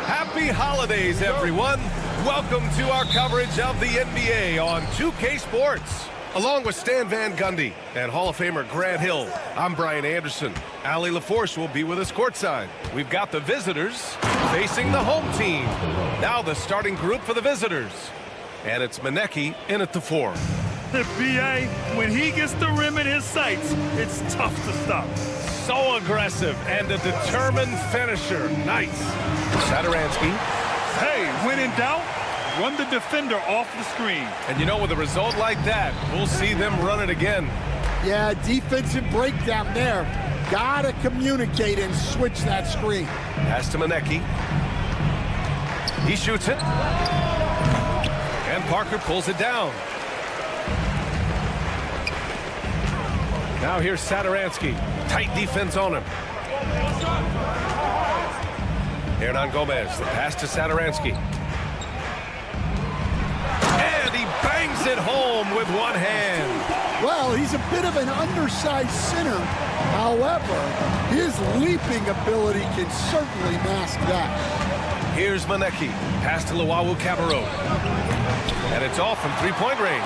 Happy holidays, everyone. Welcome to our coverage of the NBA on 2K Sports. Along with Stan Van Gundy and Hall of Famer Grant Hill, I'm Brian Anderson. Allie LaForce will be with us courtside. We've got the visitors facing the home team. Now the starting group for the visitors. And it's Maneki in at the 4. B.A., when he gets the rim in his sights, it's tough to stop. So aggressive and a determined finisher. Nice. Satoransky. Hey, when in doubt, run the defender off the screen. And you know, with a result like that, we'll see them run it again. Yeah, defensive breakdown there. Gotta communicate and switch that screen. Pass to Maneki. He shoots it. And Parker pulls it down. Now here's Satoransky. Tight defense on him. Hernan Gomez, the pass to Satoransky. And he bangs it home with one hand. Well, he's a bit of an undersized center. However, his leaping ability can certainly mask that. Here's Maneki. Pass to Luau Cabarro. And it's off from three-point range.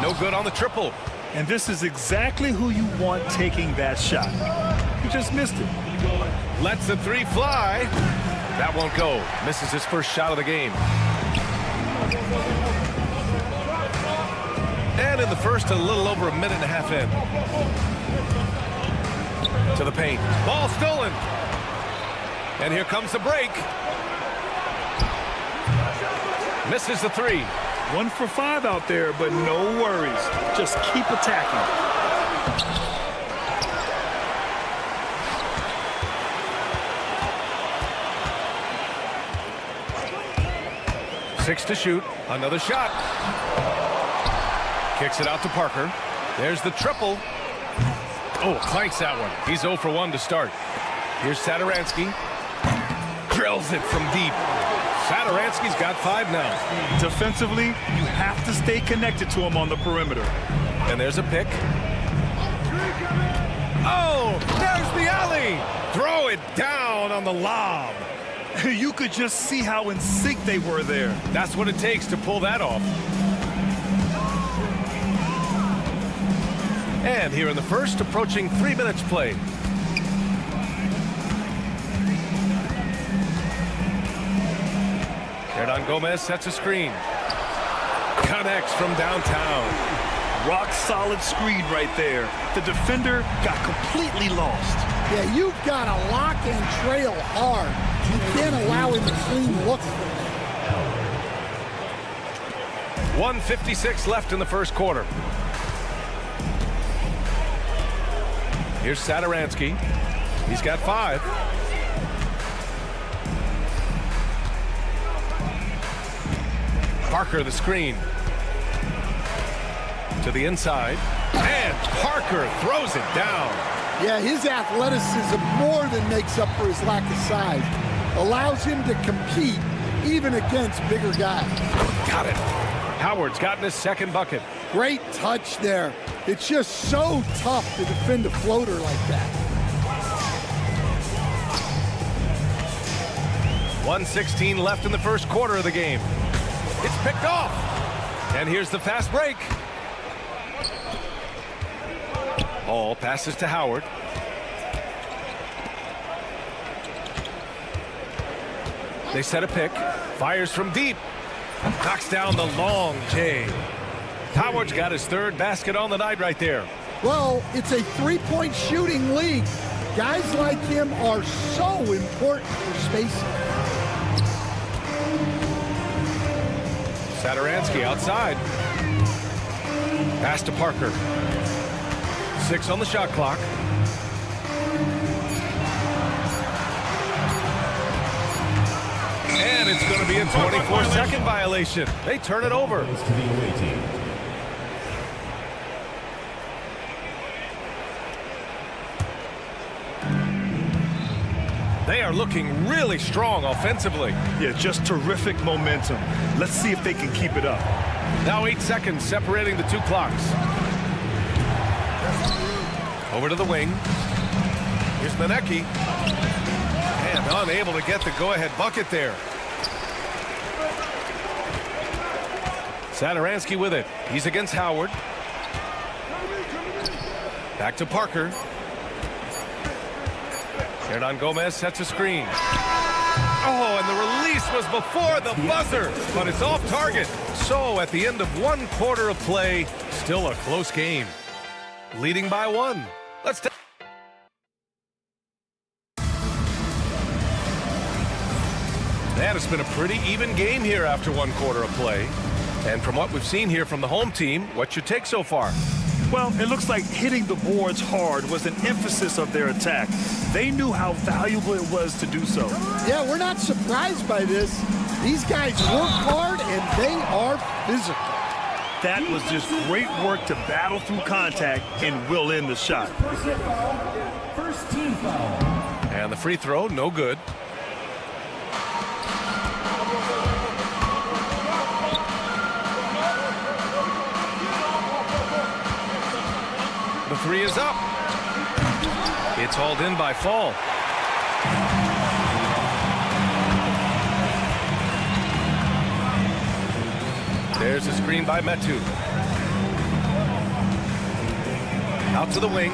No good on the triple. And this is exactly who you want taking that shot. He just missed it. Lets the three fly. That won't go. Misses his first shot of the game. And in the first, a little over a minute and a half in. To the paint. Ball stolen. And here comes the break. Misses the three. 1 for 5 out there, but no worries. Just keep attacking. 6 to shoot. Another shot. Kicks it out to Parker. There's the triple. Oh, clanks that one. He's 0 for 1 to start. Here's Satoransky. Drills it from deep. Satoransky's got 5 now. Defensively, you have to stay connected to him on the perimeter. And there's a pick. Oh, there's the alley. Throw it down on the lob. You could just see how in sync they were there. That's what it takes to pull that off. And here in the first, approaching 3 minutes played. Hernan Gomez sets a screen. Connects from downtown. Rock solid screen right there. The defender got completely lost. Yeah, you've got to lock and trail hard. You can't allow him to clean look. 1:56 left in the first quarter. Here's Satoransky. He's got 5. Parker the screen. To the inside. And Parker throws it down. Yeah, his athleticism more than makes up for his lack of size. Allows him to compete even against bigger guys. Got it. Howard's gotten his second bucket. Great touch there. It's just so tough to defend a floater like that. 1:16 left in the first quarter of the game. It's picked off. And here's the fast break. Hall passes to Howard. They set a pick. Fires from deep. Knocks down the long J. Howard's got his 3rd basket on the night right there. Well, it's a 3-point shooting league. Guys like him are so important for spacing. Satoransky outside. Pass to Parker. 6 on the shot clock. it's going to be a 24-second violation. They turn it over. They are looking really strong offensively. Yeah, just terrific momentum. Let's see if they can keep it up. Now 8 seconds separating the two clocks. Over to the wing. Here's Monaco. And unable to get the go-ahead bucket there. Saturansky with it. He's against Howard. Back to Parker. Hernan Gomez sets a screen. Oh, and the release was before the buzzer, but it's off target. So at the end of 1 quarter of play, still a close game. Leading by 1. Let's take. Man, it's been a pretty even game here after 1 quarter of play. And from what we've seen here from the home team, what's your take so far? Well, it looks like hitting the boards hard was an emphasis of their attack. They knew how valuable it was to do so. Yeah, we're not surprised by this. These guys work hard and they are physical. That was just great work to battle through contact and will end the shot. First team foul. And the free throw, no good. The 3 is up. It's hauled in by Fall. There's a screen by Metu. Out to the wing.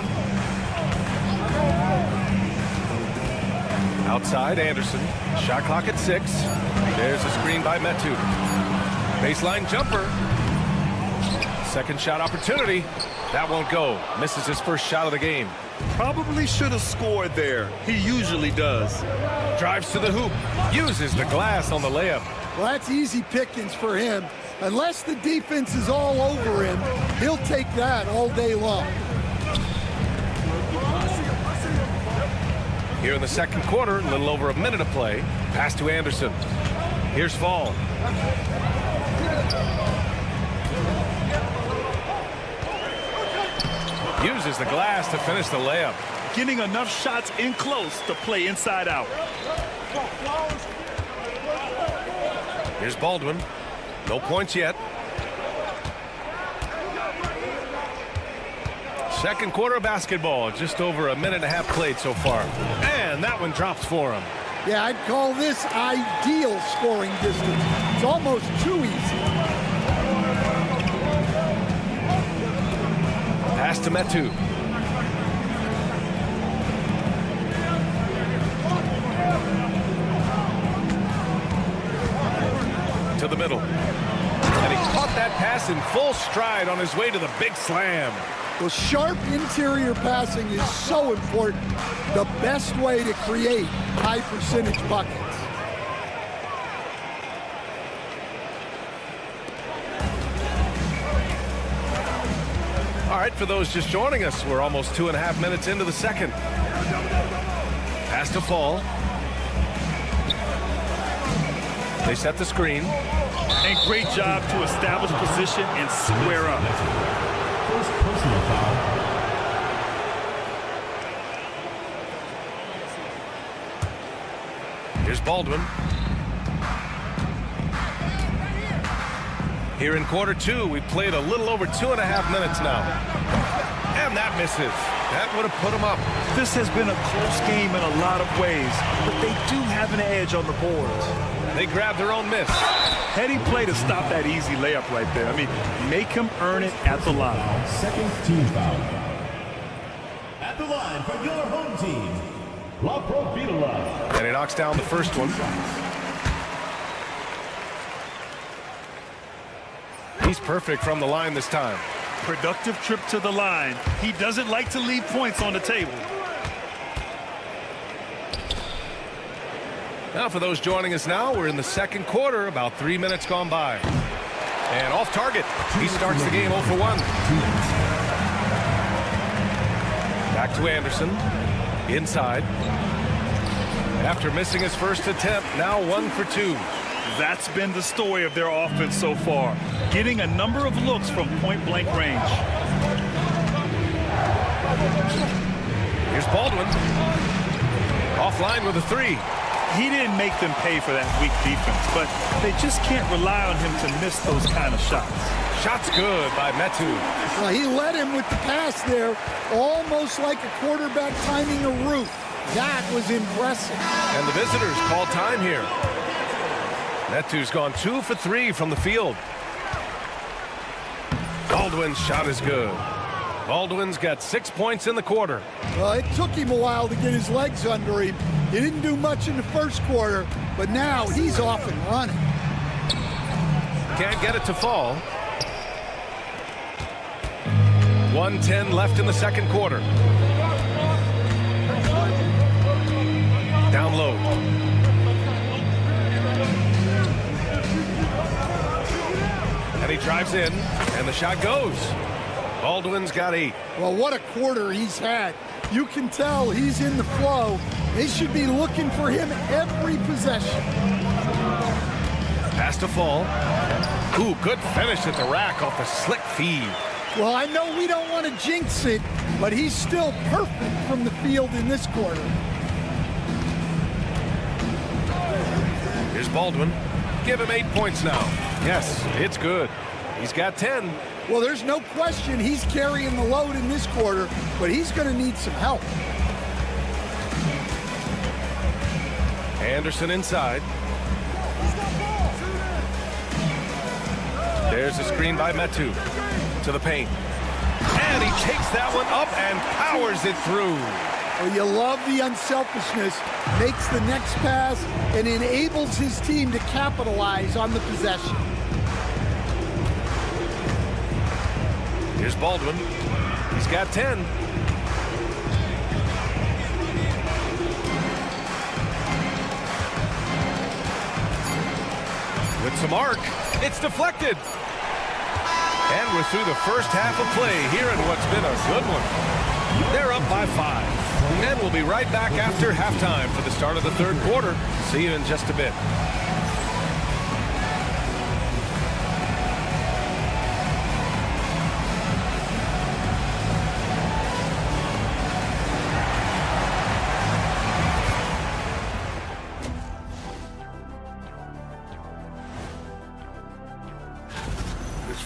Outside, Anderson. Shot clock at 6. There's a screen by Metu. Baseline jumper. Second shot opportunity. That won't go. Misses his first shot of the game. Probably should have scored there. He usually does. Drives to the hoop. Uses the glass on the layup. Well, that's easy pickings for him. Unless the defense is all over him, he'll take that all day long. Here in the second quarter, a little over a minute of play. Pass to Anderson. Here's Fall. Uses the glass to finish the layup. Getting enough shots in close to play inside out. Here's Baldwin. No points yet. Second quarter basketball. Just over a minute and a half played so far. And that one drops for him. Yeah, I'd call this ideal scoring distance. It's almost too easy. Pass to Metu. To the middle. And he caught that pass in full stride on his way to the big slam. Well, sharp interior passing is so important. The best way to create high percentage buckets. All right, for those just joining us, we're almost 2.5 minutes into the second. Pass to Fall. They set the screen. And great job to establish position and square up. First personal foul. Here's Baldwin. Here in quarter 2, we've played a little over 2.5 minutes now. And that misses. That would have put them up. This has been a close game in a lot of ways, but they do have an edge on the boards. They grab their own miss. Heady play to stop that easy layup right there. I mean, make him earn it at the line. Second team foul. At the line for your home team, La Provitola. And he knocks down the first one. He's perfect from the line this time. Productive trip to the line. He doesn't like to leave points on the table. Now for those joining us now, we're in the second quarter, about 3 minutes gone by. And off target. He starts the game 0 for 1. Back to Anderson. Inside. After missing his first attempt, now 1 for 2. That's been the story of their offense so far, getting a number of looks from point-blank range. Here's Baldwin. Offline with a 3. He didn't make them pay for that weak defense, but they just can't rely on him to miss those kind of shots. Shot's good by Metu. Well, he led him with the pass there, almost like a quarterback timing a route. That was impressive. And the visitors call time here. Metu's gone 2 for 3 from the field. Baldwin's shot is good. Baldwin's got 6 points in the quarter. Well, it took him a while to get his legs under him. He didn't do much in the first quarter, but now he's off and running. Can't get it to fall. 1:10 left in the second quarter. Down low. And he drives in, and the shot goes. Baldwin's got 8. Well, what a quarter he's had. You can tell he's in the flow. They should be looking for him every possession. Pass to fall. Ooh, good finish at the rack off the slick feed. Well, I know we don't want to jinx it, but he's still perfect from the field in this quarter. Here's Baldwin. Give him 8 points now. Yes, it's good. He's got 10. Well, there's no question he's carrying the load in this quarter, but he's going to need some help. Anderson inside. There's a screen by Metu to the paint. And he takes that one up and powers it through. Well, you love the unselfishness, makes the next pass, and enables his team to capitalize on the possession. Here's Baldwin. He's got 10. With some arc, it's deflected. And we're through the first half of play here in what's been a good one. They're up by 5. And we'll be right back after halftime for the start of the third quarter. See you in just a bit.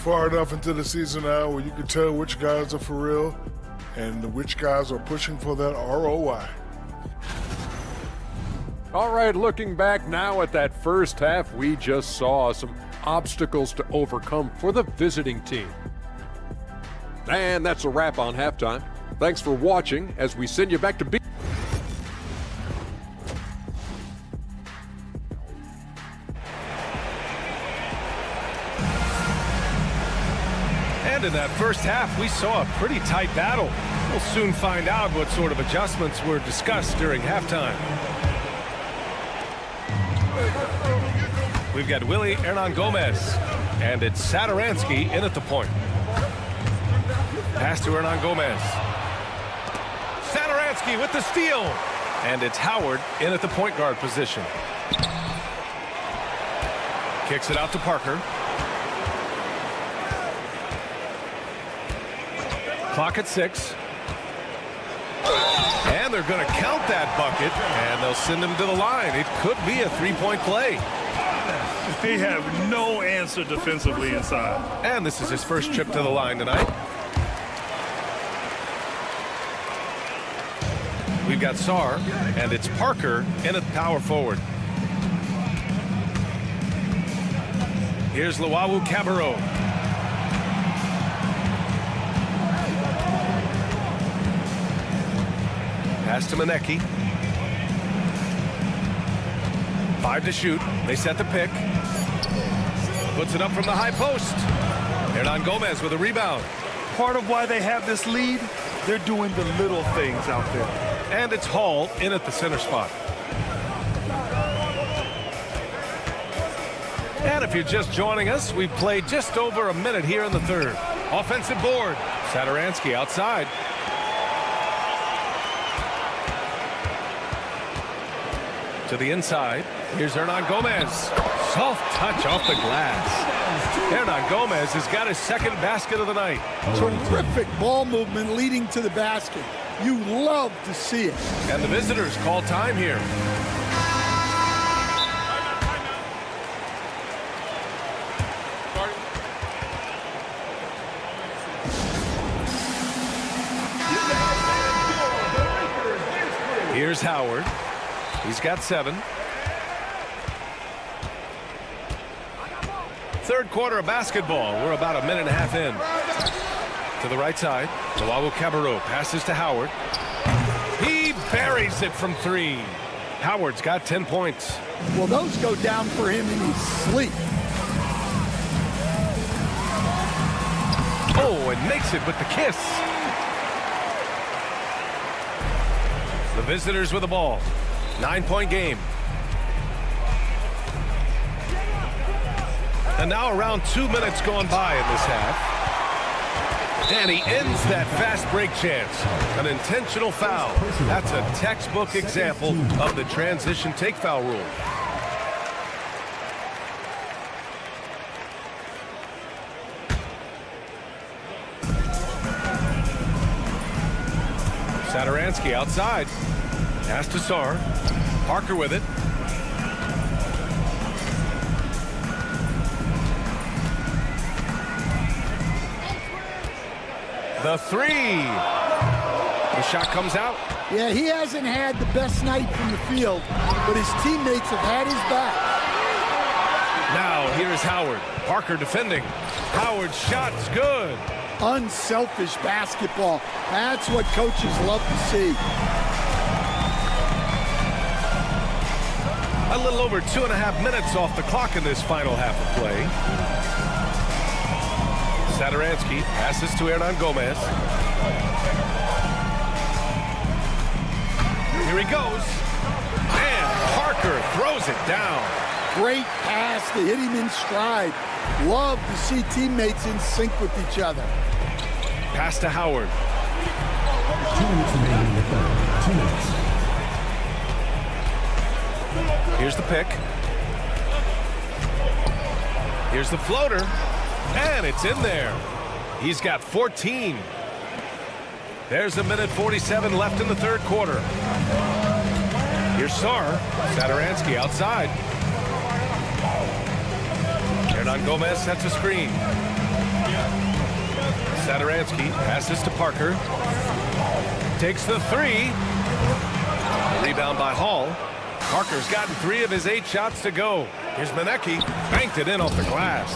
Far enough into the season now where you can tell which guys are for real and which guys are pushing for that ROI. All right, looking back now at that first half, we just saw some obstacles to overcome for the visiting team. And that's a wrap on halftime. Thanks for watching as we send you back to And in that first half, we saw a pretty tight battle. We'll soon find out what sort of adjustments were discussed during halftime. We've got Willie Hernan Gomez, and it's Saturansky in at the point. Pass to Hernan Gomez. Saturansky with the steal, and it's Howard in at the point guard position. Kicks it out to Parker. Clock at 6. And they're going to count that bucket, and they'll send him to the line. It could be a three-point play. They have no answer defensively inside. And this is his first trip to the line tonight. We've got Sarr, and it's Parker in at power forward. Here's Luawu Cabarro. Pass to Manecki. 5 to shoot. They set the pick. Puts it up from the high post. Hernan Gomez with a rebound. Part of why they have this lead, they're doing the little things out there. And it's Hall in at the center spot. And if you're just joining us, we've played just over a minute here in the third. Offensive board. Saturansky outside. To the inside. Here's Hernan Gomez. Soft touch off the glass. Hernan Gomez has got his second basket of the night. Terrific ball movement leading to the basket. You love to see it. And the visitors call time here. Here's Howard. He's got 7. Third quarter of basketball. We're about a minute and a half in. To the right side. Luwawu-Cabarrot passes to Howard. He buries it from 3. Howard's got 10 points. Well, those go down for him in his sleep. Oh, and makes it with the kiss. The visitors with the ball. 9-point game. And now around 2 minutes gone by in this half. And he ends that fast break chance. An intentional foul. That's a textbook example of the transition take foul rule. Satoransky outside. Pass to Sarr. Parker with it. The 3. The shot comes out. Yeah, he hasn't had the best night from the field, but his teammates have had his back. Now here's Howard. Parker defending. Howard's shot's good. Unselfish basketball. That's what coaches love to see. A little over 2.5 minutes off the clock in this final half of play. Satoransky passes to Hernan Gomez. Here he goes. And Parker throws it down. Great pass to hit him in stride. Love to see teammates in sync with each other. Pass to Howard. 2 minutes remaining in the third. 2 minutes. Here's the pick. Here's the floater. And it's in there. He's got 14. There's a minute 47 left in the third quarter. Here's Sarr. Satoransky outside. Hernan Gomez sets a screen. Satoransky passes to Parker. Takes the 3. Rebound by Hall. Parker's gotten 3 of his 8 shots to go. Here's Manecki. Banked it in off the glass.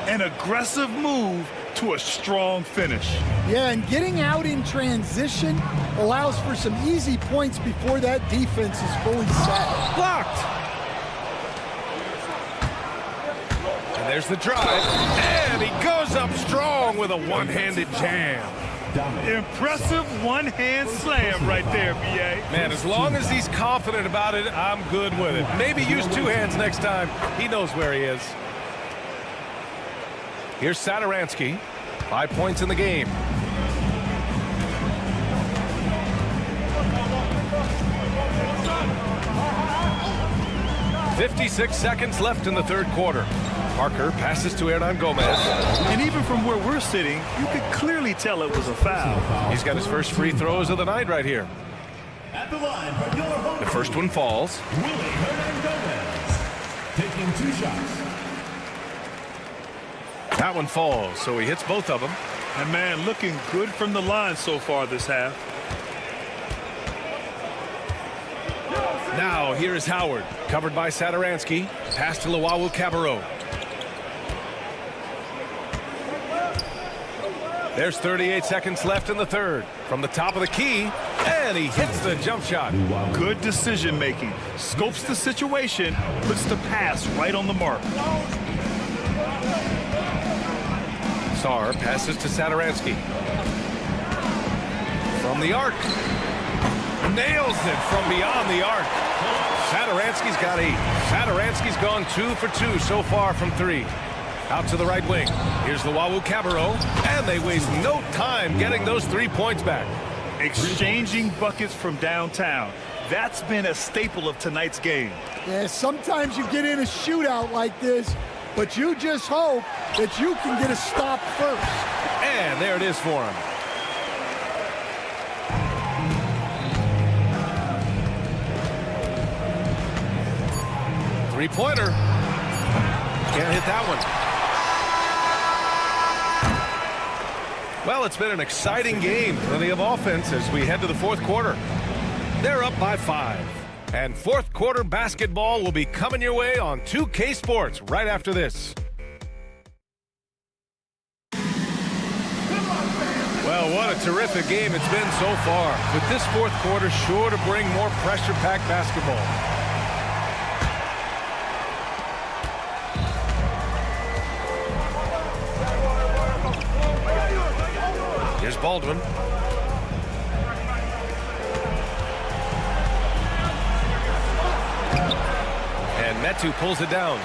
An aggressive move to a strong finish. Yeah, and getting out in transition allows for some easy points before that defense is fully set. Blocked. And there's the drive. And he goes up strong with a one-handed jam. Impressive one-hand slam right there, B.A. Man, as long as he's confident about it, I'm good with it. Maybe use 2 hands next time. He knows where he is. Here's Satoransky. 5 points in the game. .56 seconds left in the third quarter. Parker passes to Hernan Gomez. And even from where we're sitting, you could clearly tell it was a foul. He's got his first free throws of the night right here. At the line for your home The first one falls. Hernan Gomez. Taking 2 shots. That one falls, so he hits both of them. And man, looking good from the line so far this half. Now here is Howard, covered by Satoransky. Pass to Luwawu-Cabarrot. There's 38 seconds left in the third. From the top of the key, and he hits the jump shot. Good decision making. Scopes the situation, puts the pass right on the mark. Sarr passes to Satoransky. From the arc. Nails it from beyond the arc. Satoransky's got 8. Satoransky's gone 2 for 2 so far from 3. Out to the right wing. Here's Luwawu-Cabarrot. And they waste no time getting those 3 points back. Exchanging buckets from downtown. That's been a staple of tonight's game. Yeah, sometimes you get in a shootout like this, but you just hope that you can get a stop first. And there it is for him. Three-pointer. Can't hit that one. Well, it's been an exciting game. Plenty of offense as we head to the fourth quarter. They're up by 5. And fourth quarter basketball will be coming your way on 2K Sports right after this. Well, what a terrific game it's been so far. With this fourth quarter sure to bring more pressure-packed basketball. Here's Baldwin. And Metu pulls it down.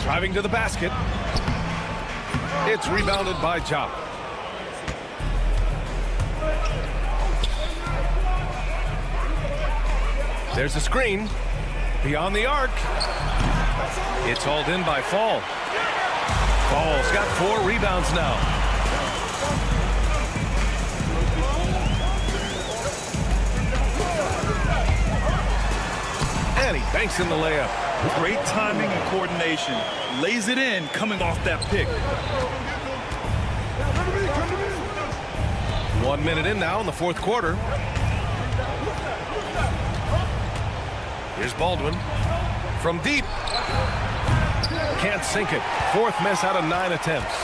Driving to the basket. It's rebounded by Ja. There's a screen. Beyond the arc. It's hauled in by Fall. Fall's got 4 rebounds now. And he banks in the layup. Great timing and coordination. Lays it in coming off that pick. 1 minute in now in the fourth quarter. Here's Baldwin. From deep. Can't sink it. 4th miss out of 9 attempts.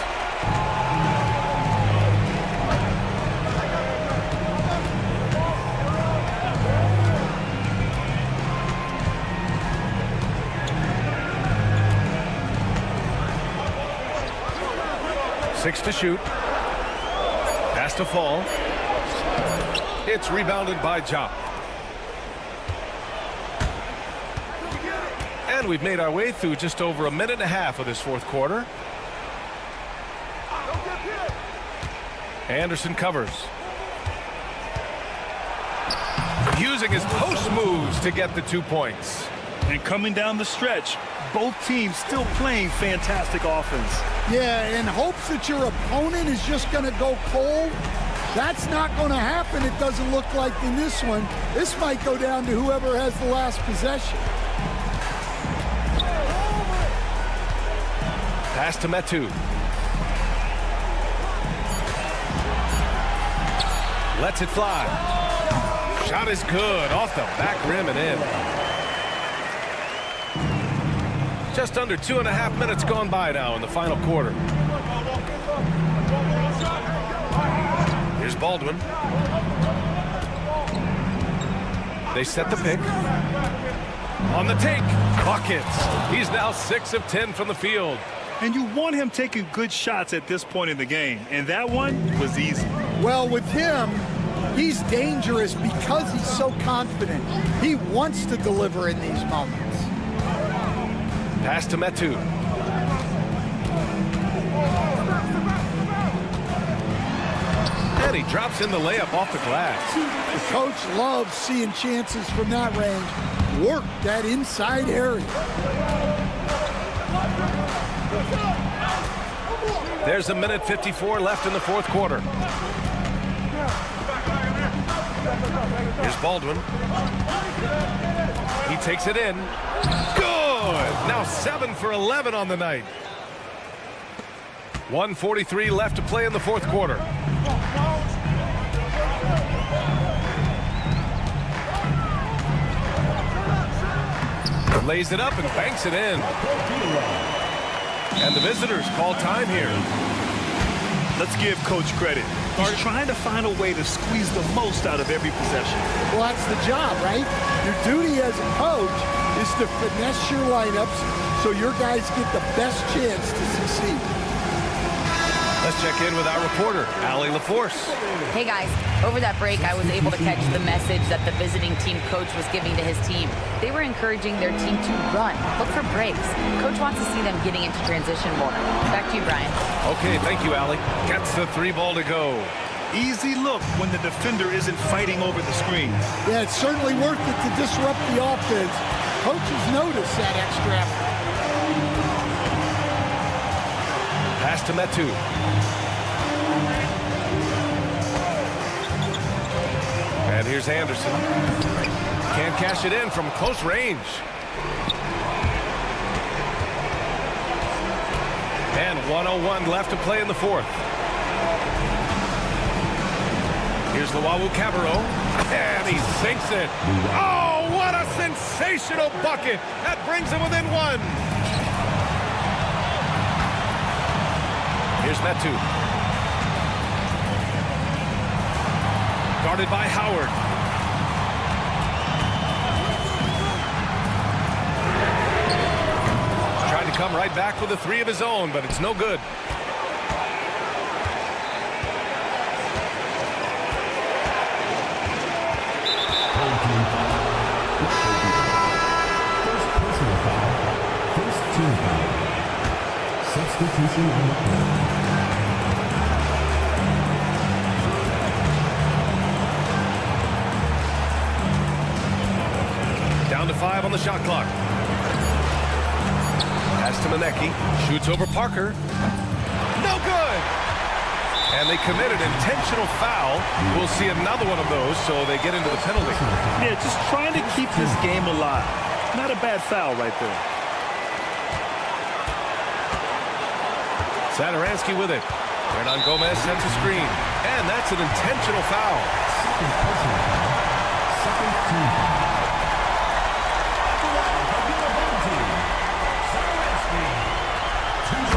Six to shoot. Pass to Fall. It's rebounded by Ja. And we've made our way through just over a minute and a half of this fourth quarter. Anderson covers. Using his post moves to get the 2 points. And coming down the stretch, both teams still playing fantastic offense. Yeah, in hopes that your opponent is just going to go cold. That's not going to happen, it doesn't look like in this one. This might go down to whoever has the last possession. Pass to Metu. Lets it fly. Shot is good. Off the back rim and in. Just under 2.5 minutes gone by now in the final quarter. Here's Baldwin. They set the pick. On the take. Buckets. He's now 6 of 10 from the field. And you want him taking good shots at this point in the game. And that one was easy. Well, with him, he's dangerous because he's so confident. He wants to deliver in these moments. Pass to Metu. And he drops in the layup off the glass. The coach loves seeing chances from that range. Work that inside area. There's 1:54 left in the fourth quarter. Here's Baldwin. He takes it in. Good! Now 7 for 11 on the night. 1:43 left to play in the fourth quarter. Lays it up and banks it in. And the visitors call time here. Let's give Coach credit. He's trying to find a way to squeeze the most out of every possession. Well, that's the job, right? Your duty as a coach is to finesse your lineups so your guys get the best chance to succeed. Let's check in with our reporter, Allie LaForce. Hey guys, over that break I was able to catch the message that the visiting team coach was giving to his team. They were encouraging their team to run, look for breaks. Coach wants to see them getting into transition more. Back to you, Brian. Okay, thank you, Allie. Gets the 3 ball to go. Easy look when the defender isn't fighting over the screen. Yeah, it's certainly worth it to disrupt the offense. Coaches notice that extra effort. Pass to Metu. And here's Anderson. Can't cash it in from close range. And 1:01 left to play in the fourth. Here's Luau Cabarro. And he sinks it. Oh, what a sensational bucket. That brings him within one. Here's Metu. Guarded by Howard. Trying to come right back with a three of his own, but it's no good. First personal foul. First team foul. Substitution on the court. Down to 5 on the shot clock. Pass to Manecki. Shoots over Parker. No good! And they commit an intentional foul. We'll see another one of those, so they get into the penalty. Yeah, just trying to keep this game alive. Not a bad foul right there. Satoransky with it. Hernan Gomez sets a screen. And that's an intentional foul. Second personal foul. Second team foul.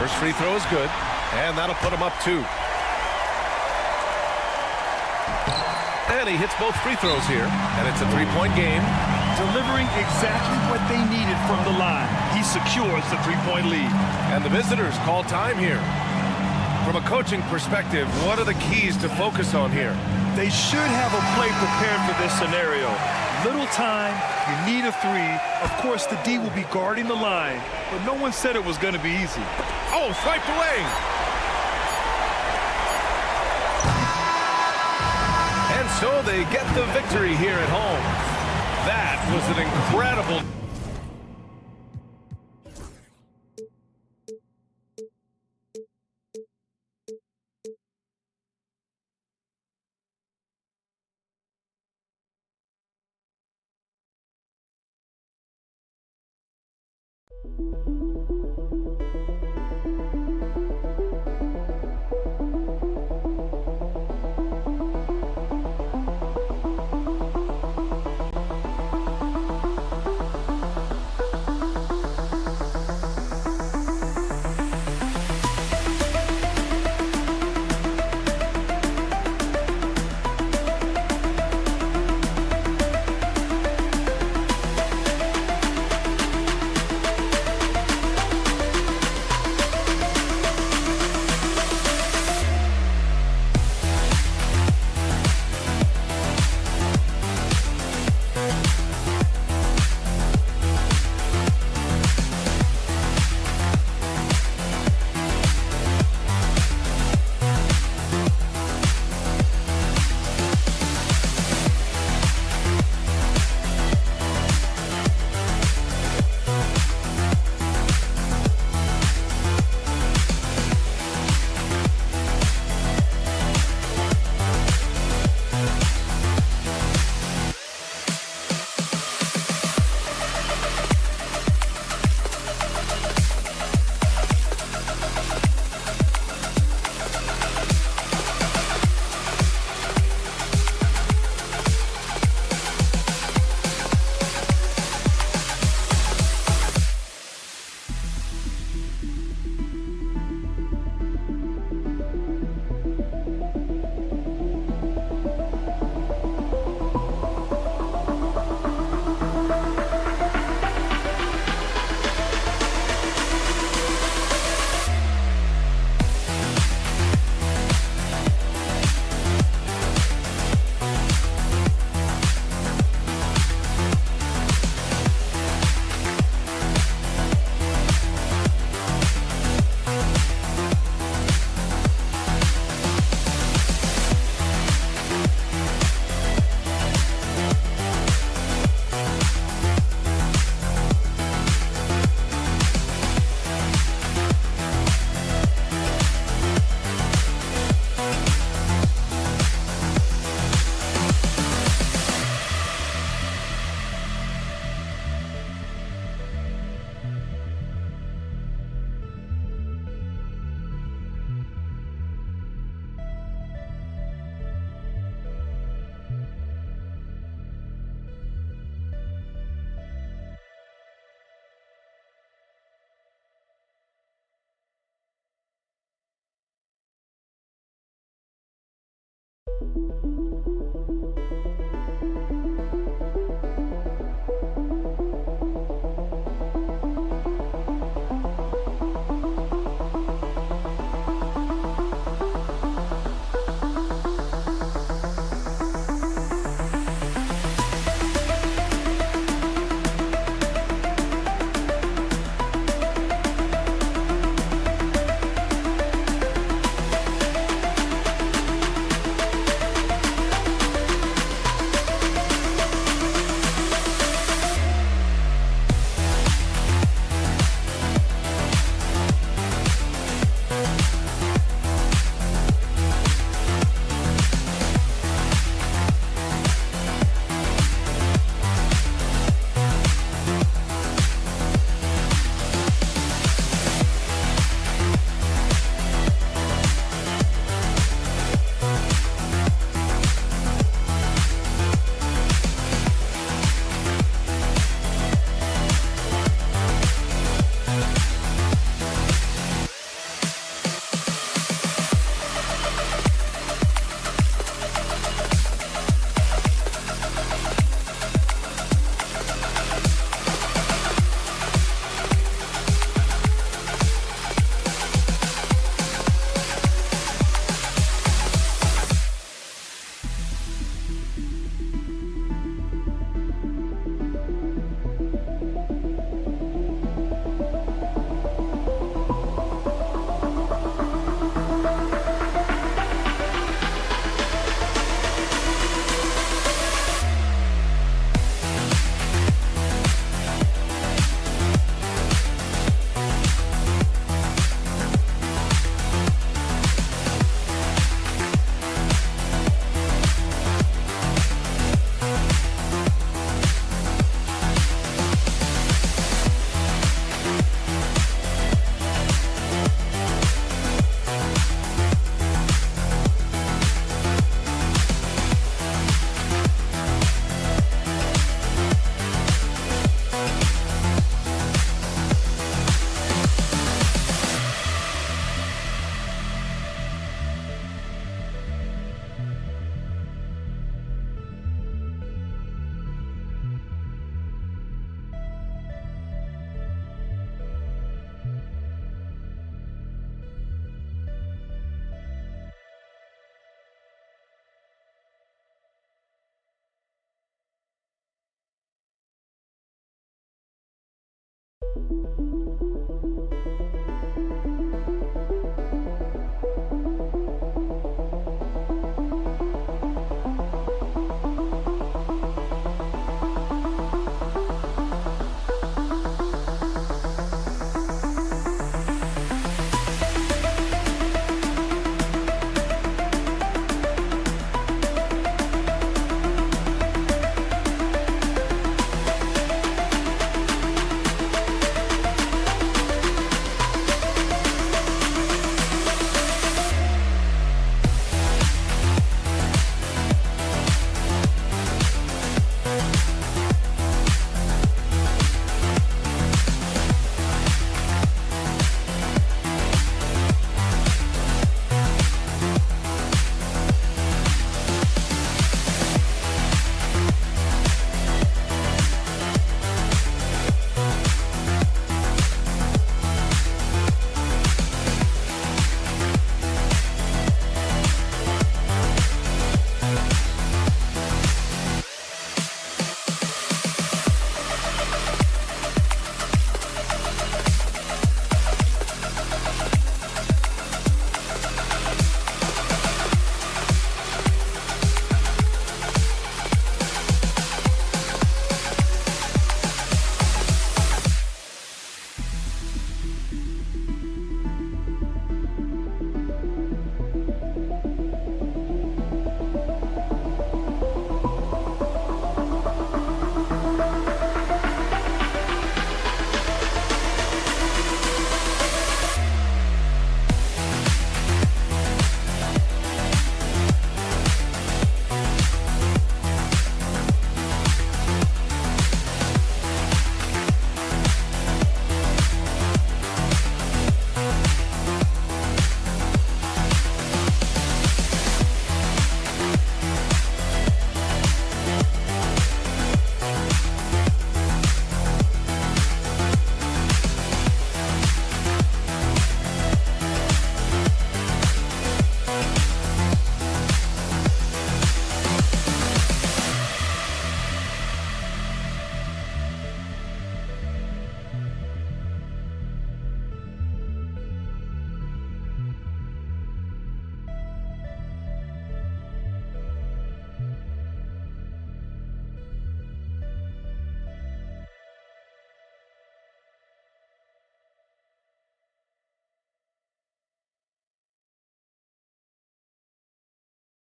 First free throw is good, and that'll put him up 2. And he hits both free throws here, and it's a 3-point game. Delivering exactly what they needed from the line. He secures the 3-point lead. And the visitors call time here. From a coaching perspective, what are the keys to focus on here? They should have a play prepared for this scenario. Little time, you need a 3. Of course, the D will be guarding the line, but no one said it was going to be easy. Oh, swiped away. And so they get the victory here at home. That was an incredible...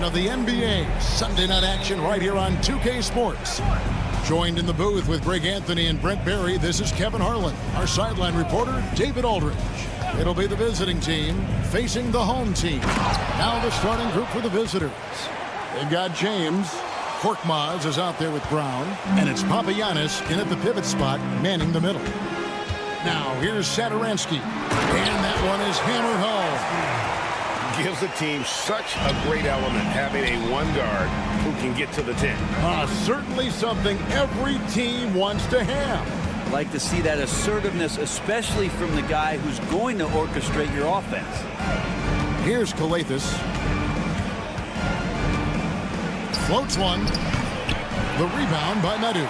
Of the NBA Sunday night action right here on 2K Sports. Joined in the booth with Greg Anthony and Brent Barry, this is Kevin Harlan. Our sideline reporter, David Aldridge. It'll be the visiting team facing the home team. Now the starting group for the visitors. They've got James. Korkmaz is out there with Brown. And it's Papagiannis in at the pivot spot, manning the middle. Now here's Satoransky. And that one is hammered home. Gives the team such a great element having a one guard who can get to the 10. Certainly something every team wants to have. I like to see that assertiveness, especially from the guy who's going to orchestrate your offense. Here's Kalathis. Floats one. The rebound by Medu.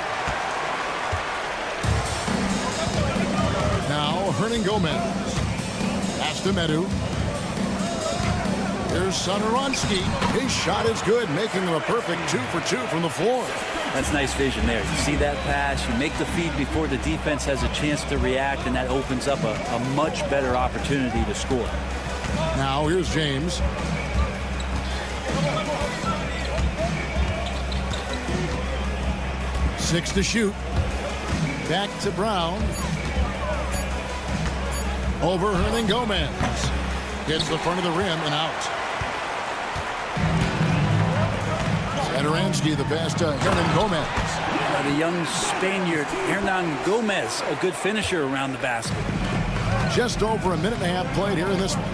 Now Hernan Gomez. Pass to Medu. Here's Satoransky. His shot is good, making him a perfect 2 for 2 from the floor. That's nice vision there. You see that pass, you make the feed before the defense has a chance to react, and that opens up a much better opportunity to score. Now here's James. Six to shoot. Back to Brown. Over Hernan Gomez. Hits the front of the rim and out. Satoransky, the pass to Hernan Gomez. The young Spaniard, Hernan Gomez, a good finisher around the basket. Just over a minute and a half played here in this one.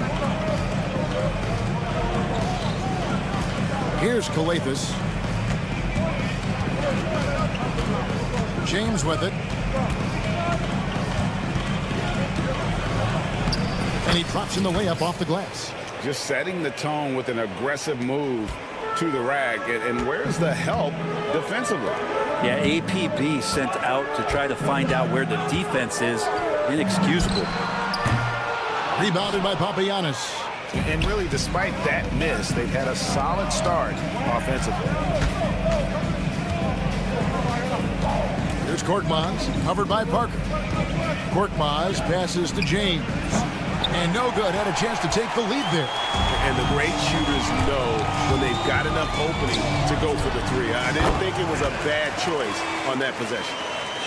Here's Kalathis. James with it. And he drops in the layup off the glass. Just setting the tone with an aggressive move to the rack. And where's the help defensively? Yeah, APB sent out to try to find out where the defense is. Inexcusable. Rebounded by Papagiannis. And really, despite that miss, they've had a solid start offensively. Here's Korkmaz, covered by Parker. Korkmaz passes to James. And no good. Had a chance to take the lead there. And the great shooters know when they've got enough opening to go for the three. I didn't think it was a bad choice on that possession.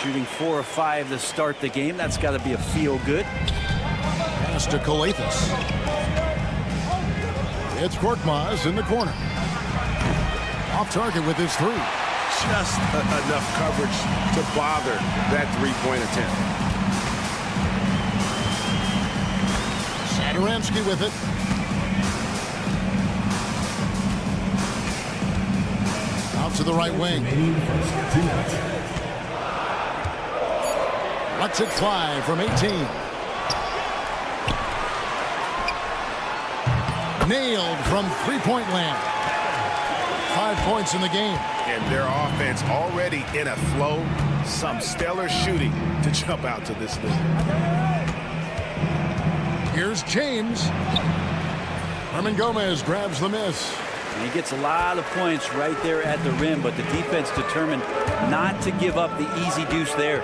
Shooting 4 of 5 to start the game. That's got to be a feel-good. Pass to Kalathis. It's Korkmaz in the corner. Off target with his three. Just enough coverage to bother that three-point attempt. Satoransky with it. Out to the right wing. Lets it fly from 18. Nailed from three-point land. 5 points in the game. And their offense already in a flow. Some stellar shooting to jump out to this lead. Here's James. Herman Gomez grabs the miss. And he gets a lot of points right there at the rim, but the defense determined not to give up the easy deuce there.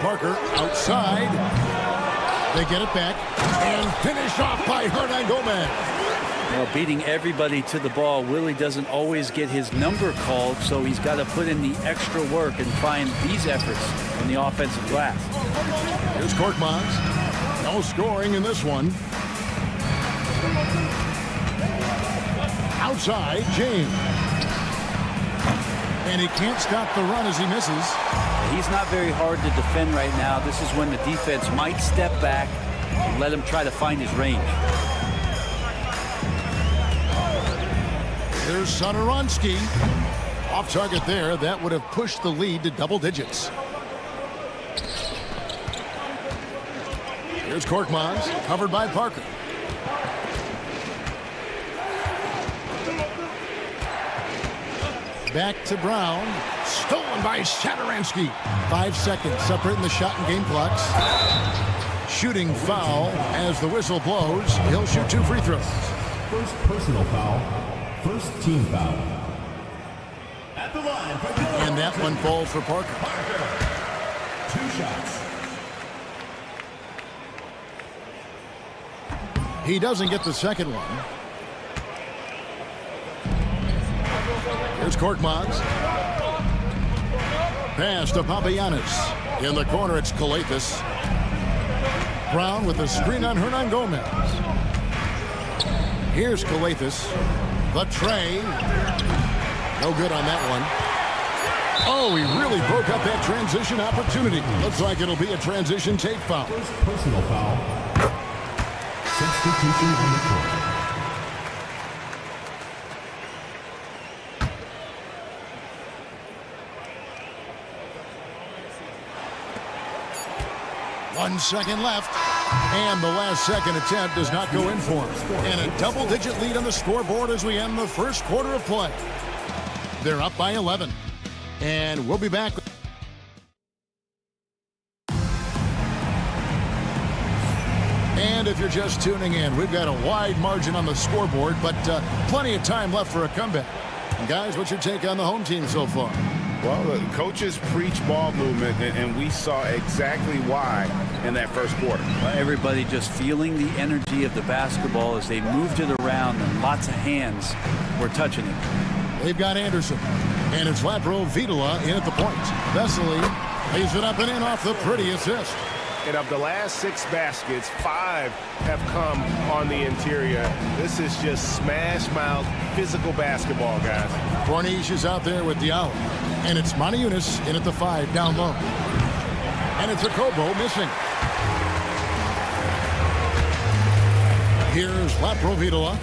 Parker outside. They get it back and finish off by Hernan Gomez. Well, beating everybody to the ball, Willie doesn't always get his number called, so he's got to put in the extra work and find these efforts in the offensive glass. Here's Korkmaz. No scoring in this one. Outside, James. And he can't stop the run as he misses. He's not very hard to defend right now. This is when the defense might step back and let him try to find his range. There's Satoransky. Off target there. That would have pushed the lead to double digits. Here's Korkmaz, covered by Parker. Back to Brown. Stolen by Satoransky. 5 seconds separating the shot and game clocks. Shooting foul as the whistle blows. He'll shoot 2 free throws. First personal foul. First team foul. At the line for Yoru. And that one falls for Parker. 2 shots. He doesn't get the second one. Here's Korkmaz. Pass to Papagiannis. In the corner, it's Kalathis. Brown with a screen on Hernan Gomez. Here's Kalathis. The tray. No good on that one. Oh, he really broke up that transition opportunity. Looks like it'll be a transition take foul. First personal foul. Substitution on the court. One second left. And the last second attempt does not go in for him. And a double-digit lead on the scoreboard as we end the first quarter of play. They're up by 11. And we'll be back. And if you're just tuning in, we've got a wide margin on the scoreboard, but plenty of time left for a comeback. And guys, what's your take on the home team so far? Well, the coaches preach ball movement, and we saw exactly why in that first quarter. Everybody just feeling the energy of the basketball as they moved it around, and lots of hands were touching it. They've got Anderson, and it's Lapro-Vitola in at the point. Vesely lays it up and in off the pretty assist. And of the last 6 baskets, 5 have come on the interior. This is just smash-mouth, physical basketball, guys. Corniche is out there with Diallo. And it's Moniunas in at the 5, down low. And it's Okobo missing. Here's Lapro-Vitola.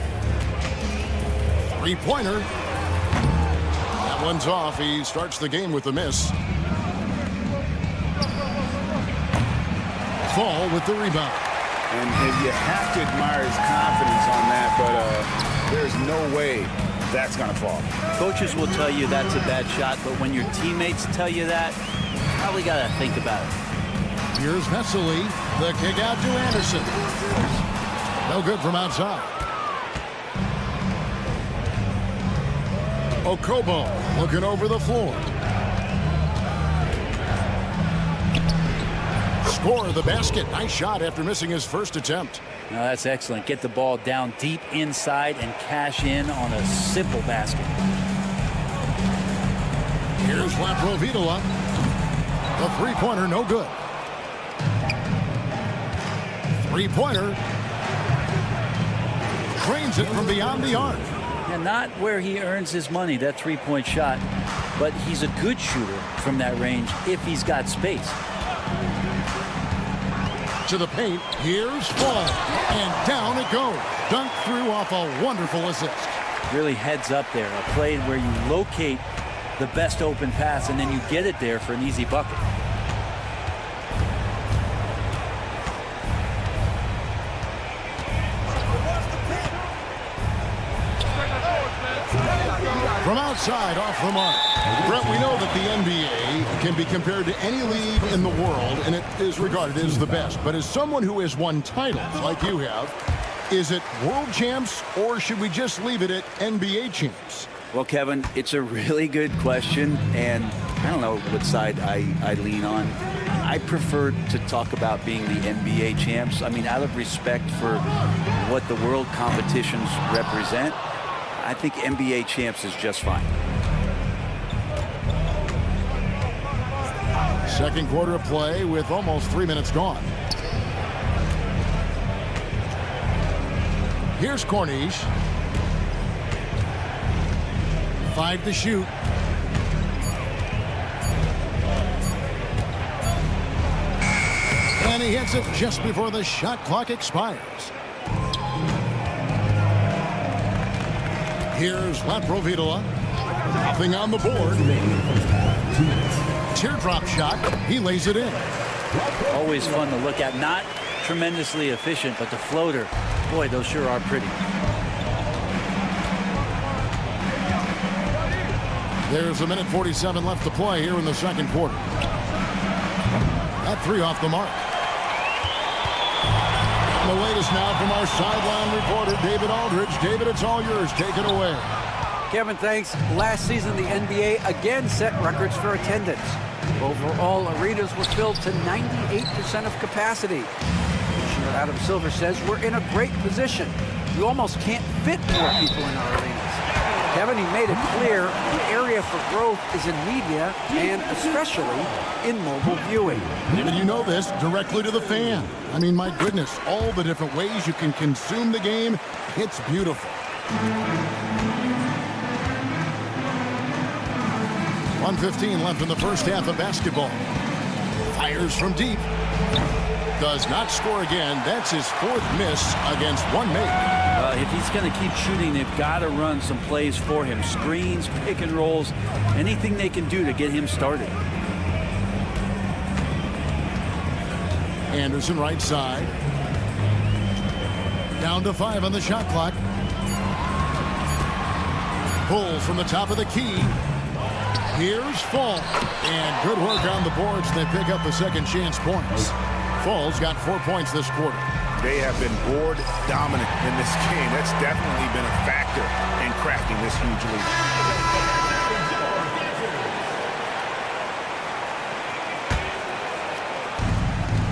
Three-pointer. That one's off. He starts the game with a miss. Fall with the rebound. And you have to admire his confidence on that, but there's no way that's going to fall. Coaches will tell you that's a bad shot, but when your teammates tell you that, you probably got to think about it. Here's Vesely. The kick out to Anderson. No good from outside. Okobo looking over the floor. Score the basket. Nice shot after missing his first attempt. No, that's excellent. Get the ball down deep inside and cash in on a simple basket. Here's Laprovitola. The three-pointer, no good. Three-pointer. Drains it from beyond the arc. And not where he earns his money, that three-point shot, but he's a good shooter from that range if he's got space. To the paint, here's Fall, and down it goes. Dunked through off a wonderful assist. Really heads up there, a play where you locate the best open pass and then you get it there for an easy bucket. From outside, off the mark. Brett, we know that the NBA can be compared to any league in the world, and it is regarded as the best. But as someone who has won titles like you have, is it world champs, or should we just leave it at NBA champs? Well, Kevin, it's a really good question, and I don't know what side I lean on. I prefer to talk about being the NBA champs. I mean, out of respect for what the world competitions represent, I think NBA champs is just fine. Second quarter of play with almost 3 minutes gone. Here's Corniche. 5 to shoot. And he hits it just before the shot clock expires. Here's Laprovitola. Nothing on the board. Teardrop shot. He lays it in. Always fun to look at. Not tremendously efficient, but the floater, boy, those sure are pretty. There's a minute 47 left to play here in the second quarter. That three off the mark. The latest now from our sideline reporter, David Aldridge. David, it's all yours. Take it away. Kevin, thanks. Last season, the NBA again set records for attendance. Overall, arenas were filled to 98% of capacity. Commissioner Adam Silver says we're in a great position. We almost can't fit more people in our arenas. Kevin, he made it clear the area for growth is in media and especially in mobile viewing. David, you know this, directly to the fan. I mean, my goodness, all the different ways you can consume the game, it's beautiful. 1:15 left in the first half of basketball. Fires from deep. Does not score again. That's his fourth miss against one make. If he's going to keep shooting, they've got to run some plays for him. Screens, pick and rolls, anything they can do to get him started. Anderson right side. Down to 5 on the shot clock. Pull from the top of the key. Here's Fall. And good work on the boards. They pick up the second chance points. Fall's got 4 points this quarter. They have been board dominant in this game. That's definitely been a factor in crafting this huge lead.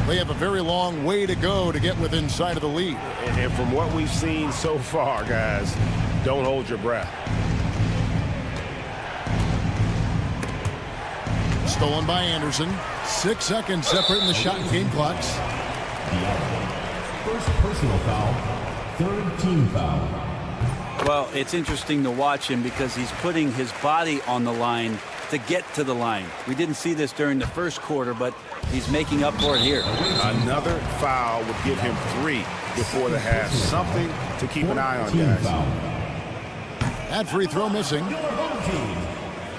They have a very long way to go to get within sight of the lead. And from what we've seen so far, guys, don't hold your breath. Stolen by Anderson. 6 seconds separating the shot and game clocks. First personal foul, third team foul. Well, it's interesting to watch him because he's putting his body on the line to get to the line. We didn't see this during the first quarter, but he's making up for it here. Another foul would give him 3 before the half. Something to keep an eye on, guys. That free throw missing. Your home team,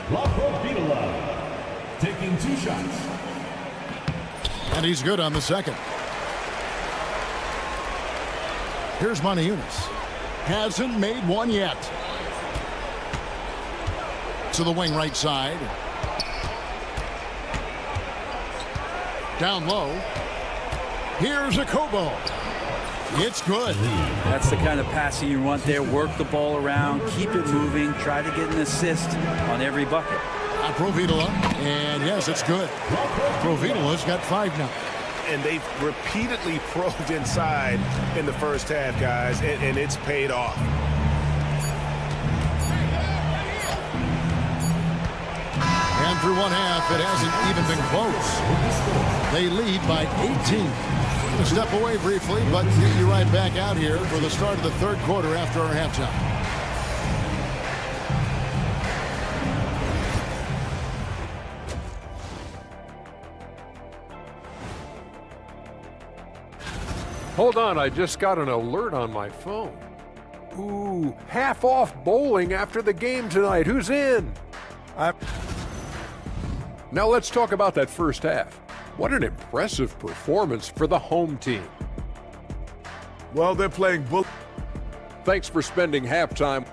Laprovitola, taking 2 shots. And he's good on the second. Here's Moniunas. Hasn't made one yet. To the wing right side. Down low. Here's a Kobo. It's good. That's the kind of passing you want there. Work the ball around, keep it moving, try to get an assist on every bucket. Provitola, and yes, it's good. Provitola's got 5 now. And they've repeatedly probed inside in the first half, guys, and it's paid off. And through one half, it hasn't even been close. They lead by 18. We'll step away briefly, but get you right back out here for the start of the third quarter after our halftime. Hold on, I just got an alert on my phone. Ooh, half off bowling after the game tonight. Who's in? Now let's talk about that first half. What an impressive performance for the home team. Well, they're playing bull. Thanks for spending halftime.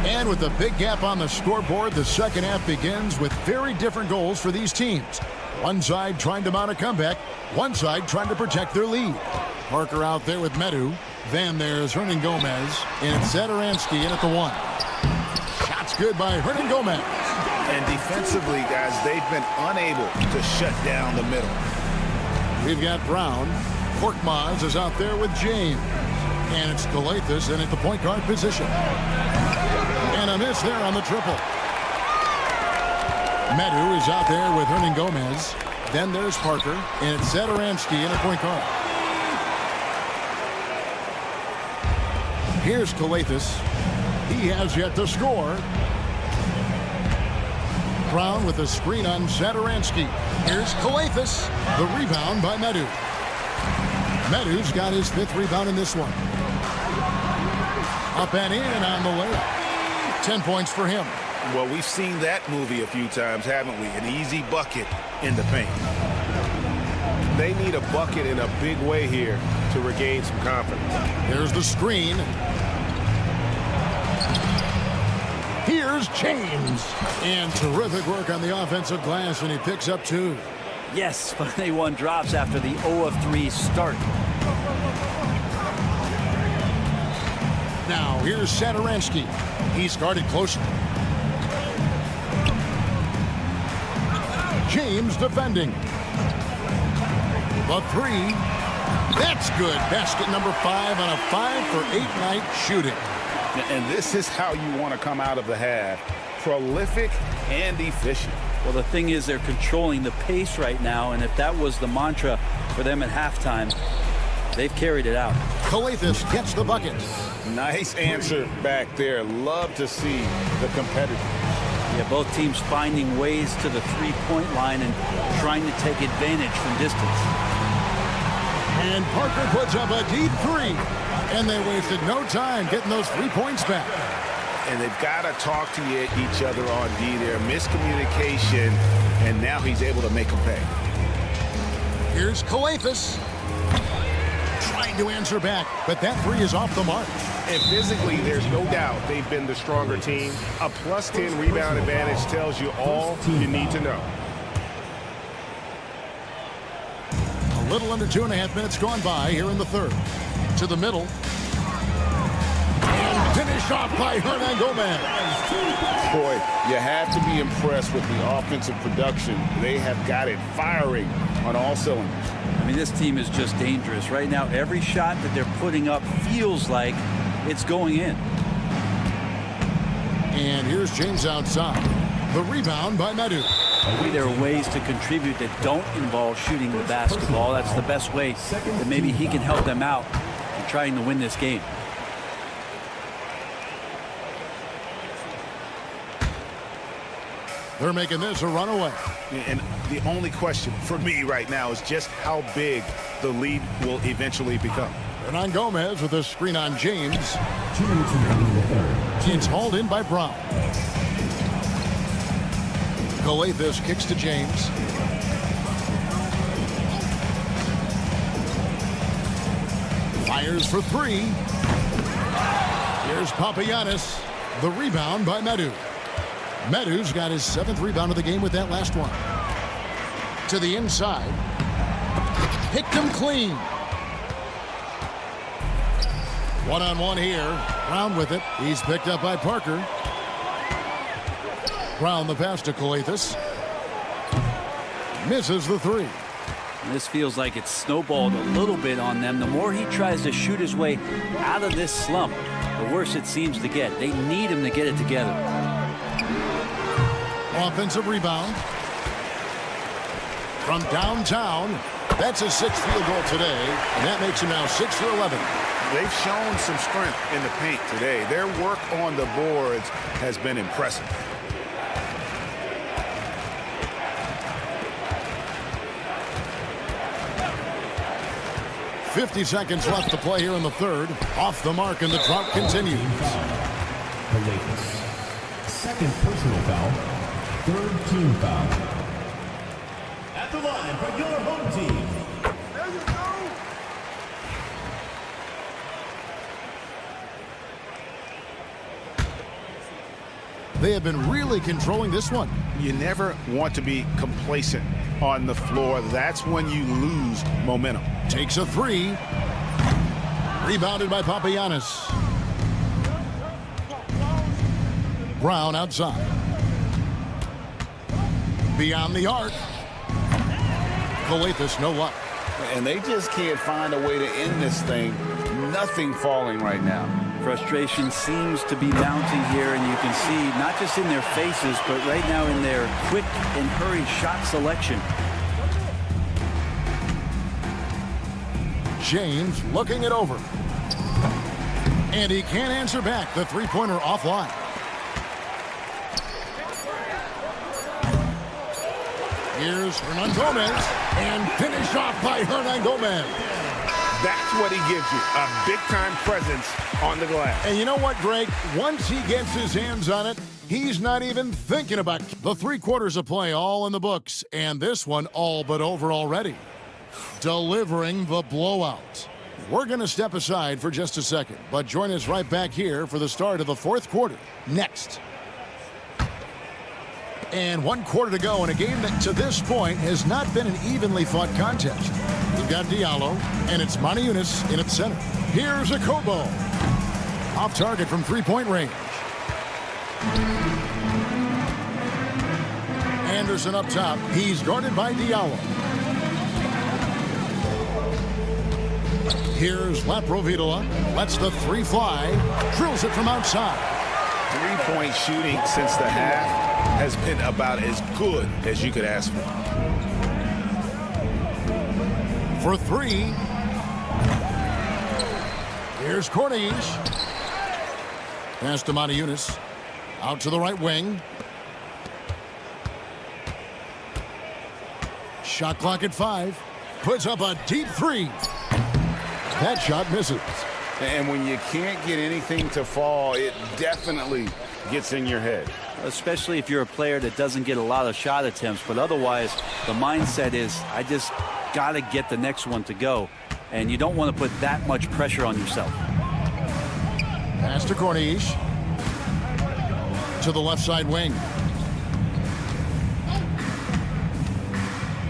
And with a big gap on the scoreboard, the second half begins with very different goals for these teams. One side trying to mount a comeback, one side trying to protect their lead. Parker out there with Medu. Then there's Hernan Gomez, and it's Zadaransky in at the 1. Shot's good by Hernan Gomez. And defensively, guys, they've been unable to shut down the middle. We've got Brown. Korkmaz is out there with James. And it's Galathis in at the point guard position. And a miss there on the triple. Medu is out there with Hernan Gomez. Then there's Parker, and it's Zadaransky in at point guard. Here's Galathis. He has yet to score. Brown with a screen on Zadaransky. Here's Galathis. The rebound by Medu. Medu's got his 5th rebound in this one. Up and in on the layup. 10 points for him. Well, we've seen that movie a few times, haven't we? An easy bucket in the paint. They need a bucket in a big way here to regain some confidence. There's the screen. Here's James. And terrific work on the offensive glass, and he picks up 2. Yes, but they won drops after the 0 of 3 start. Now, here's Zadaransky. He's guarded closely. James defending. The 3. That's good. Basket number 5 on a 5-for-8 night shooting. And this is how you want to come out of the half. Prolific and efficient. Well, the thing is, they're controlling the pace right now, and if that was the mantra for them at halftime, they've carried it out. Galathis gets the bucket. Nice answer back there. Love to see the competitors. Yeah, both teams finding ways to the three-point line and trying to take advantage from distance. And Parker puts up a deep 3. And they wasted no time getting those 3 points back. And they've got to talk to each other on D there. Miscommunication, and now he's able to make them pay. Here's Galathis. Trying to answer back, but that 3 is off the mark. And physically, there's no doubt they've been the stronger team. A plus 10 rebound advantage tells you all you need to know. A little under 2.5 minutes gone by here in the third. To the middle. And finished off by Hernan Gomez. Boy, you have to be impressed with the offensive production. They have got it firing on all cylinders. I mean, this team is just dangerous. Right now, every shot that they're putting up feels like it's going in. And here's James outside. The rebound by Medu. There are ways to contribute that don't involve shooting the basketball. That's the best way that maybe he can help them out in trying to win this game. They're making this a runaway. And the only question for me right now is just how big the lead will eventually become. Hernan Gomez with a screen on James. It's hauled in by Brown. Galathis kicks to James. Fires for three. Here's Papagiannis. The rebound by Medu. Medu's got his 7th rebound of the game with that last one. To the inside. Picked him clean. One-on-one here. Brown with it. He's picked up by Parker. Brown the pass to Coathis. Misses the three. This feels like it's snowballed a little bit on them. The more he tries to shoot his way out of this slump, the worse it seems to get. They need him to get it together. Offensive rebound. From downtown. That's his 6th field goal today, and that makes him now 6 for 11. They've shown some strength in the paint today. Their work on the boards has been impressive. .50 seconds left to play here in the third. Off the mark, and the drought continues. The latest. 2nd personal foul. 3rd team foul. At the line for your home team. There you go. They have been really controlling this one. You never want to be complacent on the floor. That's when you lose momentum. Takes a three. Rebounded by Papagiannis. Brown outside. Beyond the arc. Coathis, no luck. And they just can't find a way to end this thing. Nothing falling right now. Frustration seems to be mounting here, and you can see not just in their faces, but right now in their quick and hurried shot selection. James looking it over. And he can't answer back. The three-pointer offline. Here's Hernan Gomez. And finished off by Hernan Gomez. That's what he gives you, a big-time presence on the glass. And you know what, Greg? Once he gets his hands on it, he's not even thinking about it. The 3 quarters of play all in the books, and this one all but over already. Delivering the blowout. We're going to step aside for just a second, but join us right back here for the start of the 4th quarter. Next. And 1 quarter to go in a game that to this point has not been an evenly fought contest. We've got Diallo, and it's Moniunas in its center. Here's a Kobo. Off target from 3-point range. Anderson up top. He's guarded by Diallo. Here's Laprovitola. Lets the 3 fly. Drills it from outside. 3-point shooting since the half has been about as good as you could ask for. For 3. Here's Cornish. Pass to Moniunas. Out to the right wing. Shot clock at 5. Puts up a deep 3. That shot misses. And when you can't get anything to fall, it definitely gets in your head. Especially if you're a player that doesn't get a lot of shot attempts, but otherwise the mindset is, I just got to get the next one to go, and you don't want to put that much pressure on yourself. Pass to Cornish. To the left side wing.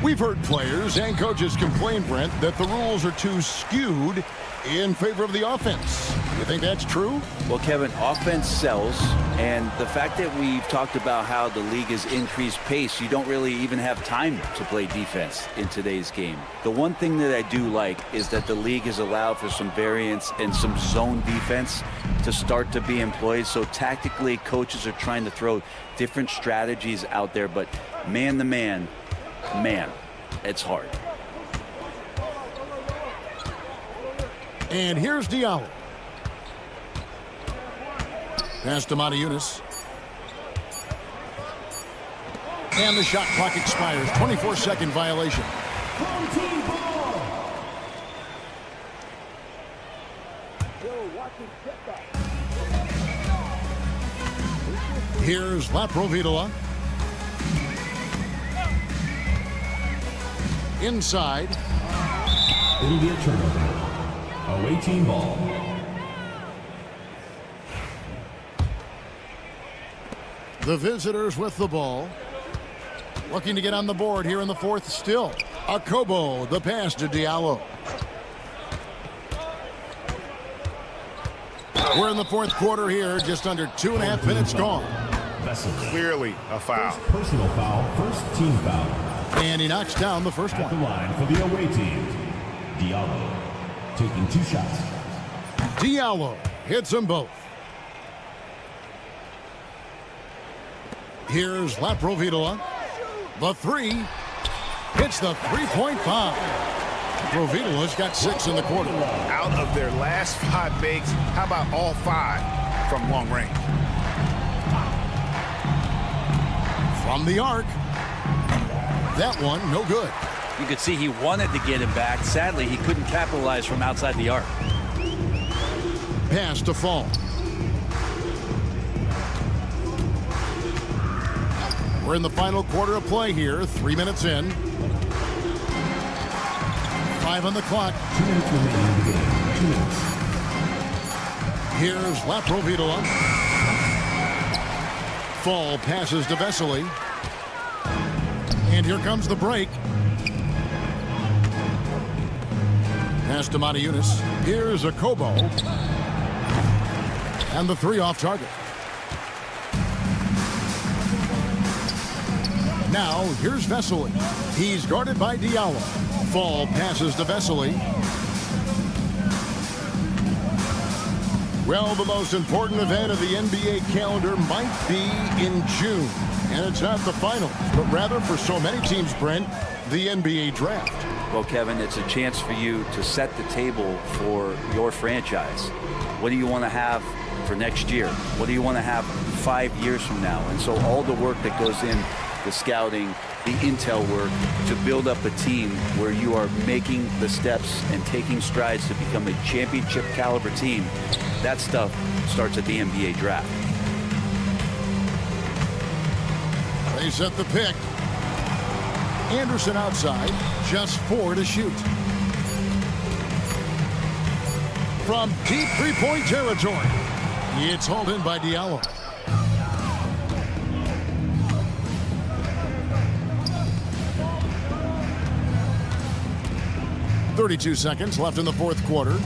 We've heard players and coaches complain, Brent, that the rules are too skewed in favor of the offense. You think that's true? Well, Kevin, offense sells, and the fact that we've talked about how the league has increased pace, you don't really even have time to play defense in today's game. The one thing that I do like is that the league has allowed for some variance and some zone defense to start to be employed. So tactically, coaches are trying to throw different strategies out there, but man to man, it's hard. And here's Diallo. Pass to Moniunas. And the shot clock expires. 24-second violation. Here's Laprovitola. Inside. It'll be a turnover. Away team ball. The visitors with the ball. Looking to get on the board here in the fourth still. Akobo, the pass to Diallo. We're in the fourth quarter here, just under 2.5 minutes gone. Clearly a foul. First personal foul, first team foul. And he knocks down the first At the one. line for the away team, Diallo taking 2 shots. Diallo hits them both. Here's Laprovitola. The three. Hits the three-point bomb. Provitola's got 6 in the quarter. Out of their last 5 makes, how about all 5 from long range? From the arc. That one, no good. You could see he wanted to get him back. Sadly, he couldn't capitalize from outside the arc. Pass to Fall. We're in the final quarter of play here, 3 minutes in. 5 on the clock. 2 minutes remaining in the game. 2 minutes. Here's Laprovitola. Fall passes to Vesely. And here comes the break. Pass to Matajunas. Here's Akobo. And the 3 off target. Now, here's Vesely. He's guarded by Diallo. Fall passes to Vesely. Well, the most important event of the NBA calendar might be in June. And it's not the finals, but rather for so many teams, Brent, the NBA draft. Well, Kevin, it's a chance for you to set the table for your franchise. What do you want to have for next year? What do you want to have 5 years from now? And so all the work that goes in, the scouting, the intel work, to build up a team where you are making the steps and taking strides to become a championship caliber team, that stuff starts at the NBA draft. They set the pick. Anderson outside, just 4 to shoot. From deep three-point territory, it's hauled in by Diallo. .32 seconds left in the fourth quarter.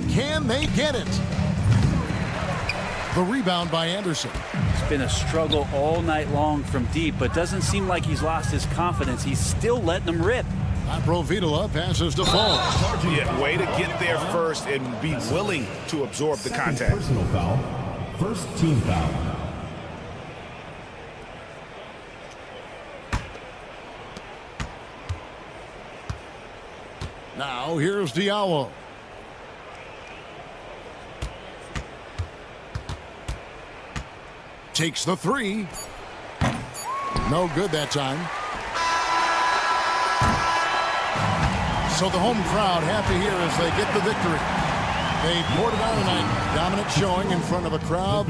Can they get it? The rebound by Anderson. It's been a struggle all night long from deep, but doesn't seem like he's lost his confidence. He's still letting them rip. Laprovitola passes to Fall. Yeah, way to get there first and be willing to absorb the contact. Personal foul, first team foul. Now here's Diallo. Takes the 3. No good that time. So the home crowd happy here as they get the victory. They poured it out tonight. Dominant showing in front of a crowd.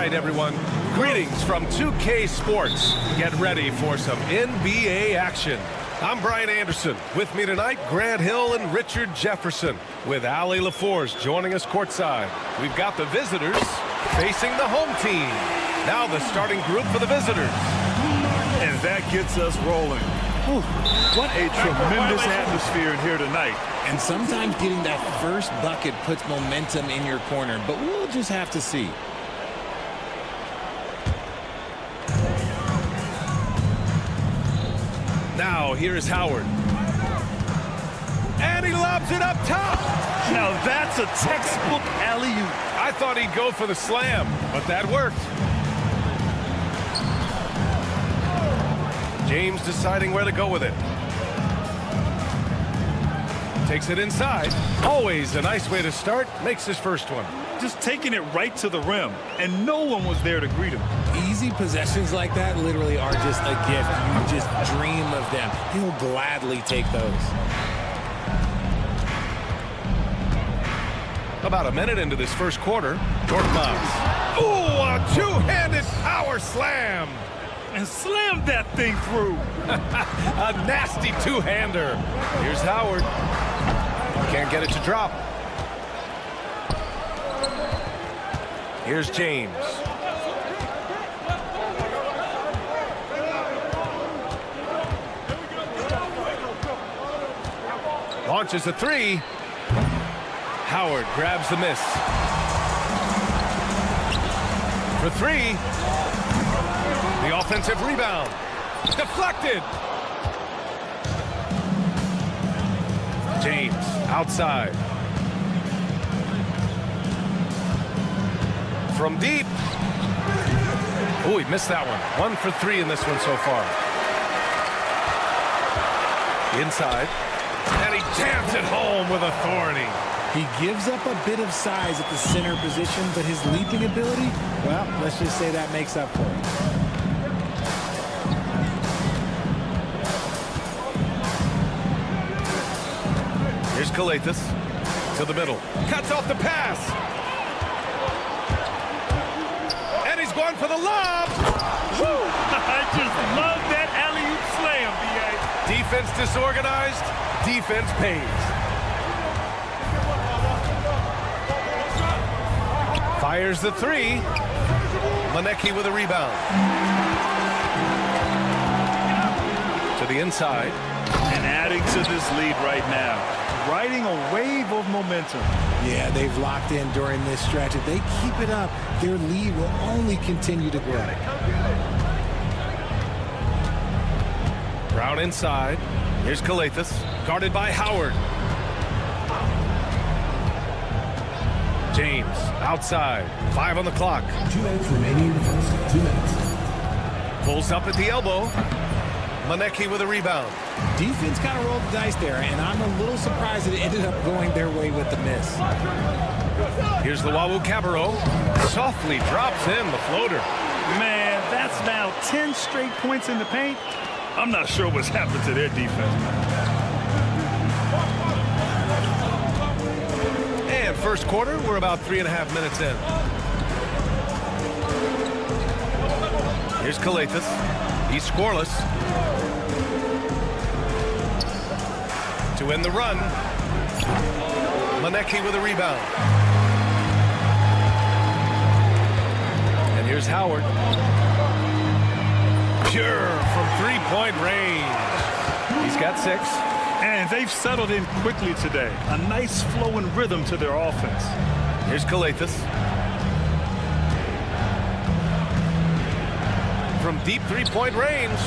right, everyone. Greetings from 2K Sports. Get ready for some NBA action. I'm Brian Anderson. With me tonight, Grant Hill and Richard Jefferson, with Ali LaForce joining us courtside. We've got the visitors facing the home team. Now the starting group for the visitors. And that gets us rolling. Whew, what a tremendous atmosphere in here tonight. And sometimes getting that first bucket puts momentum in your corner, but we'll just have to see. Now, here is Howard. And he lobs it up top. Now that's a textbook alley-oop. I thought he'd go for the slam, but that worked. James deciding where to go with it. Takes it inside. Always a nice way to start. Makes his first one. Just taking it right to the rim, and no one was there to greet him. Easy possessions like that literally are just a gift. You just dream of them. He'll gladly take those. About a minute into this first quarter, Korkmaz. Ooh, a two-handed power slam. And slammed that thing through. A nasty two-hander. Here's Howard. Can't get it to drop. Here's James. Launches a three. Howard grabs the miss. For three. The offensive rebound. Deflected. James outside. From deep. Oh, he missed that one. 1 for 3 in this one so far. Inside. And he jams it home with authority. He gives up a bit of size at the center position, but his leaping ability, well, let's just say that makes up for it. Here's Kalathis to the middle. Cuts off the pass. And he's going for the lob. Woo! I just love that alley-oop slam, B.A. Defense disorganized. Defense pays. Fires the three. Manecki with a rebound. To the inside. And adding to this lead right now. Riding a wave of momentum. Yeah, they've locked in during this stretch. If they keep it up, their lead will only continue to grow. Brown inside. Here's Kalathis. Guarded by Howard. James outside. 5 on the clock. 2 minutes remaining in the first. 2 minutes. Pulls up at the elbow. Manecki with a rebound. Defense kind of rolled the dice there, and I'm a little surprised that it ended up going their way with the miss. Here's the Wawu-Cabarrot. Softly drops in the floater. Man, that's now 10 straight points in the paint. I'm not sure what's happened to their defense. And first quarter, we're about 3.5 minutes in. Here's Kalathis. He's scoreless. To end the run. Manecki with a rebound. And here's Howard. Pure from three-point range. He's got 6. And they've settled in quickly today. A nice flowing rhythm to their offense. Here's Kalathis. From deep three-point range.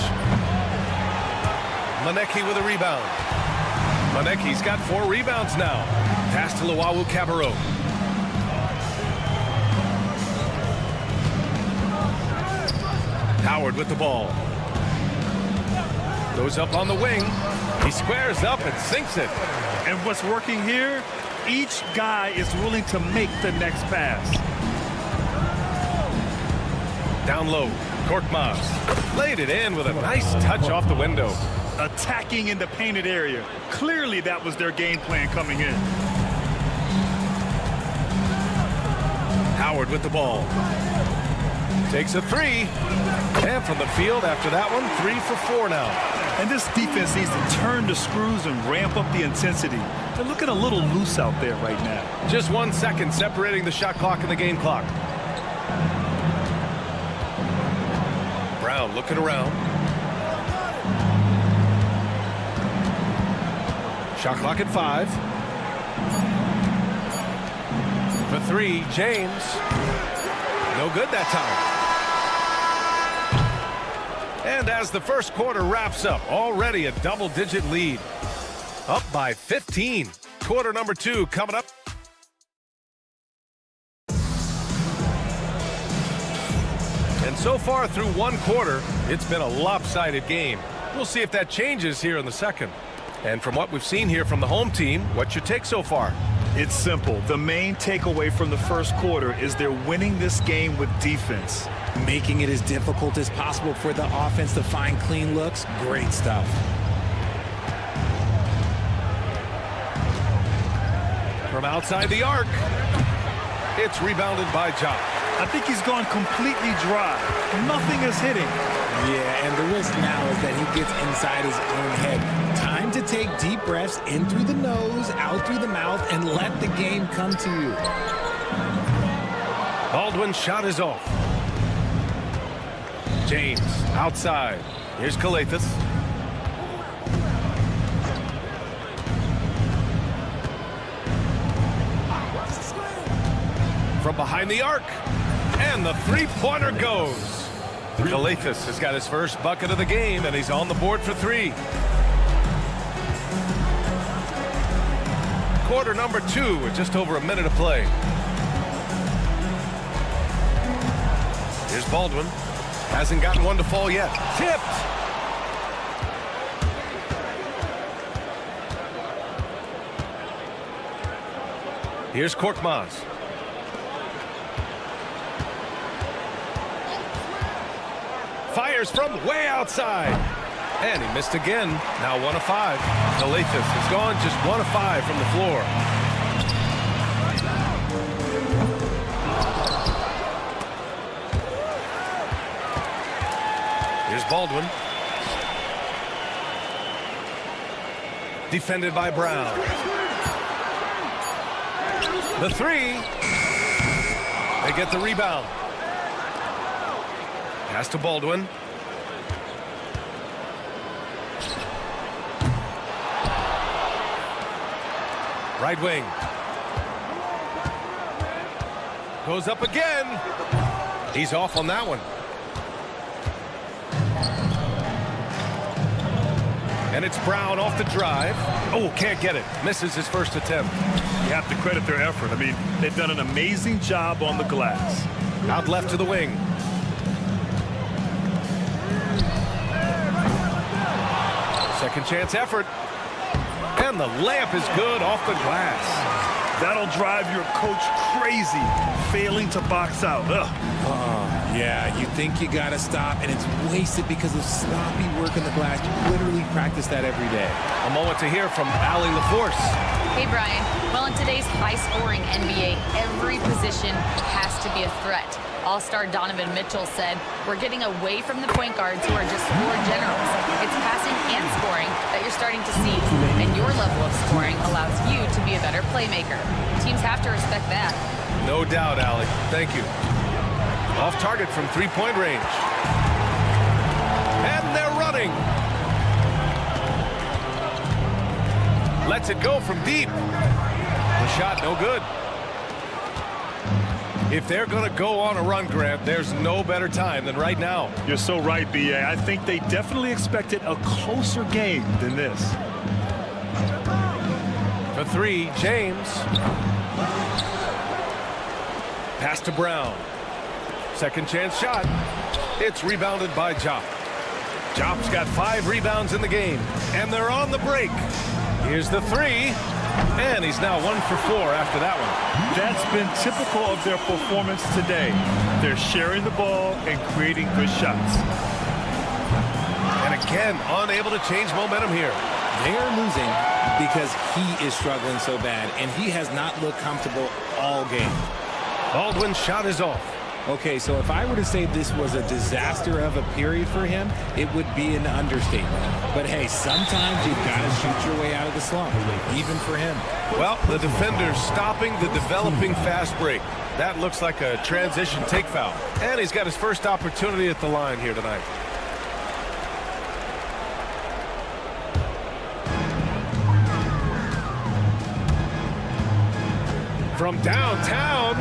Manecki with a rebound. Manecki's got 4 rebounds now. Pass to Wawu-Cabarrot. Howard with the ball. Goes up on the wing. He squares up and sinks it. And what's working here? Each guy is willing to make the next pass. Down low. Korkmaz laid it in with a nice touch off the window. Attacking in the painted area. Clearly that was their game plan coming in. Howard with the ball. Takes a 3. And from the field after that one, 3 for 4 now. And this defense needs to turn the screws and ramp up the intensity. They're looking a little loose out there right now. Just 1 second separating the shot clock and the game clock. Brown looking around. Shot clock at 5. For 3, James. No good that time. And as the first quarter wraps up, already a double-digit lead. Up by 15. Quarter number 2 coming up. And so far through one quarter, it's been a lopsided game. We'll see if that changes here in the second. And from what we've seen here from the home team, what's your take so far? It's simple. The main takeaway from the first quarter is they're winning this game with defense. Making it as difficult as possible for the offense to find clean looks. Great stuff. From outside the arc, it's rebounded by Ja. I think he's gone completely dry. Nothing is hitting. Yeah, and the risk now is that he gets inside his own head. Time to take deep breaths in through the nose, out through the mouth, and let the game come to you. Baldwin's shot is off. James outside. Here's Calathis. From behind the arc. And the three-pointer goes. Calathis has got his first bucket of the game, and he's on the board for 3. Quarter number 2 with just over a minute to play. Here's Baldwin. Hasn't gotten one to fall yet. Tipped. Here's Korkmaz. Fires from way outside. And he missed again. Now 1 of 5. Calathis has gone just 1 of 5 from the floor. Here's Baldwin. Defended by Brown. The 3. They get the rebound. Pass to Baldwin. Right wing. Goes up again. He's off on that one. And it's Brown off the drive. Oh, can't get it. Misses his first attempt. You have to credit their effort. I mean, they've done an amazing job on the glass. Out left to the wing. Second chance effort. And the layup is good off the glass. That'll drive your coach crazy, failing to box out. Ugh. Yeah, you think you got to stop, and it's wasted because of sloppy work on the glass. You literally practice that every day. A moment to hear from Allie LaForce. Hey, Brian. Well, in today's high-scoring NBA, every position has to be a threat. All-star Donovan Mitchell said, "We're getting away from the point guards who are just floor generals. It's passing and scoring that you're starting to see, and your level of scoring allows you to be a better playmaker. Teams have to respect that." No doubt, Allie. Thank you. Off target from three-point range. And they're running. Lets it go from deep. The shot no good. If they're going to go on a run, Grant, there's no better time than right now. You're so right, B.A. I think they definitely expected a closer game than this. For 3, James. Pass to Brown. Second chance shot. It's rebounded by Jop. Jop's got 5 rebounds in the game, and they're on the break. Here's the 3, and he's now 1 for 4 after that one. That's been typical of their performance today. They're sharing the ball and creating good shots. And again, unable to change momentum here. They are losing because he is struggling so bad, and he has not looked comfortable all game. Baldwin's shot is off. Okay, so if I were to say this was a disaster of a period for him, it would be an understatement. But hey, sometimes you've got to shoot your way out of the slump, even for him. Well, the defender's stopping the developing fast break. That looks like a transition take foul. And he's got his first opportunity at the line here tonight. From downtown,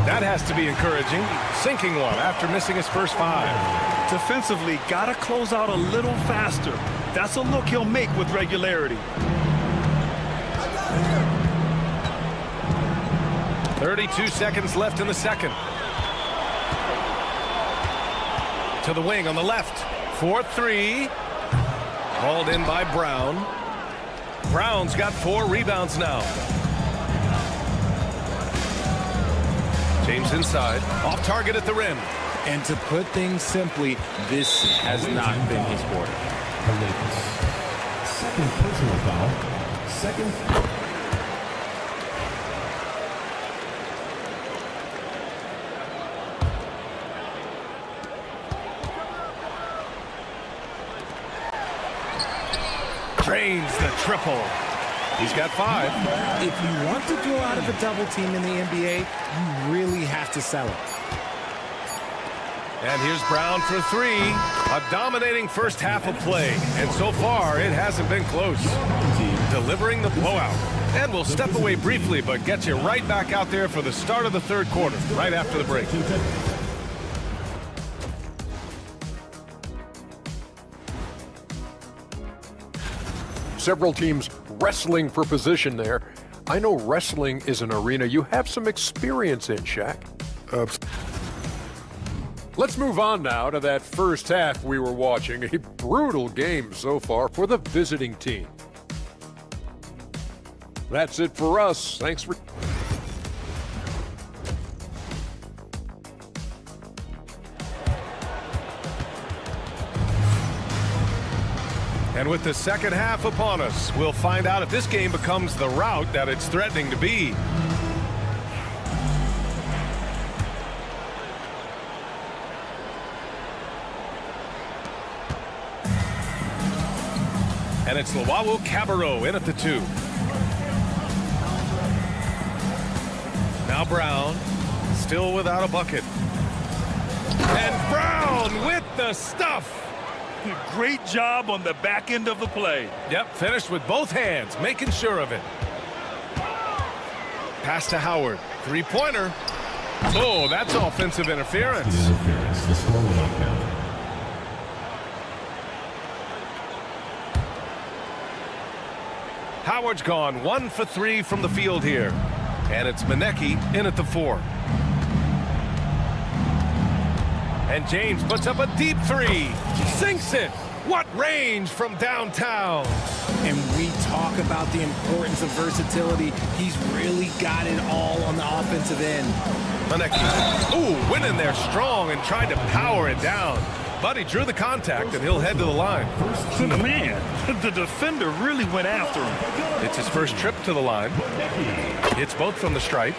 that has to be encouraging. Sinking one after missing his first 5. Defensively, got to close out a little faster. That's a look he'll make with regularity. .32 seconds left in the second. To the wing on the left. 4-3. Hauled in by Brown. Brown's got 4 rebounds now. James inside. Off target at the rim. And to put things simply, this has not been his quarter. Second personal foul. Second. Drains the triple. He's got 5. If you want to grow out of a double team in the NBA, you really have to sell it. And here's Brown for 3. A dominating first half of play. And so far, it hasn't been close. Delivering the blowout. And we'll step away briefly, but get you right back out there for the start of the third quarter, right after the break. Several teams wrestling for position there. I know wrestling is an arena you have some experience in, Shaq. Let's move on now to that first half we were watching. A brutal game so far for the visiting team. That's it for us. Thanks for... And with the second half upon us, we'll find out if this game becomes the rout that it's threatening to be. And it's Luau Cabarro in at the 2. Now Brown, still without a bucket. And Brown with the stuff. Great job on the back end of the play. Yep, finished with both hands, making sure of it. Pass to Howard. 3-pointer. Oh, that's offensive interference. The score will not count. Howard's gone 1 for 3 from the field here. And it's Manecki in at the 4. And James puts up a deep 3. Sinks it. What range from downtown. And we talk about the importance of versatility. He's really got it all on the offensive end. Manecki. Ooh, went in there strong and tried to power it down. But he drew the contact, and he'll head to the line. Man, the defender really went after him. It's his first trip to the line. Hits both from the stripe.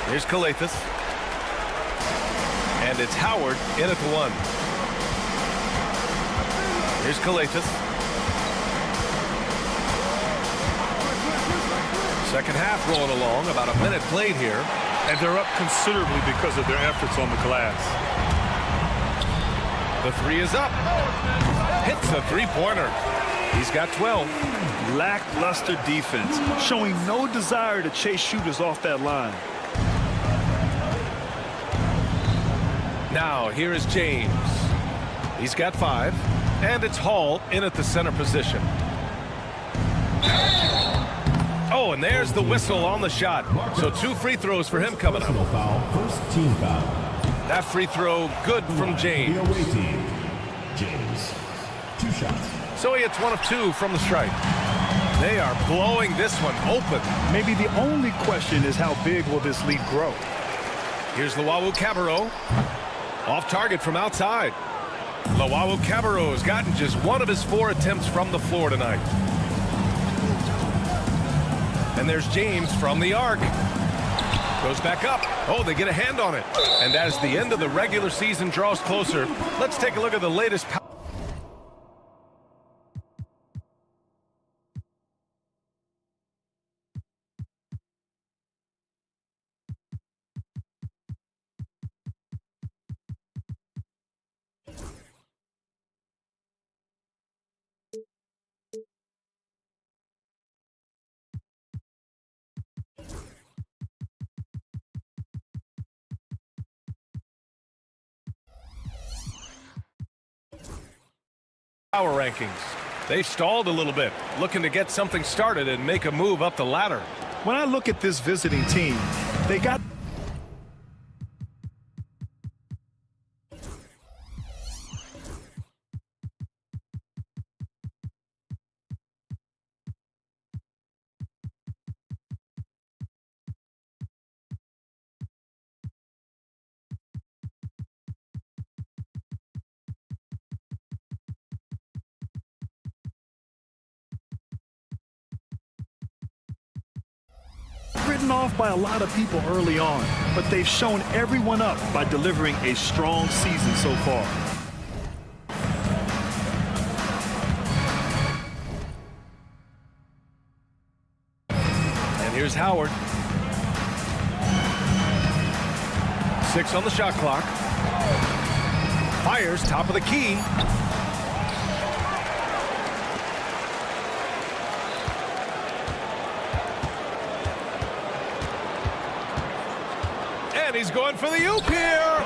Here's Calathis. And it's Howard in at the 1. Here's Calathis. Second half rolling along, about a minute played here. And they're up considerably because of their efforts on the glass. The 3 is up. Hits the 3-pointer. He's got 12. Lackluster defense, showing no desire to chase shooters off that line. Now, here is James. He's got 5. And it's Hall in at the center position. Oh, and there's the whistle on the shot. So 2 free throws for him coming up. First team foul. That free throw good from James. The away team. James. 2 shots. So he hits 1 of 2 from the stripe. They are blowing this one open. Maybe the only question is how big will this lead grow? Here's Luau Cabarro. Off target from outside. Luau Cabarro has gotten just 1 of his 4 attempts from the floor tonight. And there's James from the arc. Goes back up. Oh, they get a hand on it. And as the end of the regular season draws closer, let's take a look at the latest. Power rankings. They've stalled a little bit, looking to get something started and make a move up the ladder. When I look at this visiting team, they got written off by a lot of people early on, but they've shown everyone up by delivering a strong season so far. And here's Howard. 6 on the shot clock. Fires top of the key. And he's going for the oop here.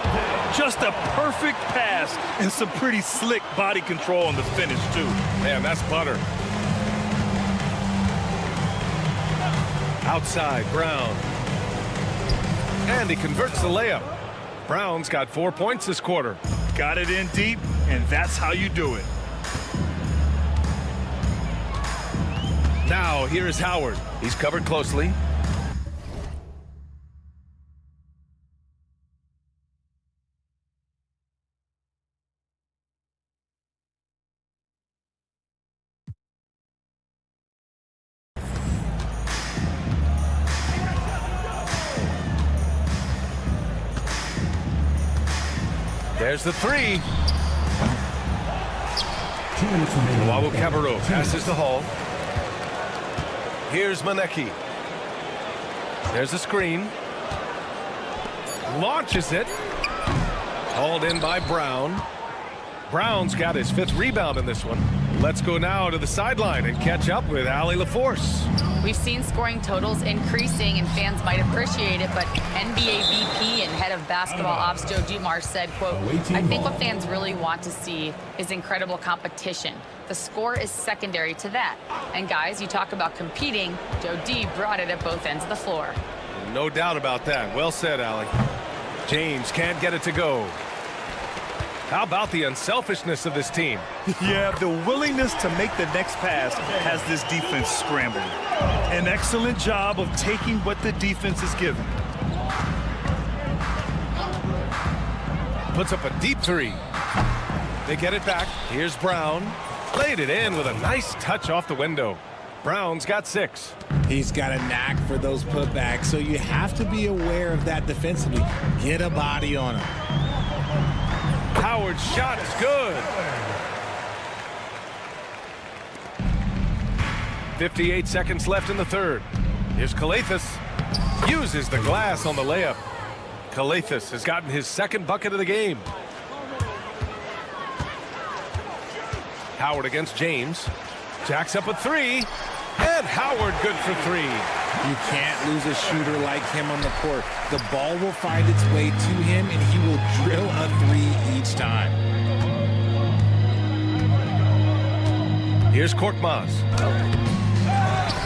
Just a perfect pass and some pretty slick body control on the finish, too. Man, that's butter. Outside, Brown. And he converts the layup. Brown's got 4 points this quarter. Got it in deep, and that's how you do it. Now, here is Howard. He's covered closely. There's the three. Wawu Cabarro passes the Hall. Here's Maneki. There's a screen. Launches it. Hauled in by Brown. Brown's got his 5th rebound in this one. Let's go now to the sideline and catch up with Allie LaForce. We've seen scoring totals increasing, and fans might appreciate it, but NBA VP and head of basketball ops Joe Dumars said, quote, "I think what fans really want to see is incredible competition. The score is secondary to that. And guys, you talk about competing, Joe D brought it at both ends of the floor." No doubt about that. Well said, Allie. James can't get it to go. How about the unselfishness of this team? Yeah, the willingness to make the next pass has this defense scrambling. An excellent job of taking what the defense is given. Puts up a deep three. They get it back. Here's Brown. Laid it in with a nice touch off the window. Brown's got 6. He's got a knack for those putbacks, so you have to be aware of that defensively. Get a body on him. Howard's shot is good. 58 seconds left in the third. Here's Calathis. Uses the glass on the layup. Calathis has gotten his 2nd bucket of the game. Howard against James. Jacks up a 3. And Howard good for 3. You can't lose a shooter like him on the court. The ball will find its way to him, and he will drill a 3 each time. Here's Korkmaz.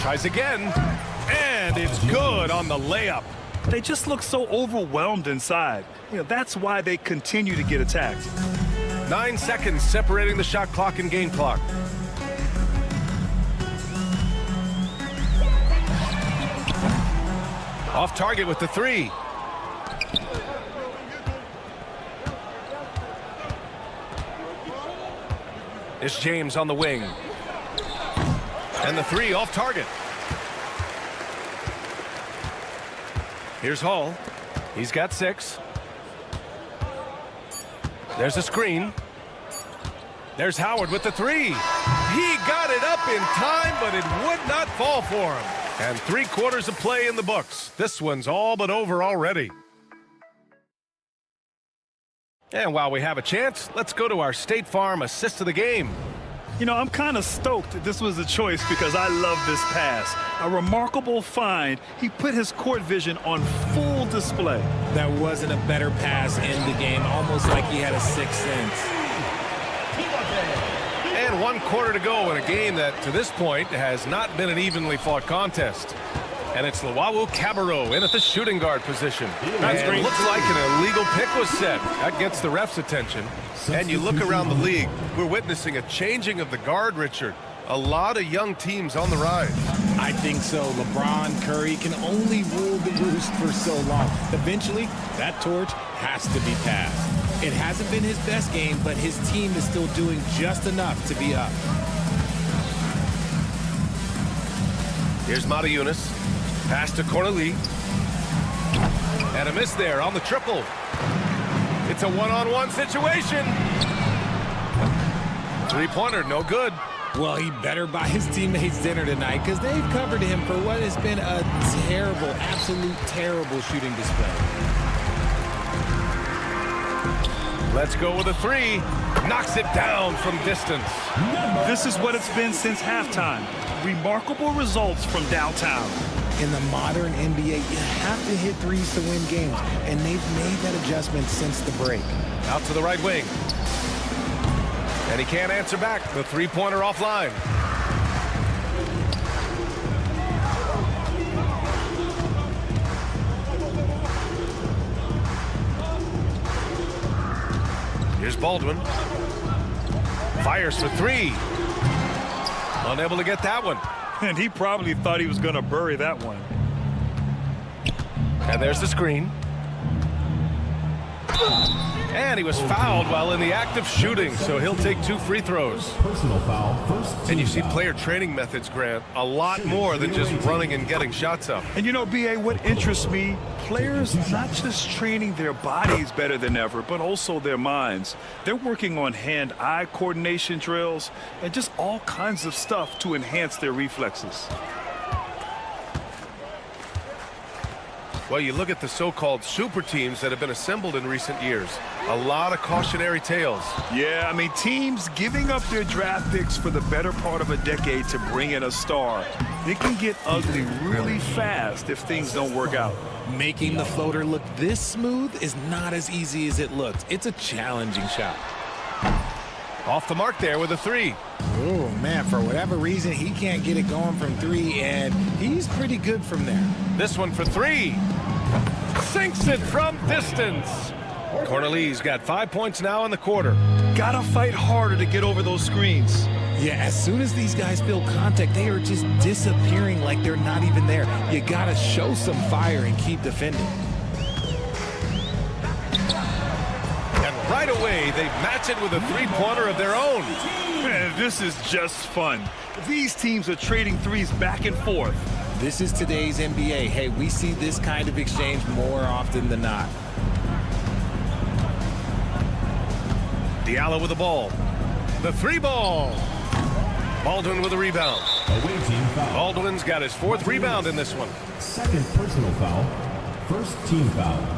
Tries again. And it's good on the layup. They just look so overwhelmed inside. You know, that's why they continue to get attacked. 9 seconds separating the shot clock and game clock. Off target with the 3. It's James on the wing. And the 3 off target. Here's Hall. He's got 6. There's a screen. There's Howard with the 3. He got it up in time, but it would not fall for him. And 3 quarters of play in the books. This one's all but over already. And while we have a chance, let's go to our State Farm assist of the game. You know, I'm kind of stoked that this was a choice because I love this pass. A remarkable find. He put his court vision on full display. That wasn't a better pass in the game, almost like he had a 6th sense. And 1 quarter to go in a game that, to this point, has not been an evenly fought contest. And it's Luau Cabarro in at the shooting guard position. And looks like an illegal pick was set. That gets the ref's attention. And you look around the league, we're witnessing a changing of the guard, Richard. A lot of young teams on the rise. I think so. LeBron, Curry can only rule the roost for so long. Eventually, that torch has to be passed. It hasn't been his best game, but his team is still doing just enough to be up. Here's Mata Yunus. Pass to Cornelie. And a miss there on the triple. It's a one-on-one situation. Three-pointer, no good. Well, he better buy his teammates dinner tonight because they've covered him for what has been a terrible, absolute terrible shooting display. Let's go with a three. Knocks it down from distance. This is what it's been since halftime. Remarkable results from downtown. In the modern NBA, you have to hit threes to win games, and they've made that adjustment since the break. Out to the right wing. And he can't answer back. The three-pointer offline. Here's Baldwin. Fires for three. Unable to get that one. And he probably thought he was going to bury that one. And there's the screen. And he was fouled while in the act of shooting, so he'll take 2 free throws. Personal foul, first team And you see foul. player training methods, Grant, a lot more than just running and getting shots up. And you know, B.A., what interests me, players not just training their bodies better than ever, but also their minds. They're working on hand-eye coordination drills and just all kinds of stuff to enhance their reflexes. Well, you look at the so-called super teams that have been assembled in recent years. A lot of cautionary tales. Yeah, I mean, teams giving up their draft picks for the better part of a decade to bring in a star. It can get ugly really fast if things don't work out. Making the floater look this smooth is not as easy as it looks. It's a challenging shot. Off the mark there with a three. Oh, man, for whatever reason, he can't get it going from three, and he's pretty good from there. This one for three. Sinks it from distance. Cornelie's got 5 points now in the quarter. Gotta fight harder to get over those screens. Yeah, as soon as these guys feel contact, they are just disappearing like they're not even there. You gotta show some fire and keep defending. And right away, they match it with a three-pointer of their own. Man, this is just fun. These teams are trading threes back and forth. This is today's NBA. Hey, we see this kind of exchange more often than not. Diallo with the ball. The three ball. Baldwin with a rebound. Away team foul. Baldwin's got his 4th rebound in this one. Second personal foul, first team foul.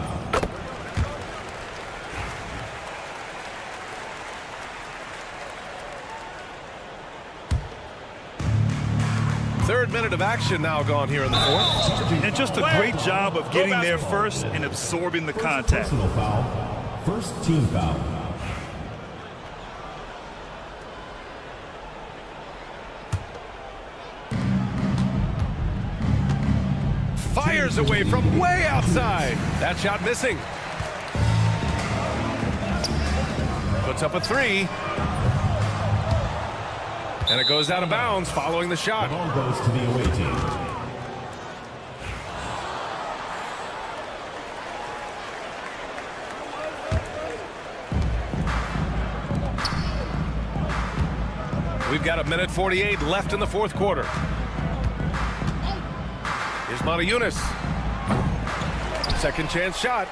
Third minute of action now gone here in the 4th. And just a great job of getting there first and absorbing the contact. Personal foul, first team foul. Fires away from way outside. That shot missing. Puts up a three. And it goes out of bounds following the shot. The ball goes to the away team. We've got 1:48 left in the 4th quarter. Here's Mata Yunus. Second chance shot.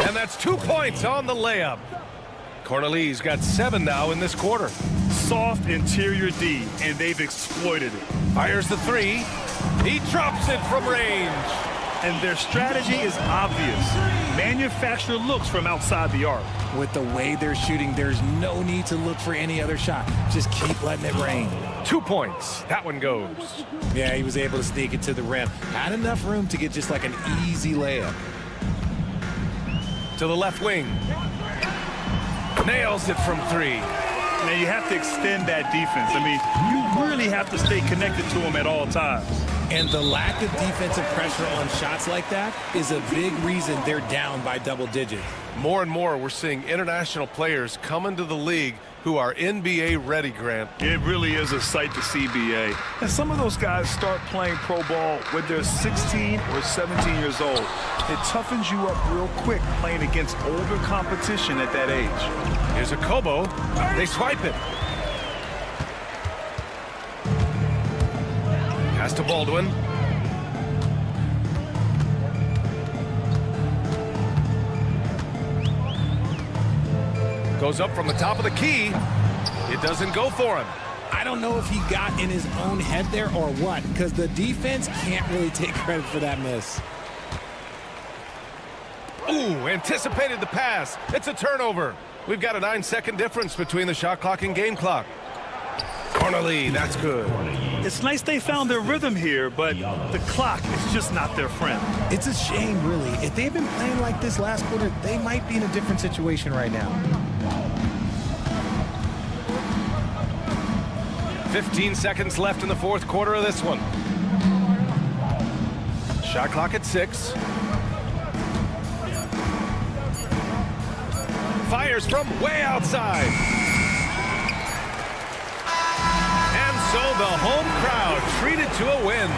And that's 2 points on the layup. Cornelie's got 7 now in this quarter. Soft interior D, and they've exploited it. Fires the three. He drops it from range. And their strategy is obvious. Manufacture looks from outside the arc. With the way they're shooting, there's no need to look for any other shot. Just keep letting it rain. 2 points. That one goes. Yeah, he was able to sneak it to the rim. Had enough room to get just like an easy layup. To the left wing. Nails it from three. Man, you have to extend that defense. I mean, you really have to stay connected to them at all times. And the lack of defensive pressure on shots like that is a big reason they're down by double digits. More and more, we're seeing international players come into the league who are NBA ready, Grant. It really is a sight to see, BA. And some of those guys start playing pro ball when they're 16 or 17 years old. It toughens you up real quick playing against older competition at that age. Here's a Kobo. They swipe it. Pass to Baldwin. Goes up from the top of the key. It doesn't go for him. I don't know if he got in his own head there or what, because the defense can't really take credit for that miss. Ooh, anticipated the pass. It's a turnover. We've got a 9-second difference between the shot clock and game clock. Cornerly, that's good. It's nice they found their rhythm here, but the clock is just not their friend. It's a shame, really. If they had been playing like this last quarter, they might be in a different situation right now. 15 seconds left in the fourth quarter of this one. Shot clock at 6. Fires from way outside. And so the home crowd treated to a win.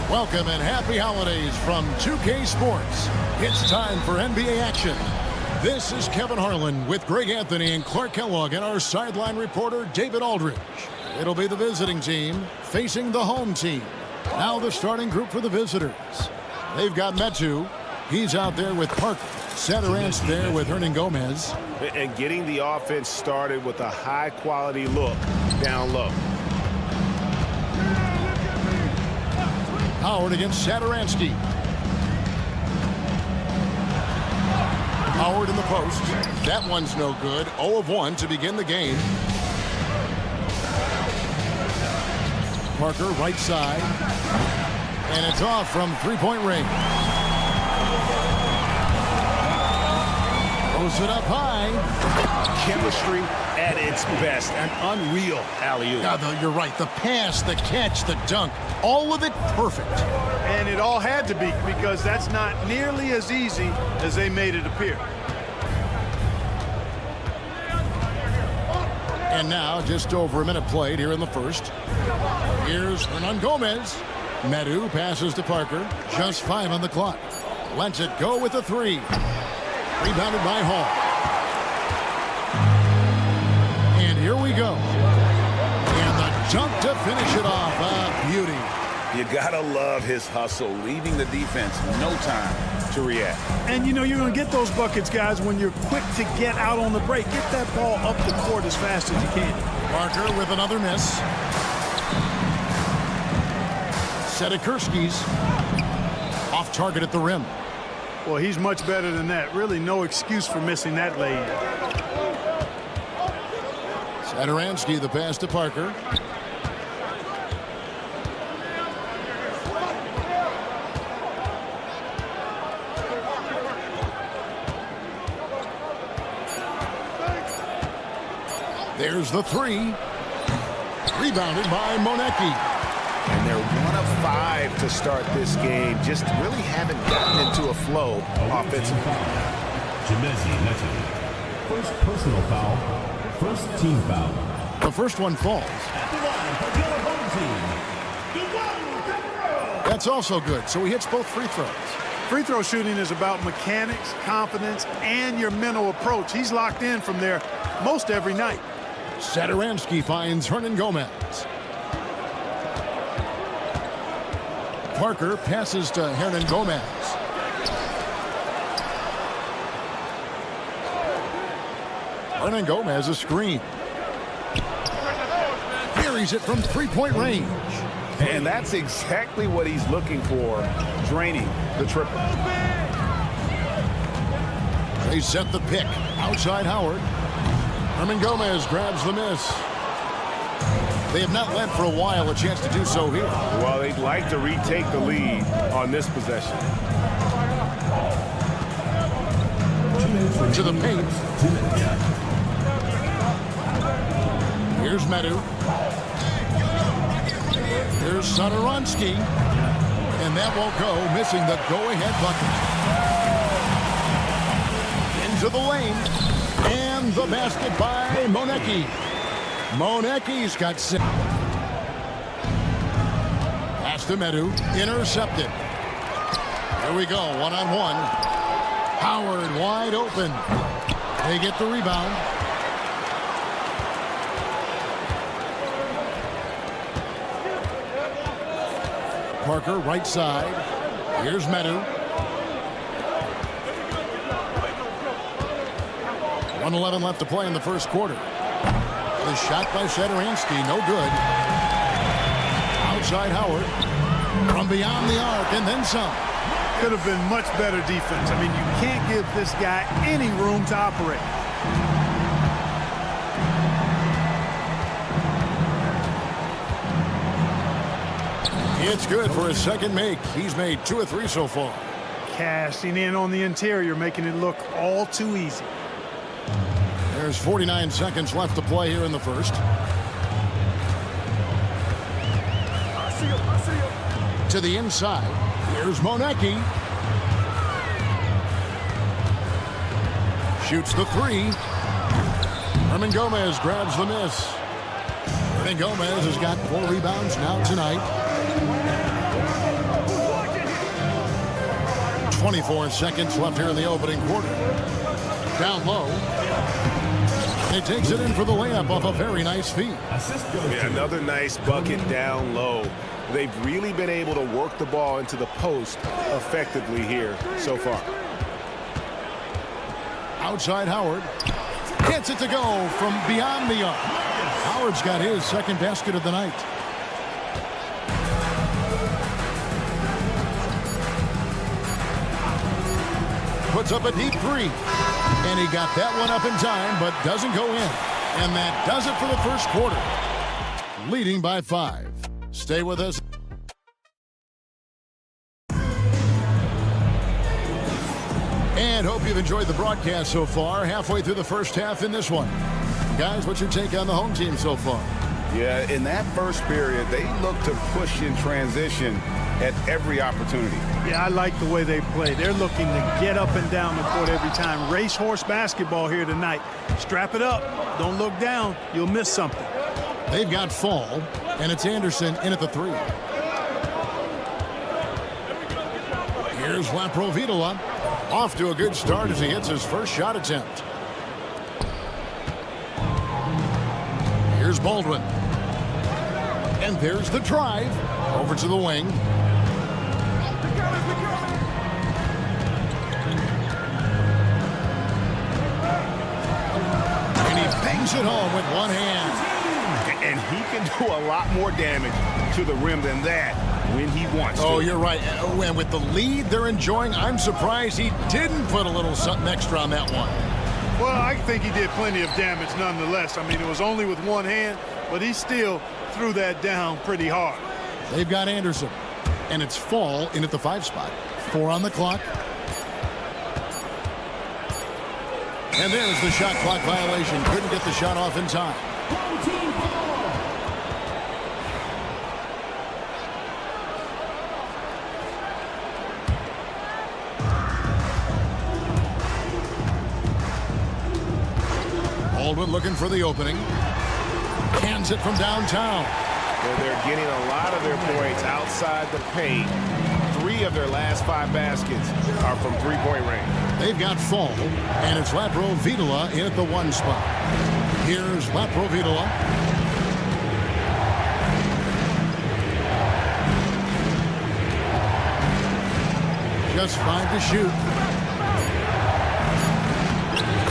Welcome and happy holidays from 2K Sports. It's time for NBA action. This is Kevin Harlan with Greg Anthony and Clark Kellogg and our sideline reporter David Aldridge. It'll be the visiting team facing the home team. Now the starting group for the visitors. They've got Metu. He's out there with Parker. Saturance there with Hernan Gomez. And getting the offense started with a high-quality look down low. Howard against Saturansky. Howard in the post. That one's no good. 0 of 1 to begin the game. Parker right side. And it's off from three-point range. Throws it up high. Chemistry at its best. An unreal alley-oop. Yeah, you're right. The pass, the catch, the dunk. All of it perfect. And it all had to be, because that's not nearly as easy as they made it appear. And now just over a minute played here in the first. Here's Hernan Gomez. Metu passes to Parker. Just 5 on the clock. Lets it go with a 3. Rebounded by Hall. And here we go. And the dunk to finish it off. A beauty. You gotta love his hustle, leaving the defense no time to react. And you know you're going to get those buckets, guys, when you're quick to get out on the break. Get that ball up the court as fast as you can. Parker with another miss. Sedekursky's off target at the rim. Well, he's much better than that. Really no excuse for missing that lay-in. Saturansky, the pass to Parker. There's the three. Rebounded by Monaco. And they're 1 of 5 to start this game. Just really haven't gotten into a flow offensively. First personal foul, first team foul. The first one falls. That's also good, so he hits both free throws. Free throw shooting is about mechanics, confidence, and your mental approach. He's locked in from there most every night. Satoransky finds Hernan Gomez. Parker passes to Hernan Gomez. Hernan Gomez a screen. Buries it from three-point range. And that's exactly what he's looking for, draining the triple. They set the pick. Outside Howard. Hernan Gomez grabs the miss. They have not led for a while, a chance to do so here. Well, they'd like to retake the lead on this possession. To the paint. Here's Medu. Here's Satoransky. And that won't go, missing the go-ahead bucket. Into the lane. And the basket by Monaco. Monaco's got 6. Pass to Medu. Intercepted. Here we go, one-on-one. Howard wide open. They get the rebound. Parker, right side. Here's Medu. 1:11 left to play in the first quarter. The shot by Satoransky, no good. Outside Howard. From beyond the arc, and then some. Could have been much better defense. I mean, you can't give this guy any room to operate. It's good for his second make. He's made 2 of 3 so far. Cashing in on the interior, making it look all too easy. There's 49 seconds left to play here in the first. To the inside. Here's Monaco. Shoots the 3. Hernan Gomez grabs the miss. Hernan Gomez has got 4 rebounds now tonight. 24 seconds left here in the opening quarter. Down low. He takes it in for the layup off a very nice feed. Yeah, another nice bucket down low. They've really been able to work the ball into the post effectively here so far. Outside Howard. Gets it to go from beyond the arc. Howard's got his second basket of the night. Puts up a deep 3. And he got that one up in time, but doesn't go in. And that does it for the first quarter. Leading by 5. Stay with us. And hope you've enjoyed the broadcast so far. Halfway through the first half in this one. Guys, what's your take on the home team so far? Yeah, in that first period, they look to push in transition at every opportunity. Yeah, I like the way they play. They're looking to get up and down the court every time. Racehorse basketball here tonight. Strap it up. Don't look down. You'll miss something. They've got Fall, and it's Anderson in at the 3. Here's Laprovitola. Off to a good start as he hits his first shot attempt. Here's Baldwin. And there's the drive. Over to the wing. And he bangs it home with one hand. And he can do a lot more damage to the rim than that when he wants to. Oh, you're right. And with the lead they're enjoying, I'm surprised he didn't put a little something extra on that one. Well, I think he did plenty of damage nonetheless. I mean, it was only with one hand, but he still threw that down pretty hard. They've got Anderson. And it's Fall in at the 5 spot. 4 on the clock. And there's the shot clock violation. Couldn't get the shot off in time. Baldwin looking for the opening. Cans it from downtown. They're getting a lot of their points outside the paint. 3 of their last 5 baskets are from three-point range. They've got Fall, and it's Lapro Vitola in at the 1 spot. Here's Lapro Vitola. Just 5 to shoot.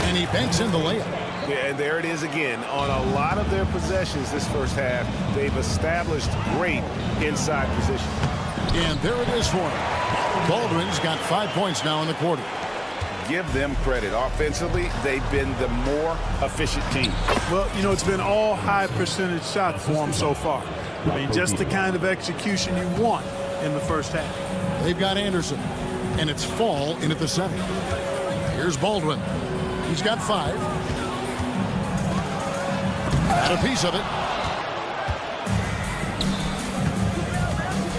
And he banks in the layup. Yeah, and there it is again. On a lot of their possessions this first half, they've established great inside position. And there it is for him. Baldwin's got 5 points now in the quarter. Give them credit. Offensively, they've been the more efficient team. Well, you know, it's been all high percentage shots for them so far. I mean, just the kind of execution you want in the first half. They've got Anderson, and it's Fall in at the 7. Here's Baldwin. He's got 5. Got a piece of it.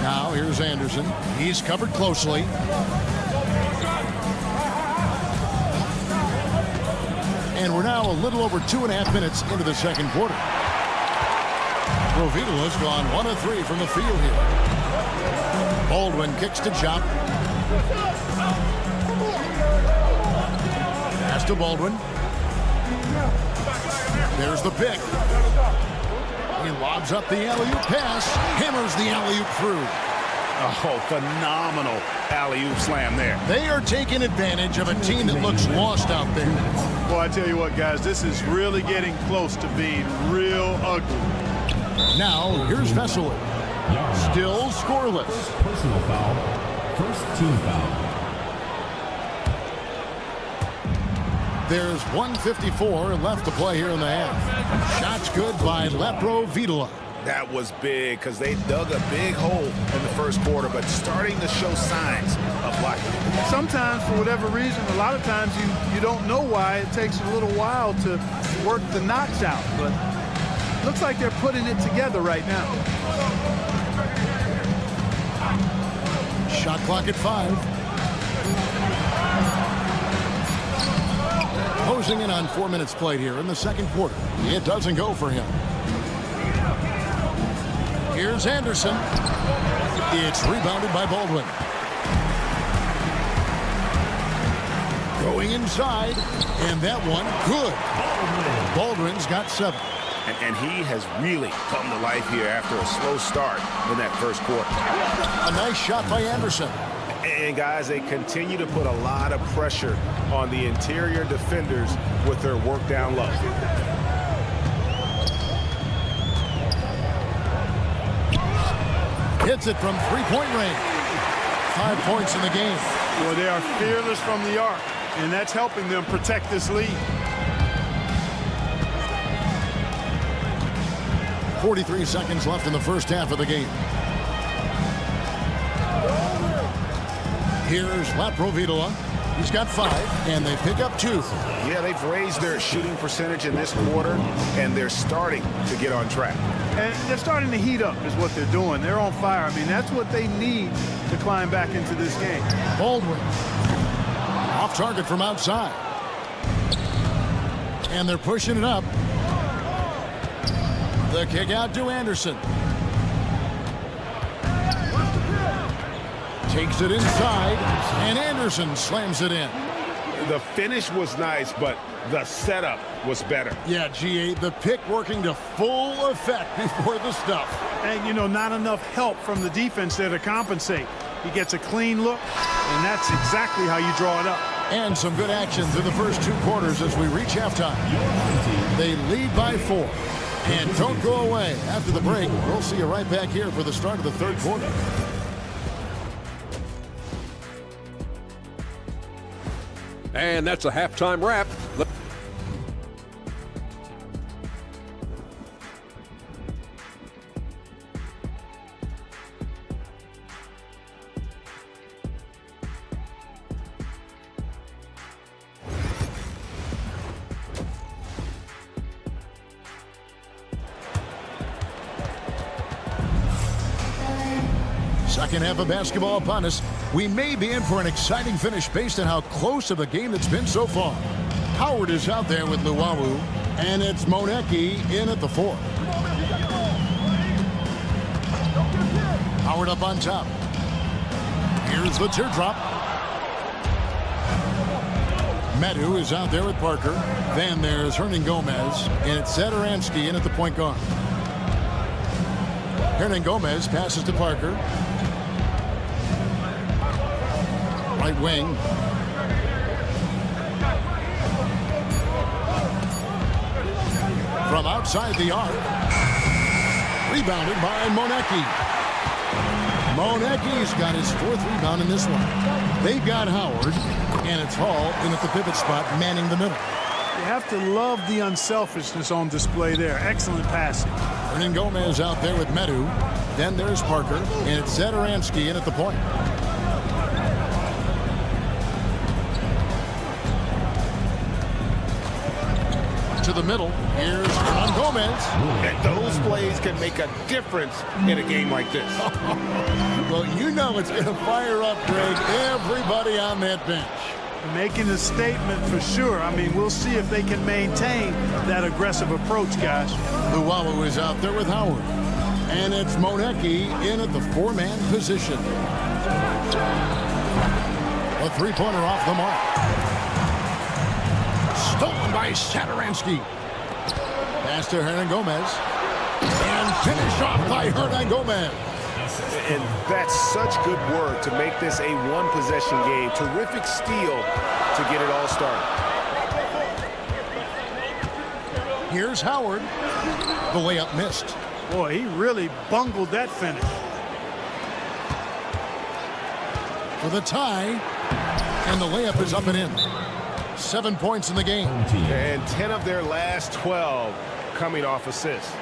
Now here's Anderson. He's covered closely. And we're now a little over 2.5 minutes into the second quarter. Rovitola's gone 1 of 3 from the field here. Baldwin kicks to Chop. Pass to Baldwin. There's the pick. He lobs up the alley-oop pass. Hammers the alley-oop through. Oh, phenomenal alley-oop slam there. They are taking advantage of a team that looks lost out there. Well, I tell you what, guys, this is really getting close to being real ugly. Now, here's Vesely. Still scoreless. Personal foul. First team foul. There's 1:54 left to play here in the half. Shots good by Lapro Vitola. That was big because they dug a big hole in the first quarter, but starting to show signs of life. Sometimes, for whatever reason, a lot of times you don't know why. It takes a little while to work the knocks out, but looks like they're putting it together right now. Shot clock at 5. Closing in on 4 minutes played here in the second quarter. It doesn't go for him. Here's Anderson. It's rebounded by Baldwin. Going inside, and that one good. Baldwin's got 7. And he has really come to life here after a slow start in that first quarter. A nice shot by Anderson. And guys, they continue to put a lot of pressure on the interior defenders with their work down low. Hits it from 3-point range. 5 points in the game. Well, they are fearless from the arc, and that's helping them protect this lead. 43 seconds left in the first half of the game. Here's Lapro Vitola. He's got 5, and they pick up 2. Yeah, they've raised their shooting percentage in this quarter, and they're starting to get on track. And they're starting to heat up is what they're doing. They're on fire. I mean, that's what they need to climb back into this game. Baldwin. Off target from outside. And they're pushing it up. The kick out to Anderson. Takes it inside, and Anderson slams it in. The finish was nice, but the setup was better. Yeah, GA, the pick working to full effect before the stuff. And, you know, not enough help from the defense there to compensate. He gets a clean look, and that's exactly how you draw it up. And some good actions in the first 2 quarters as we reach halftime. They lead by 4. And don't go away. After the break, we'll see you right back here for the start of the third quarter. And that's a halftime wrap. Second half of basketball upon us. We may be in for an exciting finish based on how close of a game it's been so far. Howard is out there with Luwawu, and it's Monecki in at the 4. Howard up on top. Here's the teardrop. Medu is out there with Parker. Then there's Hernan Gomez, and it's Zadaransky in at the point guard. Hernan Gomez passes to Parker. Right wing. From outside the arc. Rebounded by Monecki. Monecki's got his 4th rebound in this one. They've got Howard, and it's Hall in at the pivot spot, manning the middle. You have to love the unselfishness on display there. Excellent passing. Hernan Gomez out there with Medu. Then there's Parker, and it's Zadaransky in at the point. To the middle. Here's Hernan Gomez. And those plays can make a difference in a game like this. Well, you know it's going to fire up, Greg, everybody on that bench. Making a statement for sure. I mean, we'll see if they can maintain that aggressive approach, guys. Luwawu is out there with Howard. And it's Monecki in at the 4-man position. A 3-pointer off the mark. Stolen by Zadaransky. Pass to Hernan Gomez. And finish off by Hernan Gomez. And that's such good work to make this a one-possession game. Terrific steal to get it all started. Here's Howard. The layup missed. Boy, he really bungled that finish. For the tie. And the layup is up and in. 7 points in the game. And 10 of their last 12 coming off assists.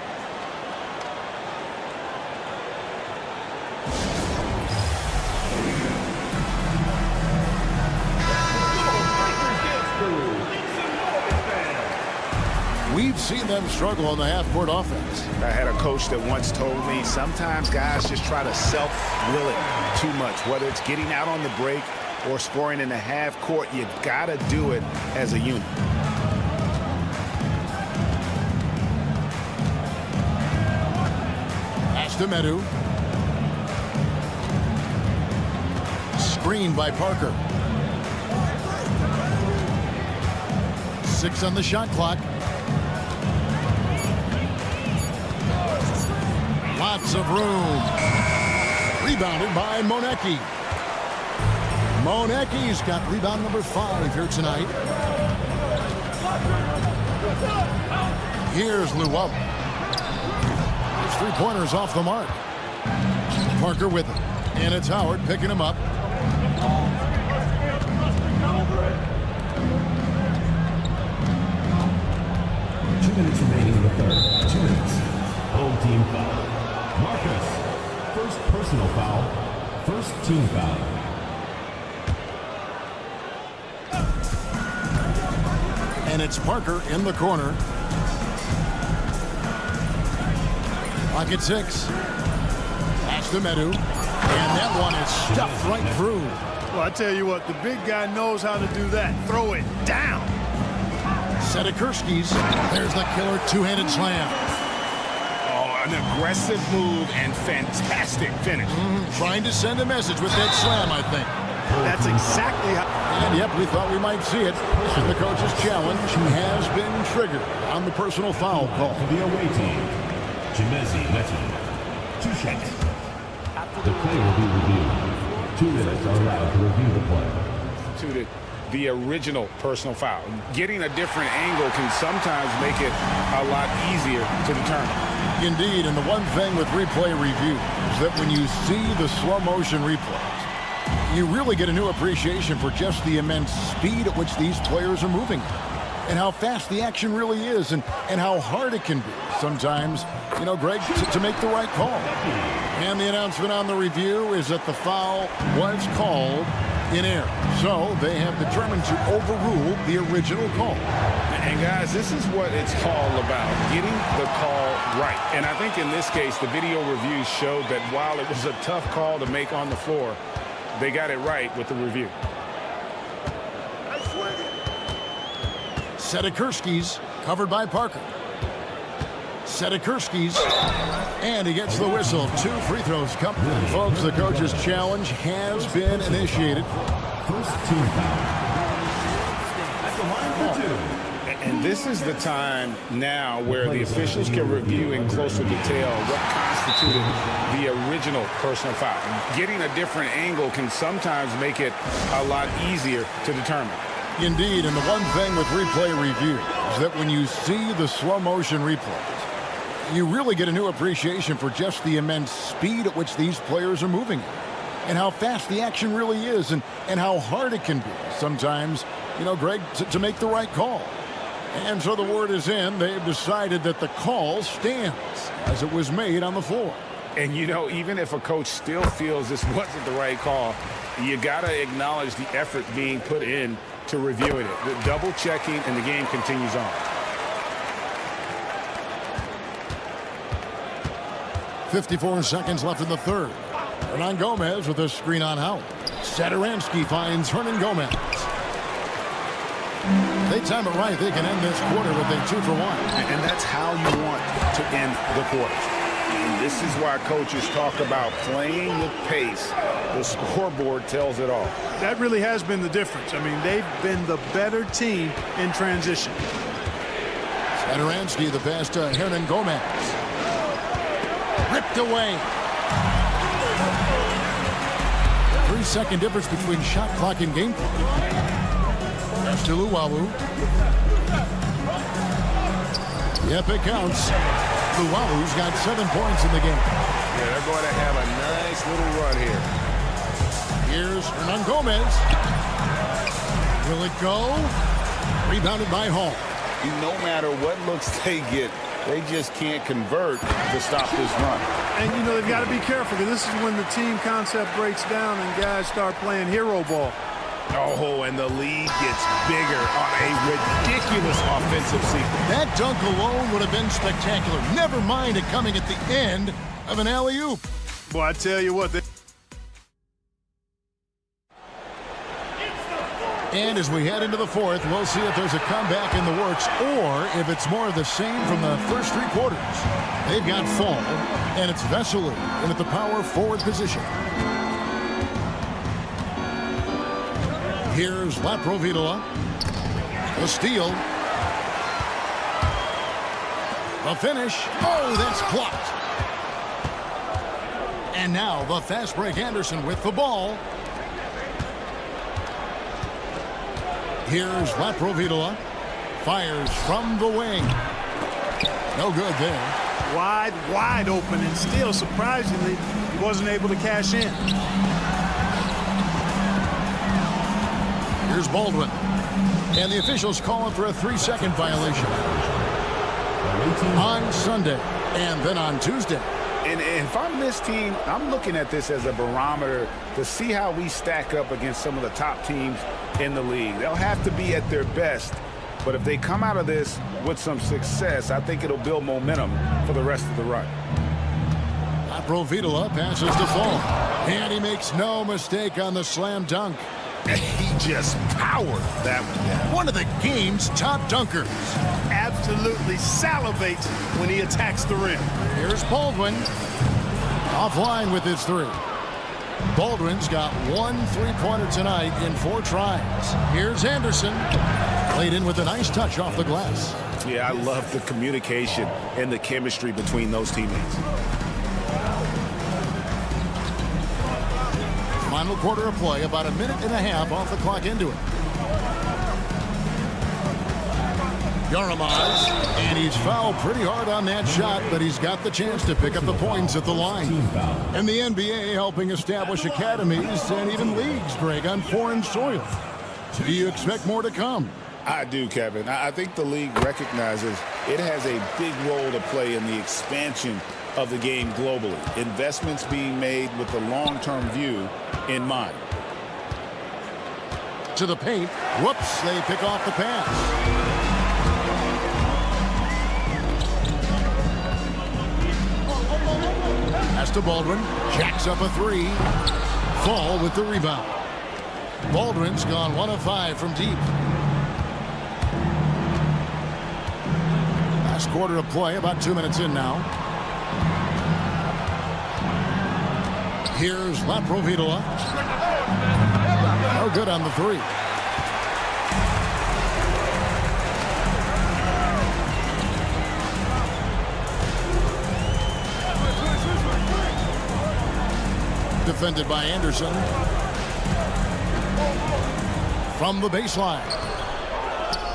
We've seen them struggle on the half-court offense. I had a coach that once told me sometimes guys just try to self-will it too much. Whether it's getting out on the break or scoring in the half-court, you got to do it as a unit. Pass to Medu. Screened by Parker. 6 on the shot clock. Lots of room. Rebounded by Monecki. Monecki's got rebound number 5 here tonight. Here's Luwawu. His 3-pointers off the mark. Parker with it. And it's Howard picking him up. Minutes remaining in the third. 2 minutes. Home team foul. Marcus. First personal foul. First team foul. And it's Parker in the corner. Pocket 6. Pass to Medu. And that one is stuffed right through. Well, I tell you what, the big guy knows how to do that. Throw it down. Sadakurski's. There's the killer 2-handed slam. Oh, an aggressive move and fantastic finish. Trying to send a message with that slam, I think. That's exactly how. And yep, we thought we might see it. The coach's challenge has been triggered on the personal foul call. For the away team, Jimezi Metu. 2 shots. The play will be reviewed. 2 minutes are allowed to review the play. To the original personal foul. Getting a different angle can sometimes make it a lot easier to determine. Indeed, and the one thing with replay review is that when you see the slow motion replays, you really get a new appreciation for just the immense speed at which these players are moving and how fast the action really is and how hard it can be sometimes, you know, Greg, to make the right call. And the announcement on the review is that the foul was called in error. So they have determined to overrule the original call. And guys, this is what it's all about, getting the call right. And I think in this case, the video reviews showed that while it was a tough call to make on the floor, they got it right with the review. Sedikurski's covered by Parker. Sedikurski's, and he gets the whistle. 2 free throws come. Folks, the coach's challenge has been initiated. First team foul. At the line for 2. And this is the time now where the officials can review in closer detail what constituted the original personal foul. Getting a different angle can sometimes make it a lot easier to determine. Indeed, and the one thing with replay review is that when you see the slow motion replays, you really get a new appreciation for just the immense speed at which these players are moving at, and how fast the action really is, and how hard it can be sometimes, you know, Greg, to make the right call. And so the word is in. They've decided that the call stands as it was made on the floor. And, you know, even if a coach still feels this wasn't the right call, you got to acknowledge the effort being put in to reviewing it. The double checking, and the game continues on. 54 seconds left in the third. Hernan Gomez with a screen on Howard. Satoransky finds Hernan Gomez. They time it right. They can end this quarter with a 2 for 1. And that's how you want to end the quarter. And this is why coaches talk about playing with pace. The scoreboard tells it all. That really has been the difference. I mean, they've been the better team in transition. Satoransky, the pass to Hernan Gomez. Ripped away. 3-second difference between shot clock and game clock. To Luwawu. Yep, it counts. Luwawu's got 7 points in the game. Yeah, they're going to have a nice little run here. Here's Hernan Gomez. Will it go? Rebounded by Hall. No matter what looks they get, they just can't convert to stop this run. And, you know, they've got to be careful, because this is when the team concept breaks down and guys start playing hero ball. Oh, and the lead gets bigger on a ridiculous offensive sequence. That dunk alone would have been spectacular. Never mind it coming at the end of an alley-oop. Boy, I tell you what. And as we head into the fourth, we'll see if there's a comeback in the works or if it's more of the same from the first 3 quarters. They've got Fall, and it's Vesely in at the power forward position. Here's Laprovitola. The steal. The finish. Oh, that's blocked. And now the fast break Anderson with the ball. Here's Laprovitola. Fires from the wing. No good there. Wide open, and still, surprisingly, he wasn't able to cash in. Here's Baldwin. And the officials calling for a 3-second violation. On Sunday and then on Tuesday. And if I'm this team, I'm looking at this as a barometer to see how we stack up against some of the top teams in the league. They'll have to be at their best. But if they come out of this with some success, I think it'll build momentum for the rest of the run. Laprovitola passes to Fall. And he makes no mistake on the slam dunk. He just powered that one down. One of the game's top dunkers. Absolutely salivates when he attacks the rim. Here's Baldwin. Offline with his 3. Baldwin's got 1 3-pointer tonight in 4 tries. Here's Anderson. Played in with a nice touch off the glass. Yeah, I love the communication and the chemistry between those teammates. Final quarter of play, about 1.5 minutes off the clock into it. Yaramaz, and he's fouled pretty hard on that shot, but he's got the chance to pick up the points at the line. And the NBA helping establish academies and even leagues, Greg, on foreign soil. Do you expect more to come? I do, Kevin. I think the league recognizes it has a big role to play in the expansion of the game globally. Investments being made with the long-term view in mind. To the paint. Whoops, they pick off the pass. to Baldwin. Jacks up a three. Fall with the rebound. Baldwin's gone 1 of 5 from deep. Last quarter of play, about 2 minutes in now. Here's Laprovitola. No good on the three. Defended by Anderson. From the baseline.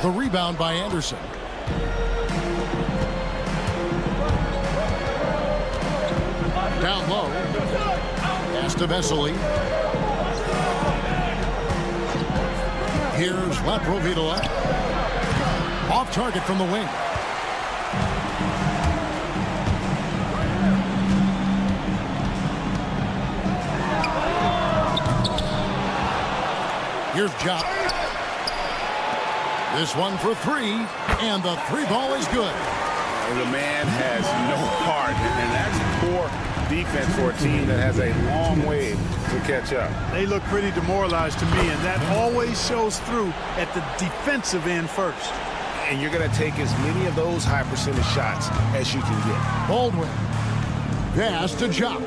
The rebound by Anderson. Down low. Pass to Vesely. Here's Laprovitola. Off target from the wing. Here's Jock. This one for three, and the three ball is good. The man has no heart, and that's poor defense for a team that has a long way to catch up. They look pretty demoralized to me, and that always shows through at the defensive end first. And you're going to take as many of those high percentage shots as you can get. Baldwin. Pass to Jock.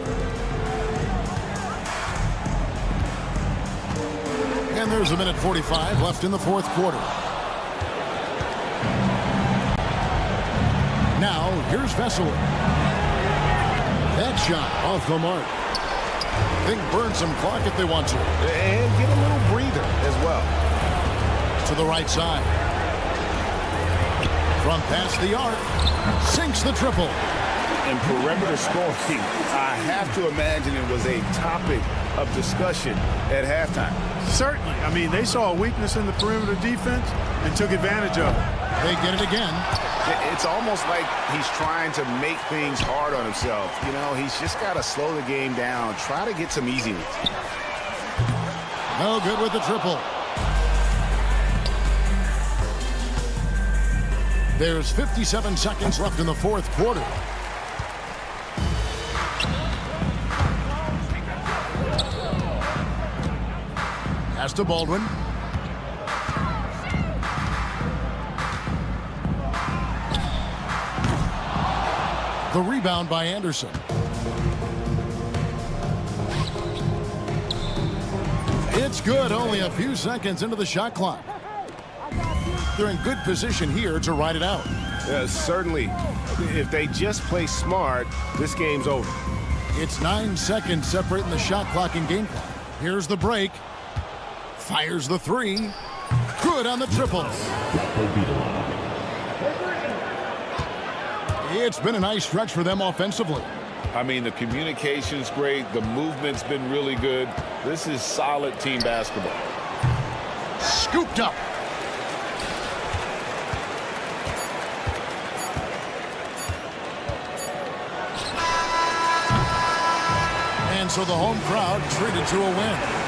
And there's a minute 45 left in the fourth quarter. Now, here's Vesely. That shot off the mark. They can burn some clock if they want to. And get a little breather as well. To the right side. From past the arc. Sinks the triple. And perimeter scoring, I have to imagine it was a topic of discussion at halftime. Certainly. I mean, they saw a weakness in the perimeter defense and took advantage of it. They get it again. It's almost like he's trying to make things hard on himself. You know, he's just got to slow the game down, try to get some easy ones. No good with the triple. There's 57 seconds left in the fourth quarter. Pass to Baldwin. The rebound by Anderson. It's good, only a few seconds into the shot clock. They're in good position here to ride it out. Certainly, if they just play smart, this game's over. It's 9 seconds separating the shot clock and game clock. Here's the break. Fires the three. Good on the triple. It's been a nice stretch for them offensively. I mean, the communication's great. The movement's been really good. This is solid team basketball. Scooped up. And so the home crowd treated to a win.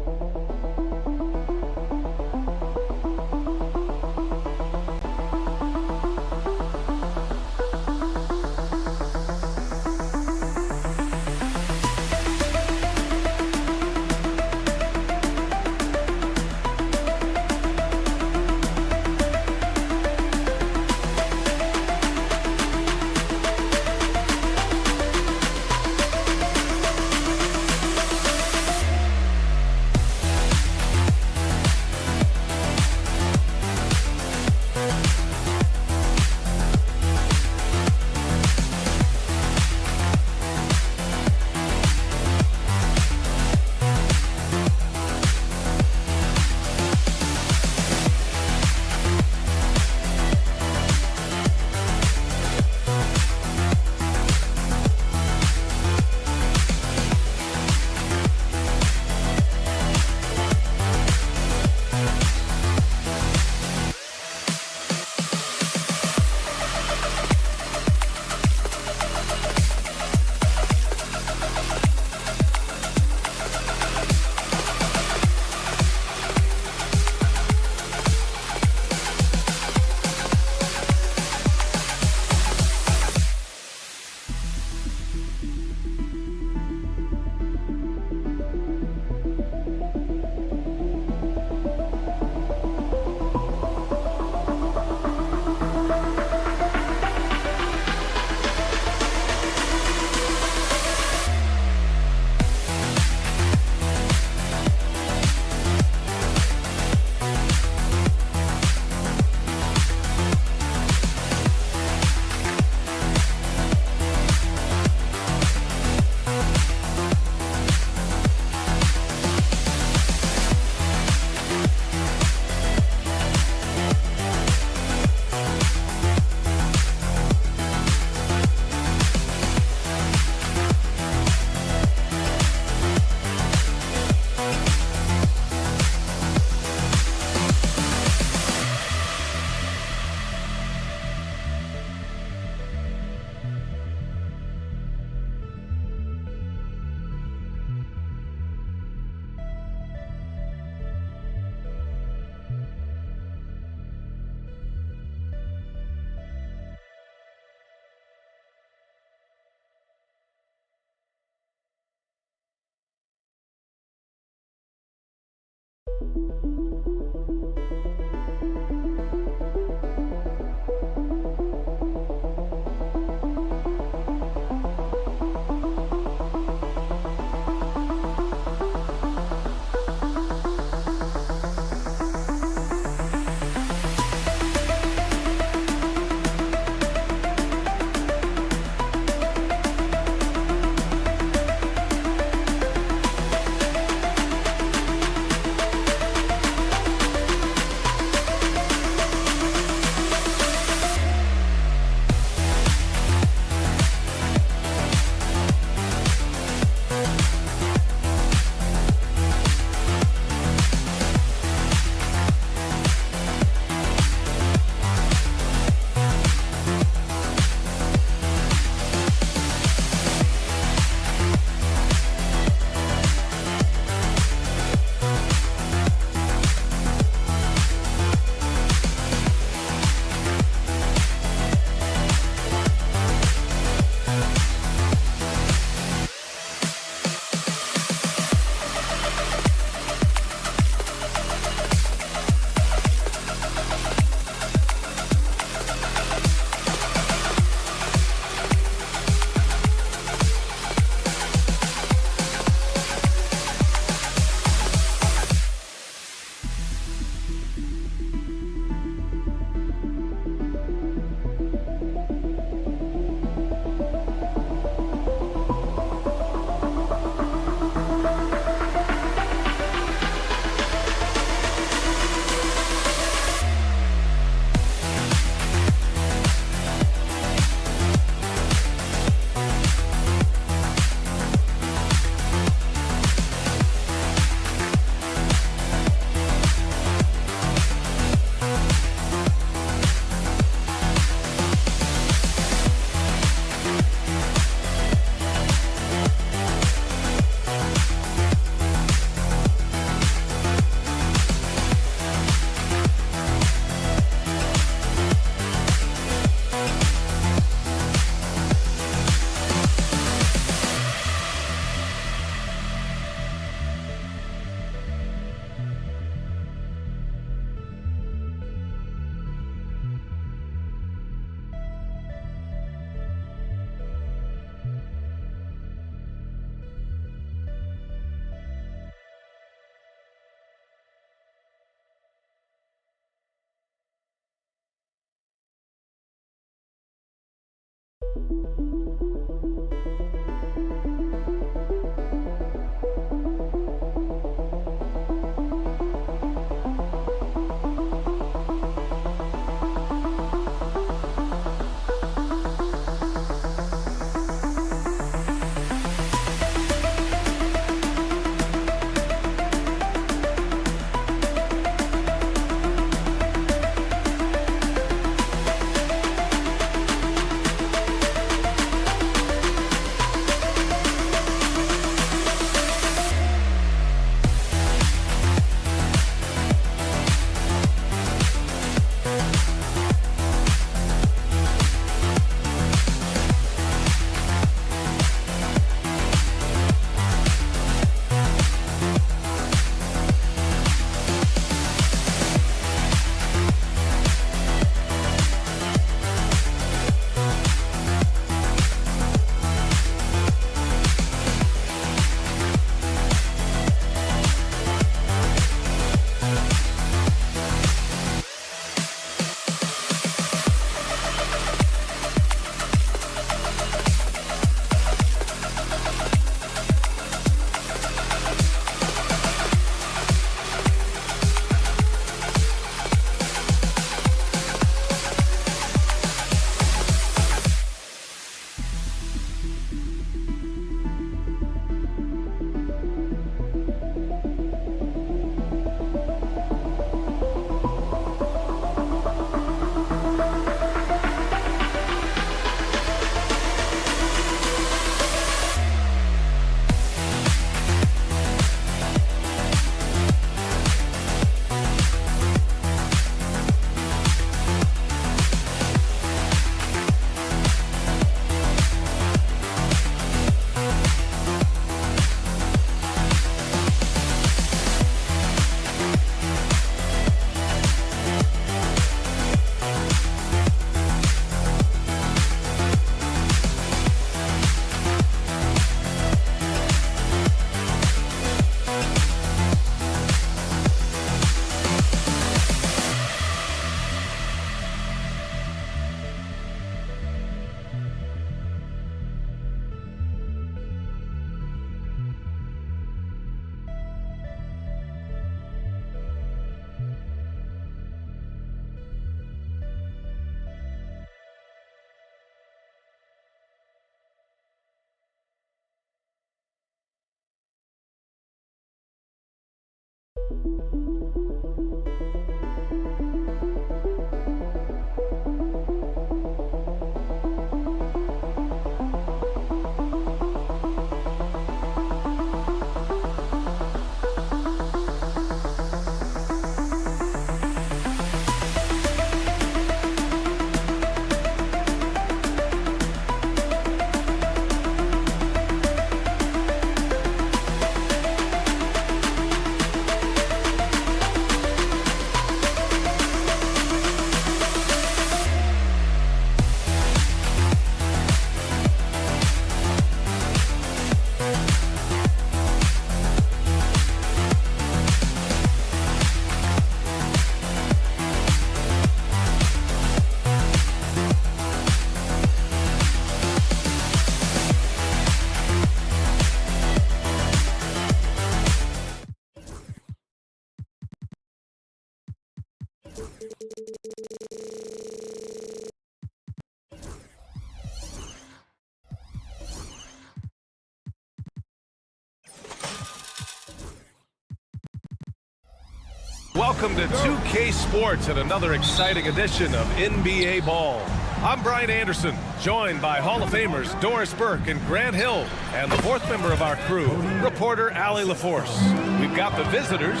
Welcome to 2K Sports and another exciting edition of NBA Ball. I'm Brian Anderson, joined by Hall of Famers Doris Burke and Grant Hill, and the fourth member of our crew, reporter Allie LaForce. We've got the visitors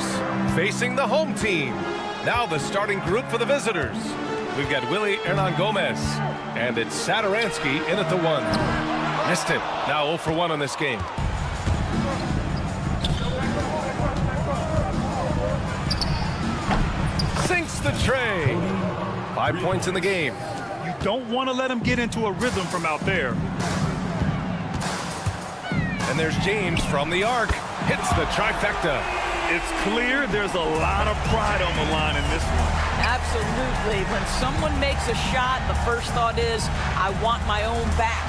facing the home team. Now the starting group for the visitors. We've got Willie Hernan Gomez, and it's Saturansky in at the 1. Missed it. Now 0 for 1 on this game. Sinks the tray. 5 points in the game. You don't want to let him get into a rhythm from out there. And there's James from the arc. Hits the trifecta. It's clear there's a lot of pride on the line in this one. Absolutely. When someone makes a shot, the first thought is, I want my own back.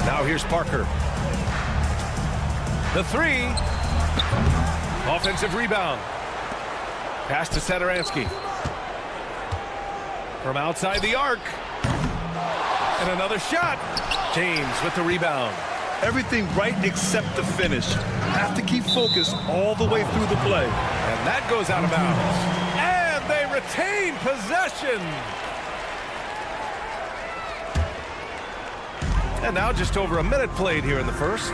Now here's Parker. The 3. Offensive rebound. Pass to Saturansky. From outside the arc. And another shot. James with the rebound. Everything right except the finish. Have to keep focused all the way through the play. And that goes out of bounds. And they retain possession. And now just over a minute played here in the first.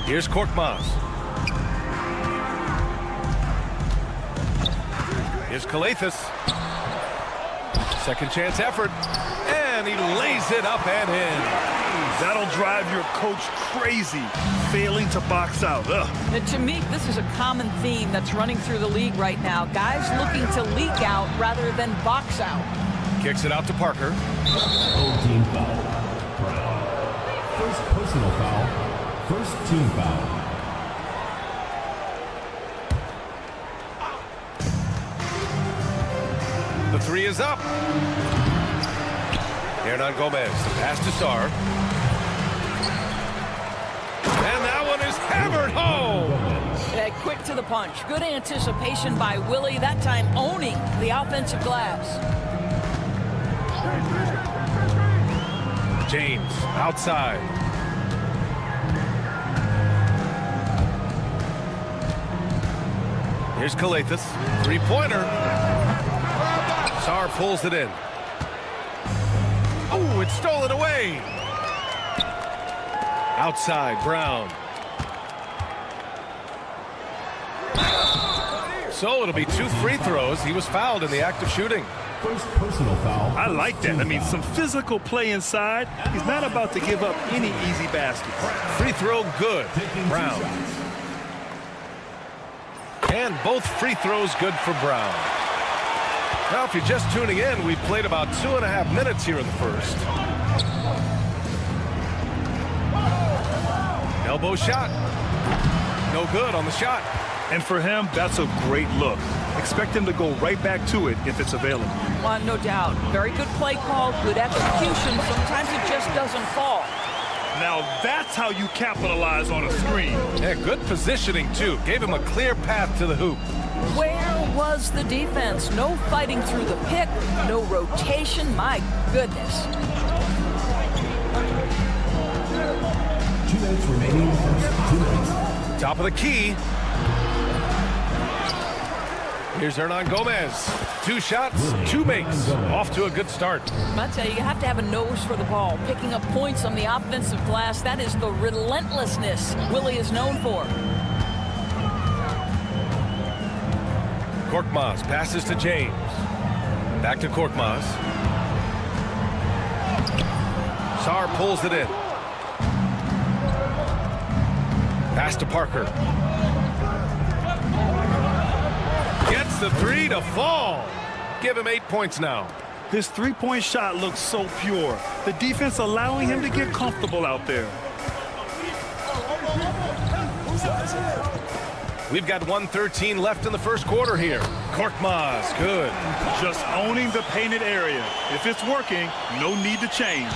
Here's Korkmaz. Here's Kalathis. Second chance effort. And he lays it up and in. That'll drive your coach crazy, failing to box out. And to me, this is a common theme that's running through the league right now. Guys looking to leak out rather than box out. Kicks it out to Parker. Old team foul. First personal foul. First team foul. The 3 is up. Hernan Gomez, the pass to Sar. And that one is hammered home. Yeah, quick to the punch. Good anticipation by Willie, that time owning the offensive glass. James, outside. Here's Kalathis. Three-pointer. Sar pulls it in. Oh, it's stolen away. Outside, Brown. So it'll be 2 free throws. He was fouled in the act of shooting. First personal foul. I like that. I mean, some physical play inside. He's not about to give up any easy baskets. Free throw good. Brown. And both free throws good for Brown. Now, if you're just tuning in, we've played about 2.5 minutes here in the first. Elbow shot. No good on the shot. And for him, that's a great look. Expect him to go right back to it if it's available. No doubt. Very good play call, good execution. Sometimes it just doesn't fall. Now that's how you capitalize on a screen. Yeah, good positioning, too. Gave him a clear path to the hoop. Where was the defense? No fighting through the pick, no rotation. My goodness. 2 minutes remaining. First 2 minutes. Top of the key. Here's Hernan Gomez. 2 shots, 2 makes. Off to a good start. I tell you, you have to have a nose for the ball. Picking up points on the offensive glass, that is the relentlessness Willie is known for. Korkmaz passes to James. Back to Korkmaz. Sarr pulls it in. Pass to Parker. Gets the 3 to fall. Give him 8 points now. His three-point shot looks so pure. The defense allowing him to get comfortable out there. We've got 1:13 left in the first quarter here. Korkmaz, good. Just owning the painted area. If it's working, no need to change.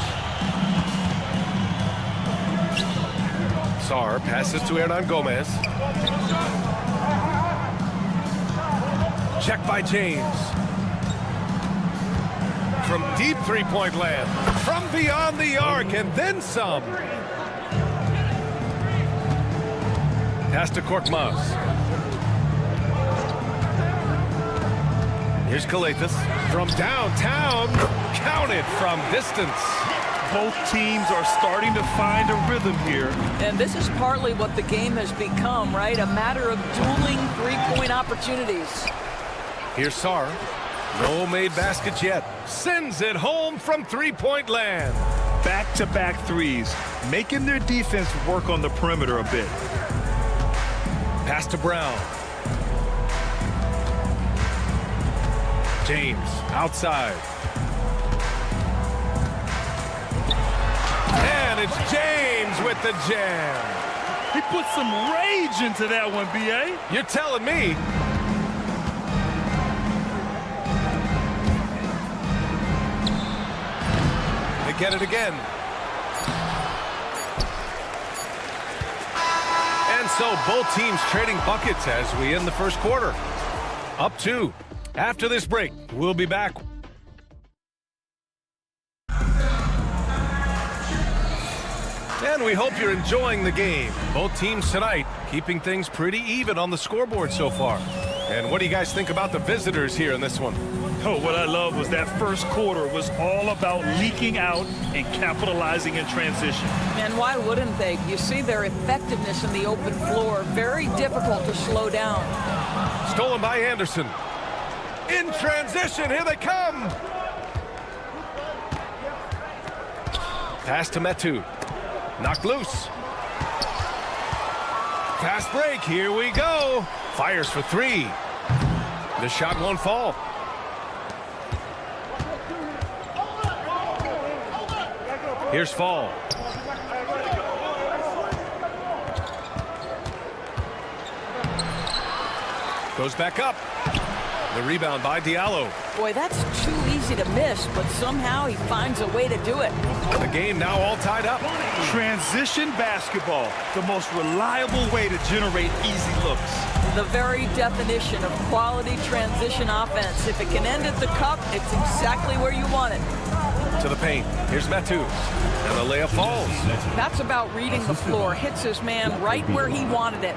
Sarr passes to Hernan Gomez. Check by James. From deep three-point land. From beyond the arc and then some. Pass to Korkmaz. Here's Kalathis. From downtown. Counted from distance. Both teams are starting to find a rhythm here. And this is partly what the game has become, right? A matter of dueling three-point opportunities. Here's Sarr. No made baskets yet. Sends it home from three-point land. Back-to-back threes, making their defense work on the perimeter a bit. Pass to Brown. James outside. And it's James with the jam. He put some rage into that one, B.A. You're telling me. They get it again. And so both teams trading buckets as we end the first quarter. Up 2. After this break, we'll be back. And we hope you're enjoying the game. Both teams tonight keeping things pretty even on the scoreboard so far. And what do you guys think about the visitors here in this one? Oh, what I love was that first quarter was all about leaking out and capitalizing in transition. And why wouldn't they? You see their effectiveness in the open floor. Very difficult to slow down. Stolen by Anderson. In transition, here they come. Pass to Metu. Knocked loose. Fast break, here we go. Fires for 3. The shot won't fall. Here's Fall. Goes back up. The rebound by Diallo. Boy, that's too easy to miss, but somehow he finds a way to do it. The game now all tied up. Transition basketball, the most reliable way to generate easy looks. The very definition of quality transition offense. If it can end at the cup, it's exactly where you want it. To the paint. Here's Metu. And the layup falls. That's about reading the floor. Hits his man right where he wanted it.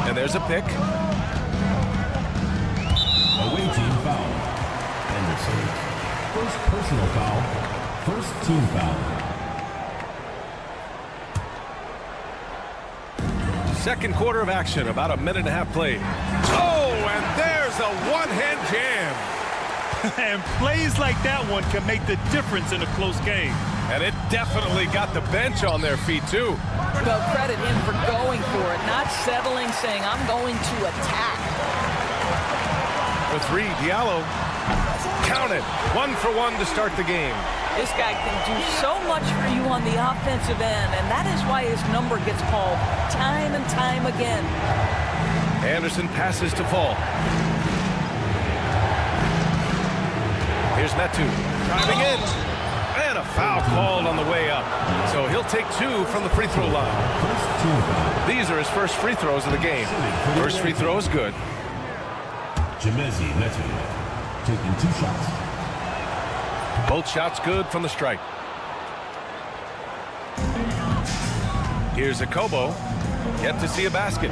And there's a pick. Away team foul. Anderson. First personal foul. First team foul. Second quarter of action. About a minute and a half played. Oh, and there's a one-hand jam. And plays like that one can make the difference in a close game. And it definitely got the bench on their feet, too. Well, credit him for going for it, not settling, saying, I'm going to attack. For 3, Diallo. Count it. 1 for 1 to start the game. This guy can do so much for you on the offensive end, and that is why his number gets called time and time again. Anderson passes to Fall. Here's Metu. Driving in. And a foul called on the way up. So he'll take 2 from the free throw line. These are his first free throws of the game. First free throw is good. Jemezi Metu taking 2 shots. Both shots good from the stripe. Here's a Kobo. Yet to see a basket.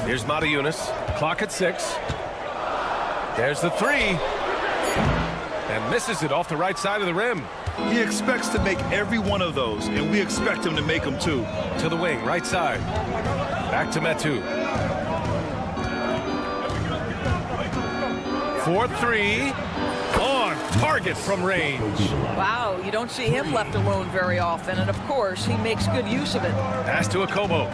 Here's Matajunas. Clock at 6. There's the three. And misses it off the right side of the rim. He expects to make every one of those, and we expect him to make them too. To the wing, right side. Back to Metu. 4-3. On target from range. Wow, you don't see him left alone very often, and of course, he makes good use of it. Pass to Akobo.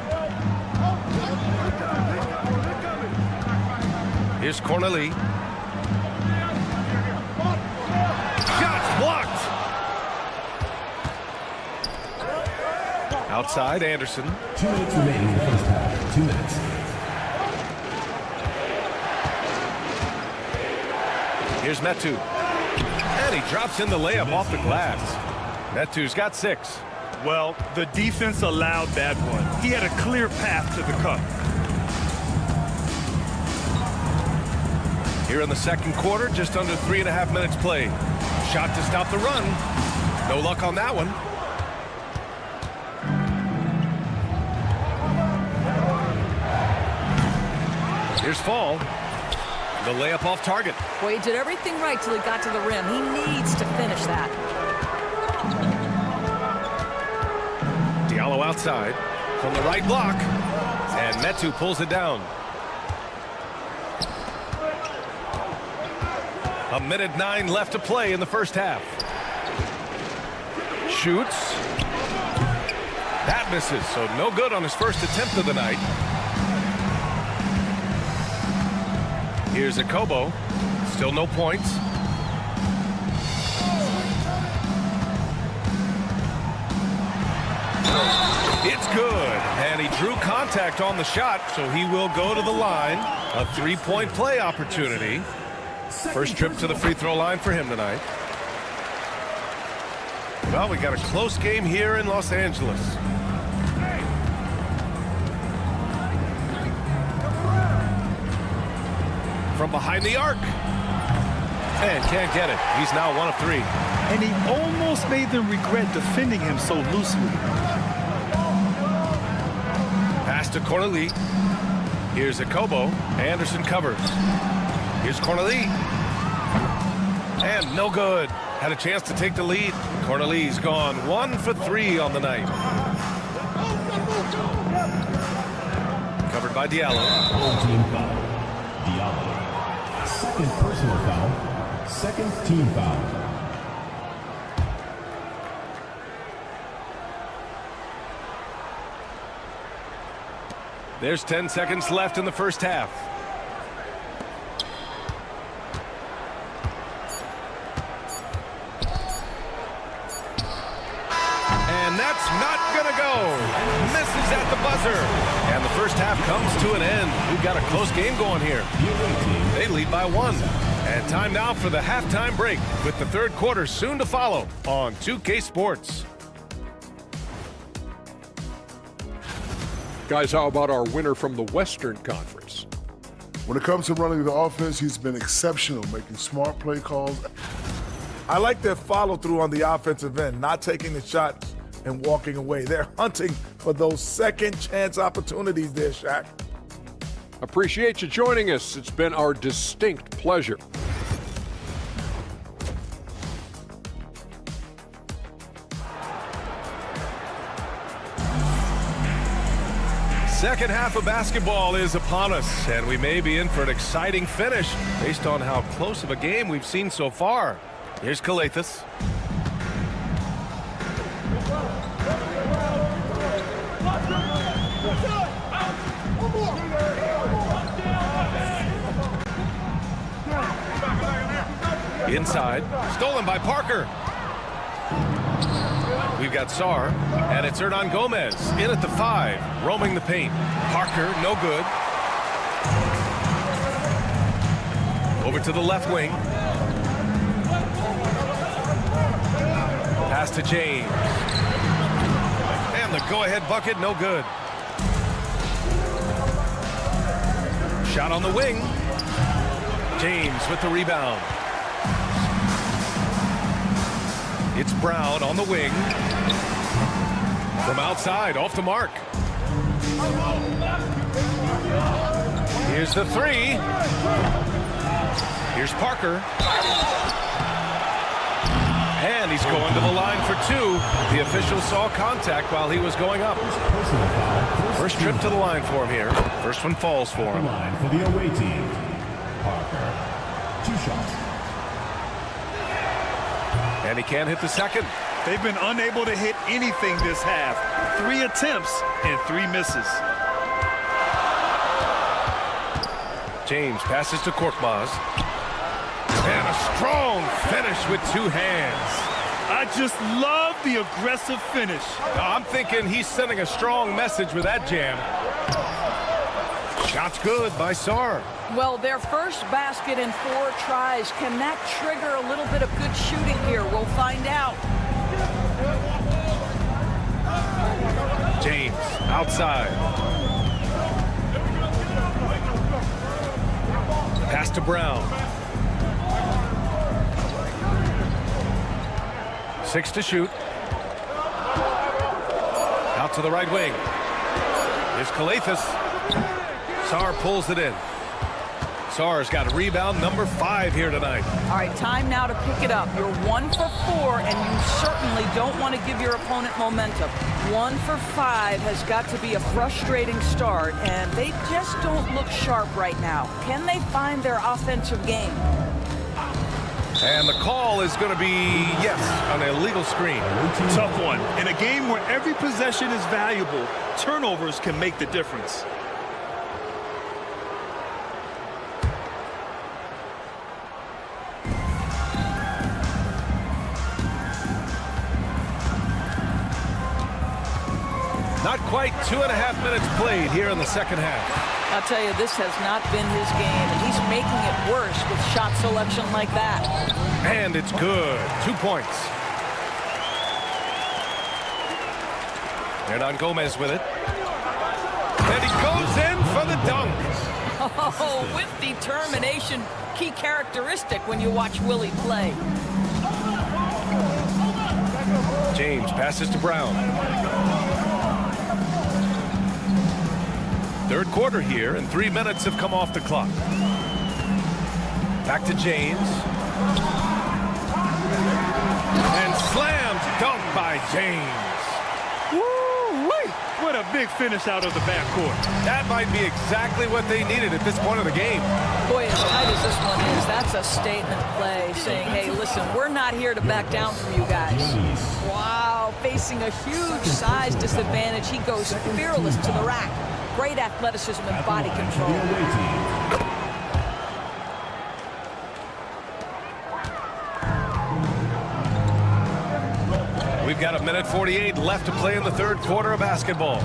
Here's Corneli. Shots blocked. Outside, Anderson. 2 minutes remaining in the first half. 2 minutes. Here's Metu. And he drops in the layup off the glass. Metu's got 6. Well, the defense allowed that one. He had a clear path to the cup. Here in the second quarter, just under 3.5 minutes played. Shot to stop the run. No luck on that one. Here's Fall. The layup off target. Well, he did everything right till he got to the rim. He needs to finish that. Diallo outside from the right block. And Metu pulls it down. 1:09 left to play in the first half. Shoots. That misses, so no good on his first attempt of the night. Here's Akobo. Still no points. It's good. And he drew contact on the shot, so he will go to the line. A 3-point play opportunity. First trip to the free throw line for him tonight. Well, we got a close game here in Los Angeles. From behind the arc. And can't get it. He's now 1 of 3. And he almost made them regret defending him so loosely. Pass to Corneli. Here's Akobo. Anderson covers. Here's Corneli. And no good. Had a chance to take the lead. Corneli's gone 1 for 3 on the night. Covered by Diallo. Team foul. Diallo. Second personal foul. Second team foul. There's 10 seconds left in the first half. And that's not gonna go. Misses at the buzzer. And the first half comes to an end. We've got a close game going here. They lead by 1. And time now for the halftime break, with the third quarter soon to follow on 2K Sports. Guys, how about our winner from the Western Conference? When it comes to running the offense, he's been exceptional, making smart play calls. I like their follow-through on the offensive end, not taking the shots and walking away. They're hunting for those second chance opportunities there, Shaq. Appreciate you joining us. It's been our distinct pleasure. Second half of basketball is upon us, and we may be in for an exciting finish based on how close of a game we've seen so far. Here's Calathes. Inside, stolen by Parker. We've got Sar, and it's Hernan Gomez in at the 5, roaming the paint. Parker, no good. Over to the left wing. Pass to James. And the go-ahead bucket, no good. Shot on the wing. James with the rebound. It's Brown on the wing. From outside, off the mark. Here's the three. Here's Parker. And he's going to the line for two. The official saw contact while he was going up. First trip to the line for him here. First one falls for him. Line for the away team. Parker. 2 shots. And he can't hit the second. They've been unable to hit anything this half. 3 attempts and 3 misses. James passes to Korkmaz. And a strong finish with 2 hands. I just love the aggressive finish. I'm thinking he's sending a strong message with that jam. Shot's good by Sar. Well, their first basket in 4 tries. Can that trigger a little bit of good shooting here? We'll find out. James outside. Pass to Brown. 6 to shoot. Out to the right wing. Here's Kalathis. Sar pulls it in. Sar's got a rebound, number 5 here tonight. All right, time now to pick it up. You're 1 for 4, and you certainly don't want to give your opponent momentum. 1 for 5 has got to be a frustrating start, and they just don't look sharp right now. Can they find their offensive game? And the call is going to be, yes, an illegal screen. Tough one. In a game where every possession is valuable, turnovers can make the difference. Not quite 2.5 minutes played here in the second half. I'll tell you, this has not been his game, and he's making it worse with shot selection like that. And it's good. 2 points. Hernan Gomez with it. And he goes in for the dunk. Oh, with determination, key characteristic when you watch Willie play. James passes to Brown. Third quarter here, and 3 minutes have come off the clock. Back to James. And slammed dunk by James. Woo-wee! What a big finish out of the backcourt. That might be exactly what they needed at this point of the game. Boy, as tight as this one is, that's a statement play saying, hey, listen, we're not here to back down from you guys. Wow, facing a huge size disadvantage, he goes fearless to the rack. Great athleticism and body control. We've got 1:48 left to play in the third quarter of basketball.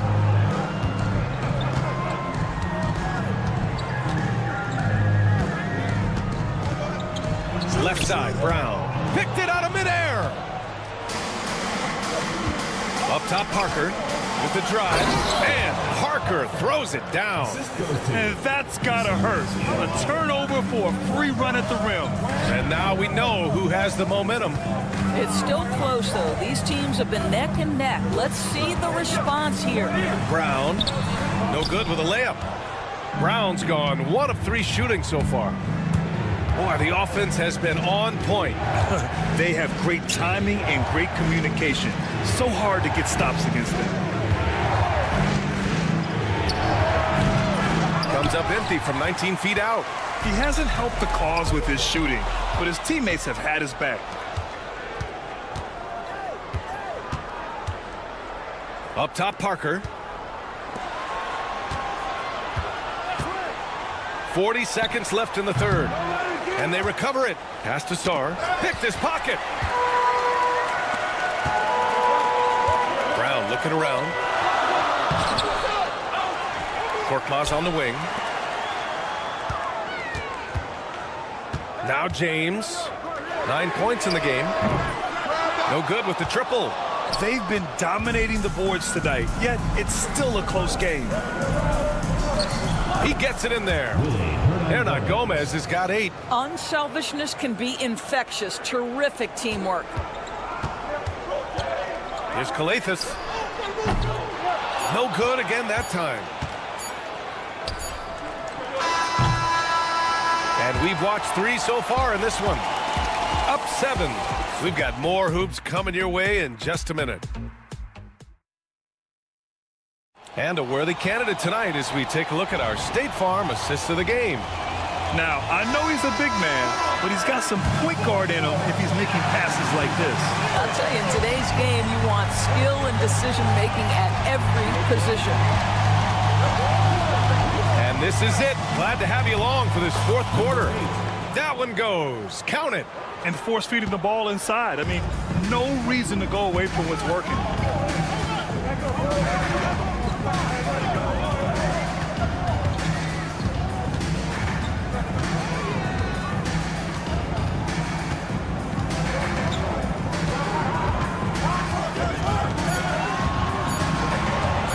Left side, Brown. Picked it out of midair. Up top, Parker with the drive. And Parker throws it down. And that's gotta hurt. A turnover for a free run at the rim. And now we know who has the momentum. It's still close, though. These teams have been neck and neck. Let's see the response here. Brown, no good with a layup. Brown's gone 1 of 3 shooting so far. Boy, the offense has been on point. They have great timing and great communication. So hard to get stops against them. Comes up empty from 19 feet out. He hasn't helped the cause with his shooting, but his teammates have had his back. Up top, Parker. 40 seconds left in the third. And they recover it. Pass to Sar. Picked his pocket. Brown looking around. Korkmaz on the wing. Now James. 9 points in the game. No good with the triple. They've been dominating the boards tonight, yet it's still a close game. He gets it in there. Hernan Gomez has got 8. Unselfishness can be infectious. Terrific teamwork. Here's Calathis. No good again that time. And we've watched 3 so far in this one. Up 7. We've got more hoops coming your way in just a minute. And a worthy candidate tonight as we take a look at our State Farm assist of the game. Now, I know he's a big man, but he's got some point guard in him if he's making passes like this. I'll tell you, in today's game, you want skill and decision-making at every position. And this is it. Glad to have you along for this 4th quarter. That one goes. Count it. And force feeding the ball inside. I mean, no reason to go away from what's working.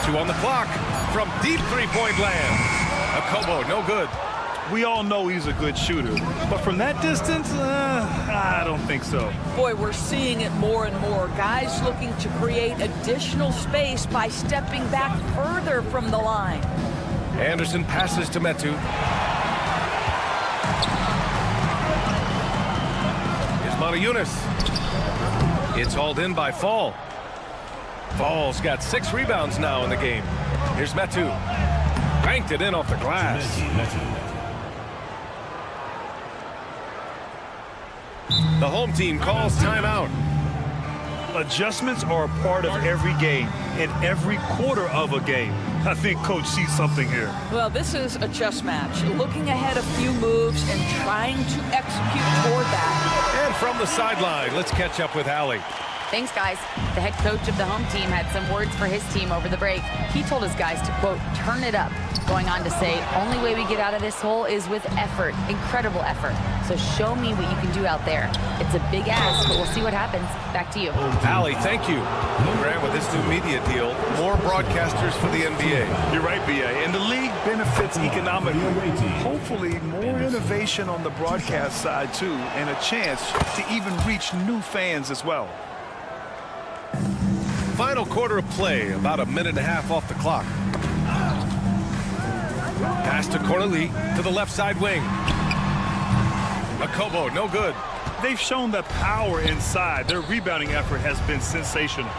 On the clock from deep three-point land. Akobo, no good. We all know he's a good shooter, but from that distance, I don't think so. Boy, we're seeing it more and more. Guys looking to create additional space by stepping back further from the line. Anderson passes to Metu. Here's Motiejunas. It's hauled in by Fall. Fall's got 6 rebounds now in the game. Here's Metu. Banked it in off the glass. The home team calls timeout. Adjustments are a part of every game, in every quarter of a game. I think Coach sees something here. Well, this is a chess match. Looking ahead a few moves and trying to execute toward that. And from the sideline, let's catch up with Allie. Thanks, guys. The head coach of the home team had some words for his team over the break. He told his guys to, quote, turn it up, going on to say, only way we get out of this hole is with effort, incredible effort. So show me what you can do out there. It's a big ask, but we'll see what happens. Back to you. Allie, thank you. Grant, with this new media deal, more broadcasters for the NBA. You're right, B.A. And the league benefits economically. Hopefully, more innovation on the broadcast side, too, and a chance to even reach new fans as well. Final quarter of play, about a minute and a half off the clock. Pass to Corley to the left side wing. Akobo, no good. They've shown the power inside. Their rebounding effort has been sensational.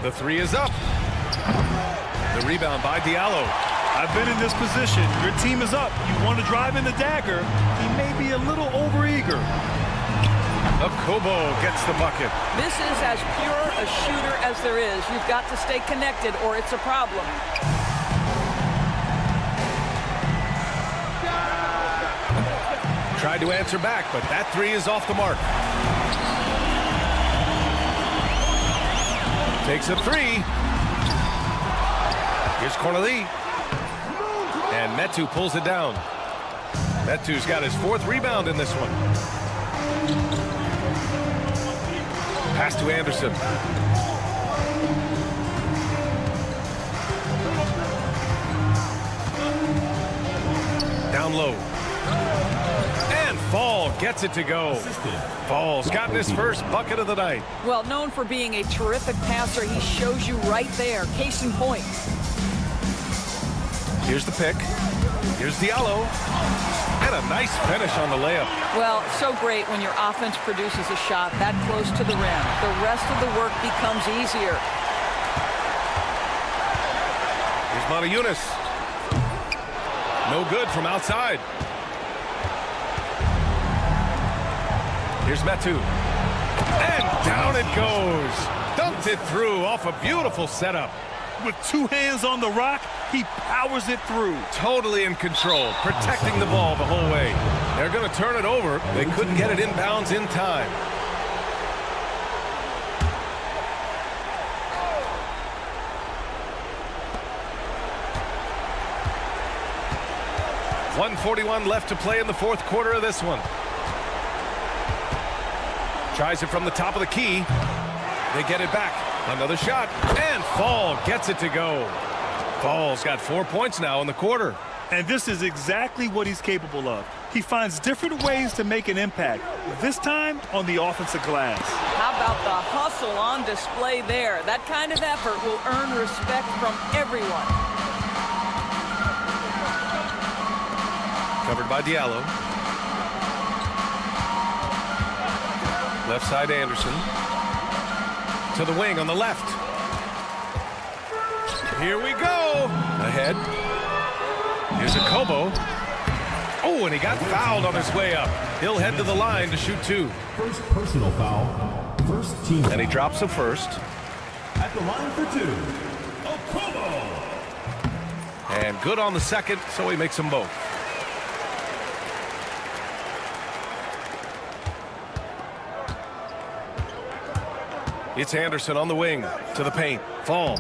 The 3 is up. The rebound by Diallo. I've been in this position. Your team is up. You want to drive in the dagger. He may be a little overeager. Akobo gets the bucket. This is as pure a shooter as there is. You've got to stay connected or it's a problem. Tried to answer back, but that 3 is off the mark. Takes a 3. Here's Corley. And Metu pulls it down. Metu's got his 4th rebound in this one. Pass to Anderson. Down low. And Fall gets it to go. Fall's gotten his first bucket of the night. Well, known for being a terrific passer, he shows you right there. Case in point. Here's the pick. Here's Diallo. And a nice finish on the layup. Well, so great when your offense produces a shot that close to the rim. The rest of the work becomes easier. Here's Motiejunas. No good from outside. Here's Metu. And down it goes. Dunked it through off a beautiful setup. With 2 hands on the rock, he powers it through. Totally in control, protecting the ball the whole way. They're going to turn it over. They couldn't get it inbounds in time. .141 left to play in the 4th quarter of this one. Tries it from the top of the key. They get it back. Another shot. And Fall gets it to go. Fall's got 4 points now in the quarter. And this is exactly what he's capable of. He finds different ways to make an impact, this time on the offensive glass. How about the hustle on display there? That kind of effort will earn respect from everyone. Covered by Diallo. Left side Anderson. To the wing on the left. Here we go. Ahead. Here's a Kobo. Oh, and he got fouled on his way up. He'll head to the line to shoot 2. First personal foul. First team. And he drops the first. At the line for 2. Kobo. And good on the second, so he makes them both. It's Anderson on the wing to the paint. Fall.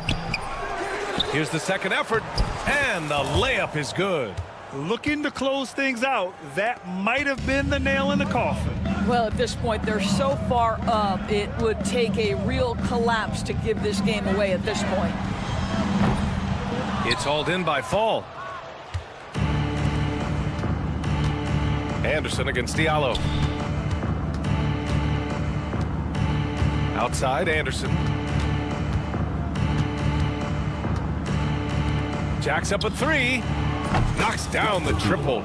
Here's the second effort, and the layup is good. Looking to close things out, that might have been the nail in the coffin. Well, at this point, they're so far up, it would take a real collapse to give this game away at this point. It's hauled in by Fall. Anderson against Diallo. Outside, Anderson. Jacks up a 3. Knocks down the triple.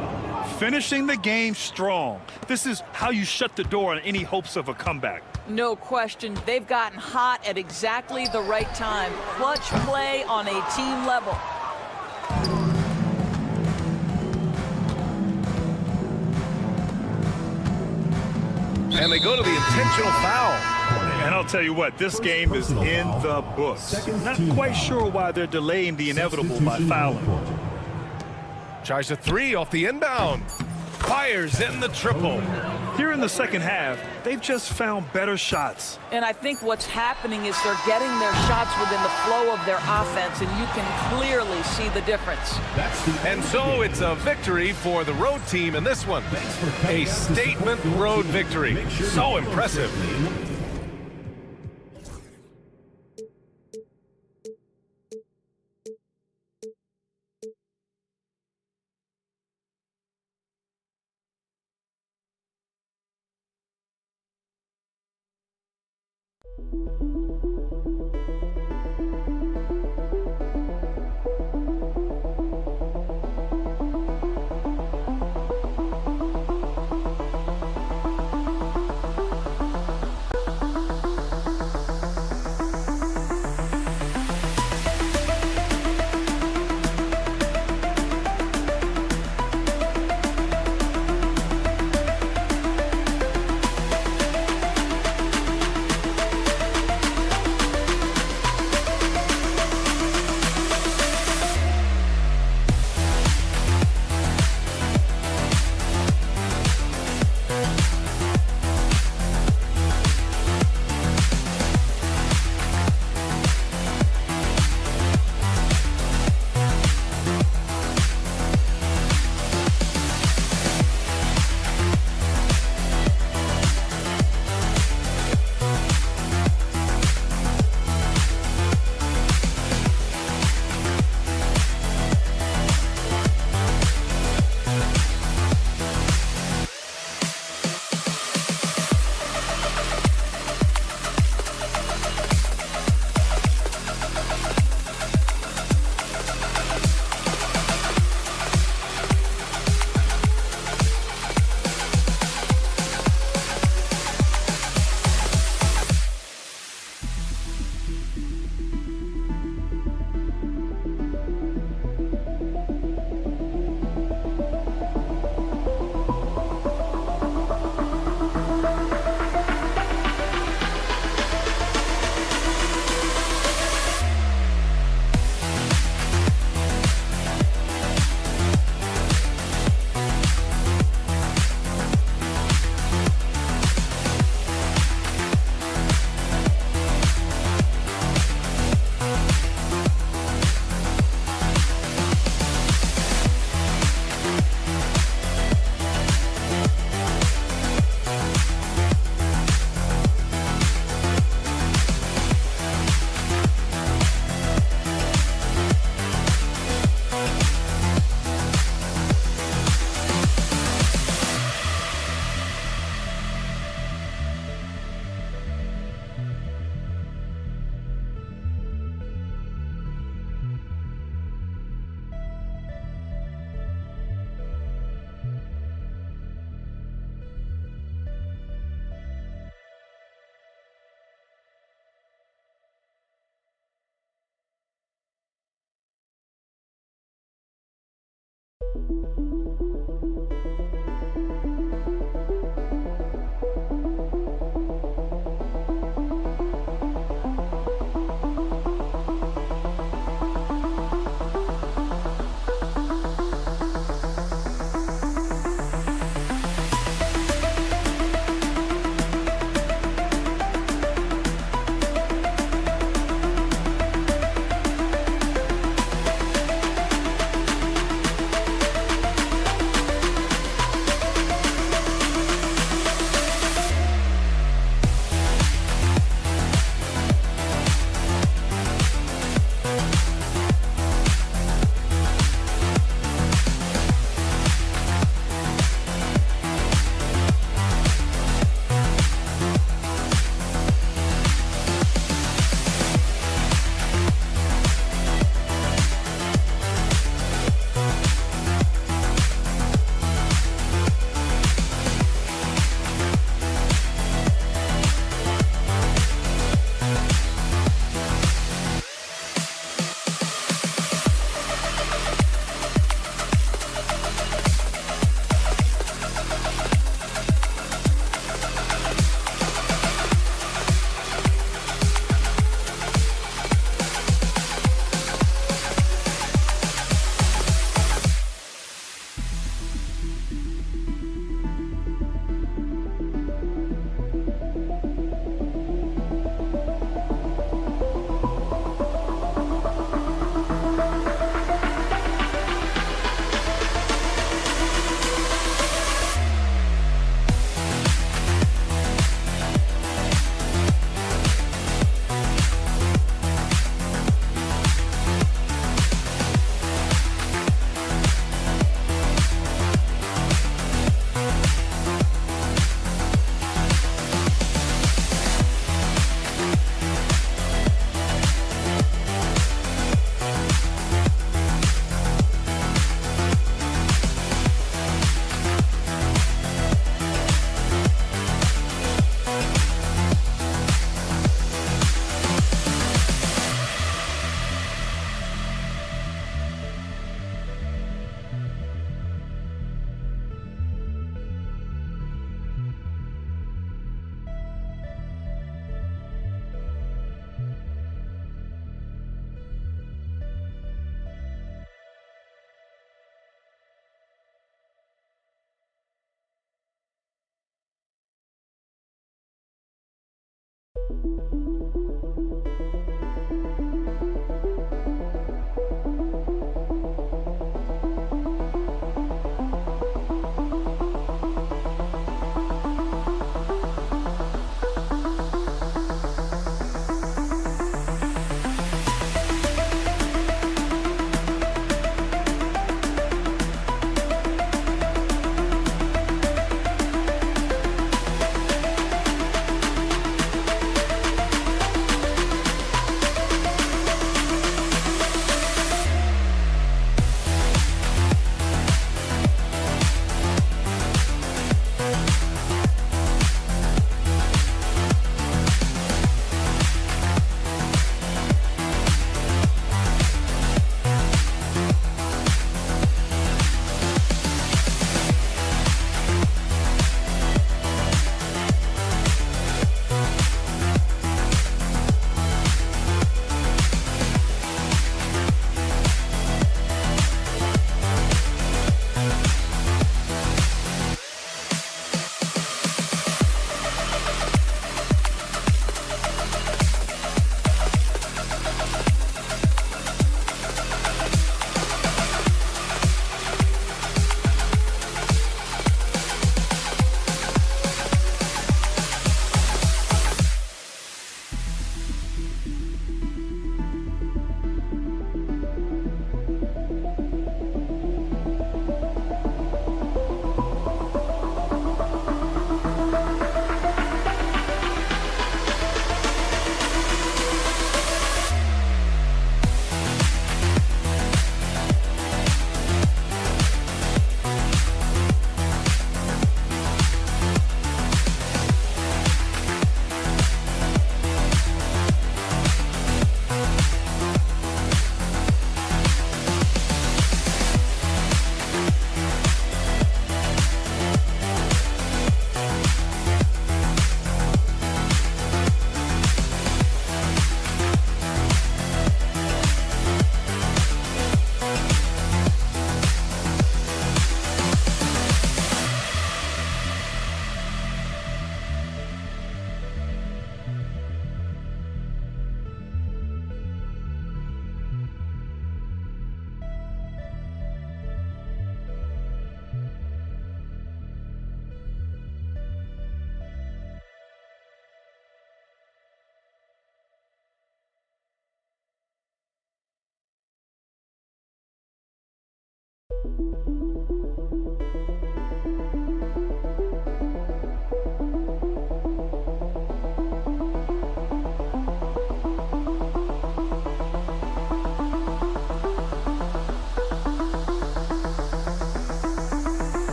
Finishing the game strong. This is how you shut the door on any hopes of a comeback. No question. They've gotten hot at exactly the right time. Clutch play on a team level. And they go to the intentional foul. And I'll tell you what, this game is in the books. Not quite sure why they're delaying the inevitable by fouling. Tries a 3 off the inbound. Fires in the triple. Here in the second half, they've just found better shots. And I think what's happening is they're getting their shots within the flow of their offense, and you can clearly see the difference. And so it's a victory for the road team in this one. A statement road victory. So impressive.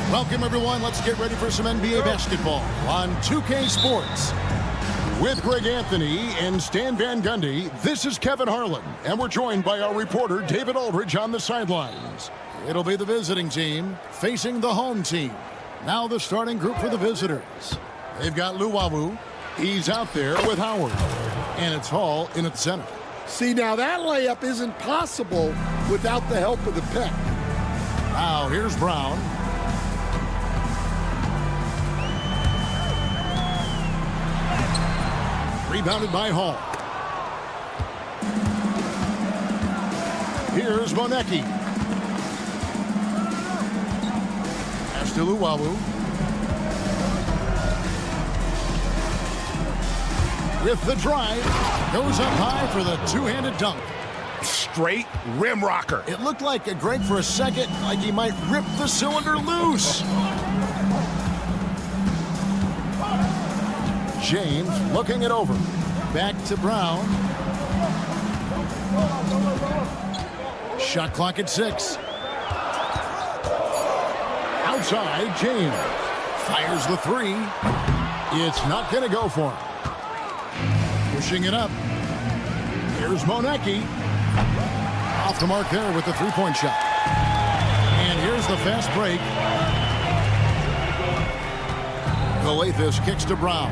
Welcome, everyone. Let's get ready for some NBA basketball on 2K Sports. With Greg Anthony and Stan Van Gundy, this is Kevin Harlan, and we're joined by our reporter, David Aldridge, on the sidelines. It'll be the visiting team facing the home team. Now the starting group for the visitors. They've got Luwawu. He's out there with Howard. And it's Hall in at the center. See, now that layup isn't possible without the help of the pick. Now here's Brown. Rebounded by Hall. Here's Monecki. Pass to Luwawu. With the drive, goes up high for the two-handed dunk. Straight rim rocker. It looked like a Greg for a second, like he might rip the cylinder loose. James looking it over. Back to Brown. Shot clock at 6. Outside, James. Fires the 3. It's not going to go for him. Pushing it up. Here's Monecki. Off the mark there with the three-point shot. And here's the fast break. Galathis kicks to Brown.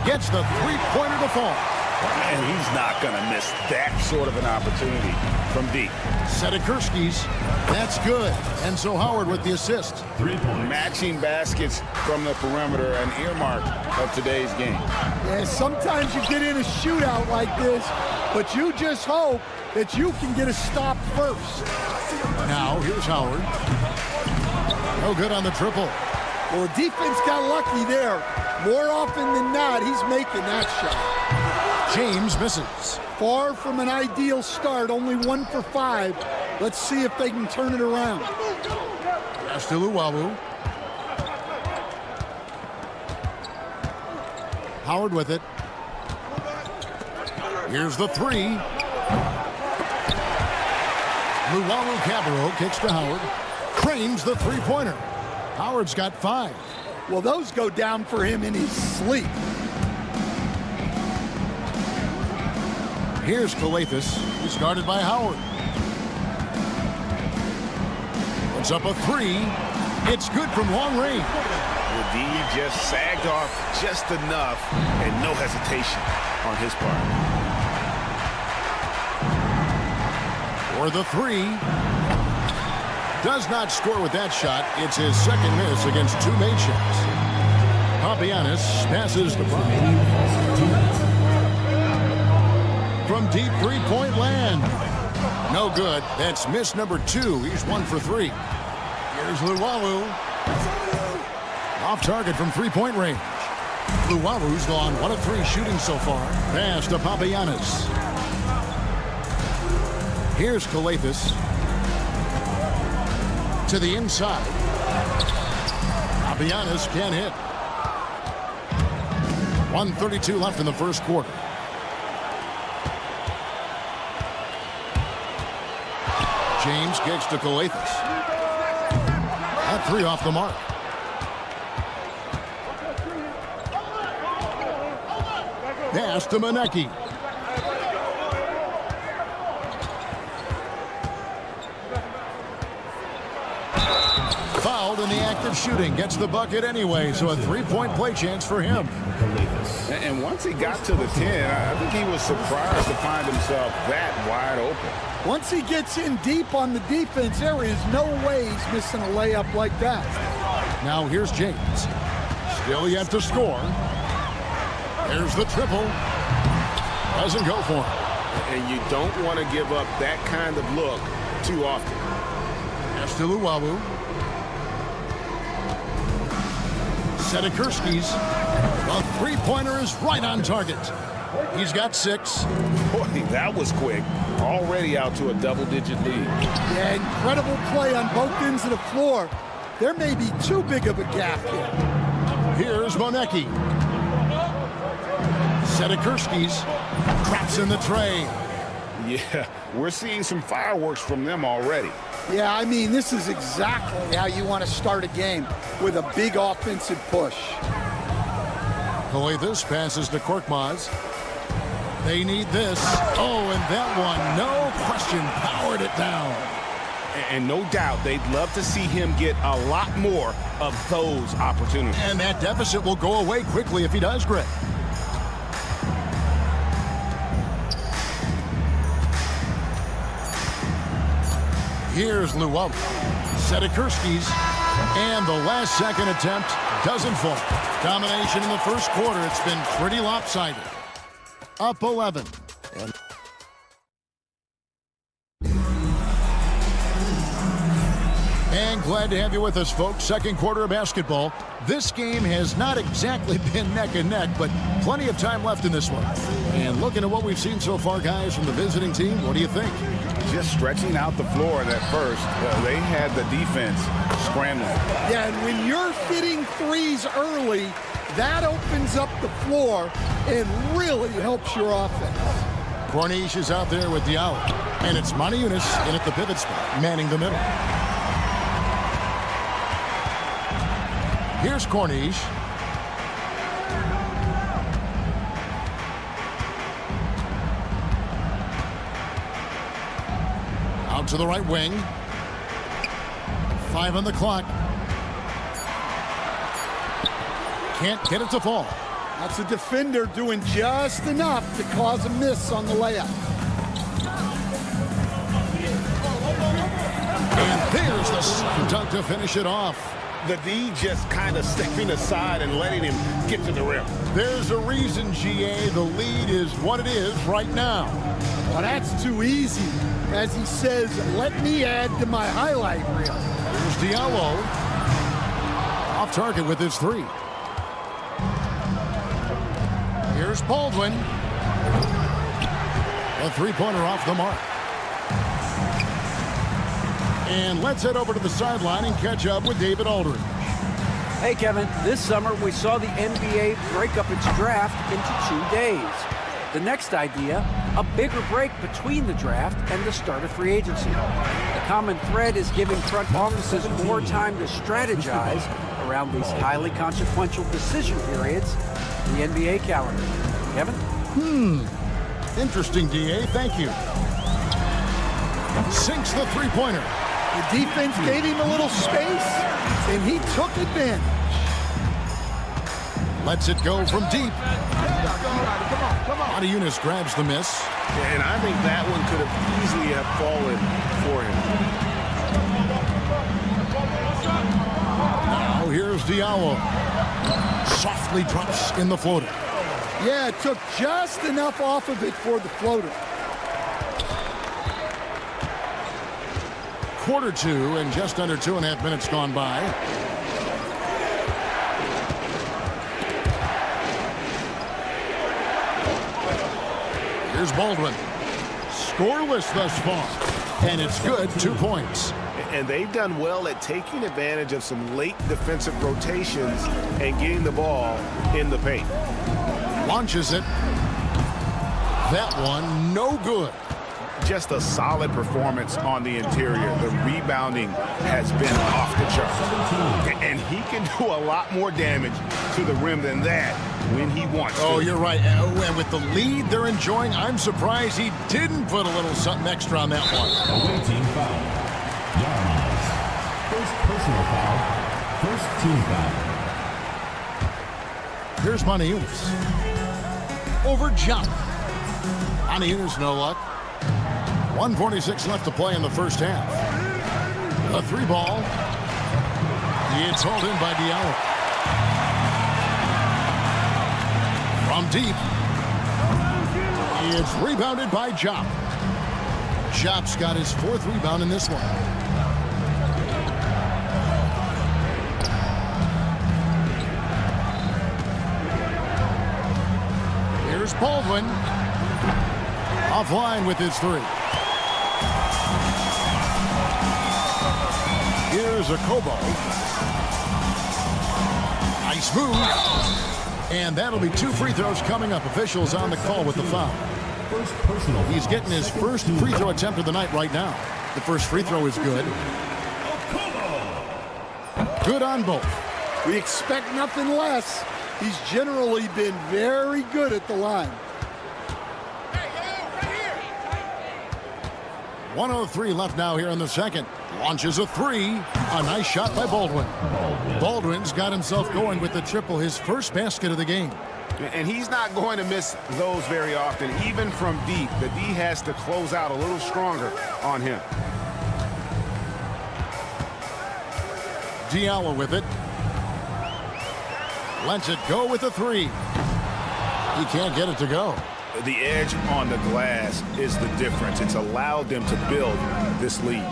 Gets the three-pointer to fall. And he's not going to miss that sort of an opportunity from deep. Sedikurski's. That's good. And so Howard with the assist. 3 points. Matching baskets from the perimeter, an earmark of today's game. Yeah, sometimes you get in a shootout like this, but you just hope that you can get a stop first. Now here's Howard. No good on the triple. Well, the defense got lucky there. More often than not, he's making that shot. James misses. Far from an ideal start, only 1 for 5. Let's see if they can turn it around. Pass to Luwawu. Howard with it. Here's the 3. Luwawu-Cabarrot kicks to Howard. Cranes the three-pointer. Howard's got 5. Well, those go down for him in his sleep. Here's Galathis. He's guarded by Howard. Puts up a 3. It's good from long range. The D just sagged off just enough and no hesitation on his part. For the 3. Does not score with that shot. It's his second miss against 2 made shots. Papagiannis passes to Brown. From deep three-point land. No good. That's miss number 2. He's 1 for 3. Here's Luwawu. Off target from three-point range. Luwawu's gone 1 of 3 shooting so far. Pass to Papagiannis. Here's Galathis. To the inside. Papagiannis can't hit. 1:32 left in the first quarter. James kicks to Galathis. That 3 off the mark. Pass to Monecki. Fouled fouled in the act of shooting. Gets the bucket anyway, so a three-point play chance for him. And once he got to the 10, I think he was surprised to find himself that wide open. Once he gets in deep on the defense, there is no way he's missing a layup like that. Now here's James. Still yet to score. There's the triple. Doesn't go for him. And you don't want to give up that kind of look too often. Luwawu. Sedikurski's. The three-pointer is right on target. He's got 6. Boy, that was quick. Already out to a double-digit lead. Yeah, incredible play on both ends of the floor. There may be too big of a gap here. Here's Monecki. Sedikurski's. Traps in the tray. Yeah, we're seeing some fireworks from them already. Yeah, I mean, this is exactly how you want to start a game, with a big offensive push. This passes to Korkmaz. They need this. Oh, and that one, no question, powered it down. And no doubt they'd love to see him get a lot more of those opportunities. And that deficit will go away quickly if he does, Greg. Here's Luwawu. Sedikurski's. And the last second attempt doesn't fall. Domination in the first quarter. It's been pretty lopsided. Up 11. And glad to have you with us, folks. Second quarter of basketball. This game has not exactly been neck and neck, but plenty of time left in this one. And looking at what we've seen so far, guys, from the visiting team, what do you think? Just stretching out the floor at first. They had the defense scrambling. Yeah, and when you're hitting threes early, that opens up the floor and really helps your offense. Corniche is out there with Diallo. And it's Moniunas in at the pivot spot, manning the middle. Here's Corniche. Out to the right wing. 5 on the clock. Can't get it to fall. That's a defender doing just enough to cause a miss on the layup. And there's the slam dunk to finish it off. The D just kind of stepping aside and letting him get to the rim. There's a reason, GA, the lead is what it is right now. Well, that's too easy. As he says, let me add to my highlight reel. Here's Diallo. Off target with his 3. Here's Baldwin. A three-pointer off the mark. And let's head over to the sideline and catch up with David Aldridge. Hey, Kevin, this summer we saw the NBA break up its draft into 2 days. The next idea, a bigger break between the draft and the start of free agency. The common thread is giving front offices more time to strategize around these highly consequential decision periods in the NBA calendar. Kevin? Interesting, DA. Thank you. Sinks the three-pointer. The defense gave him a little space, and he took advantage. Lets it go from deep. Moniunas grabs the miss. And I think that one could have easily have fallen for him. Now here's Diallo. Softly drops in the floater. Yeah, it took just enough off of it for the floater. Quarter 2 and just under 2.5 minutes gone by. Here's Baldwin. Scoreless thus far. And it's good, 2 points. And they've done well at taking advantage of some late defensive rotations and getting the ball in the paint. Launches it. That one, no good. Just a solid performance on the interior. The rebounding has been off the charts. And he can do a lot more damage to the rim than that when he wants to. Oh, you're right. And with the lead they're enjoying, I'm surprised he didn't put a little something extra on that one. Away team foul. First personal foul First team foul. Here's Maniunas. Over jump. Maniunas, no luck. 1:46 left to play in the first half. A 3-ball. It's hauled in by Diallo. From deep. It's rebounded by Jop. Jop's got his 4th rebound in this one. Here's Baldwin. Offline with his 3. Here's a Kobo. Nice move. And that'll be 2 free throws coming up. Officials on the call with the foul. First personal. He's getting his first free throw attempt of the night right now. The first free throw is good. Good on both. We expect nothing less. He's generally been very good at the line. 1:03 left now here in the second. Launches a 3. A nice shot by Baldwin. Baldwin's got himself going with the triple, his first basket of the game. And he's not going to miss those very often, even from deep. The D has to close out a little stronger on him. Diallo with it. Lets it go with a 3. He can't get it to go. The edge on the glass is the difference. It's allowed them to build this lead.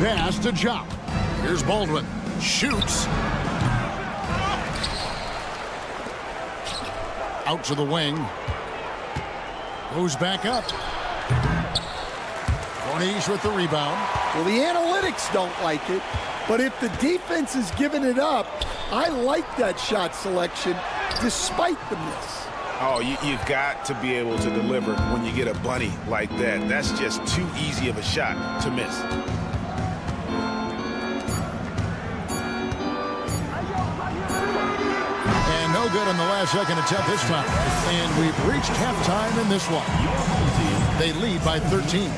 Pass to Jop. Here's Baldwin. Shoots. Out to the wing. Goes back up. Corniche with the rebound. Well, the analytics don't like it, but if the defense is giving it up, I like that shot selection despite the miss. Oh, you've got to be able to deliver when you get a bunny like that. That's just too easy of a shot to miss. And no good on the last second attempt this time. And we've reached halftime in this one. They lead by 13.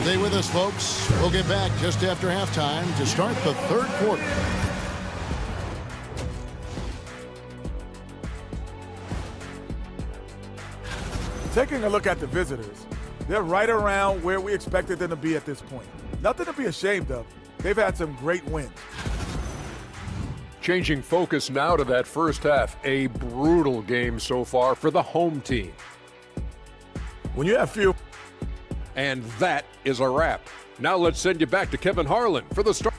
Stay with us, folks. We'll get back just after halftime to start the third quarter. Taking a look at the visitors, they're right around where we expected them to be at this point. Nothing to be ashamed of. They've had some great wins. Changing focus now to that first half. A brutal game so far for the home team. When you have few. And that is a wrap. Now let's send you back to Kevin Harlan for the start.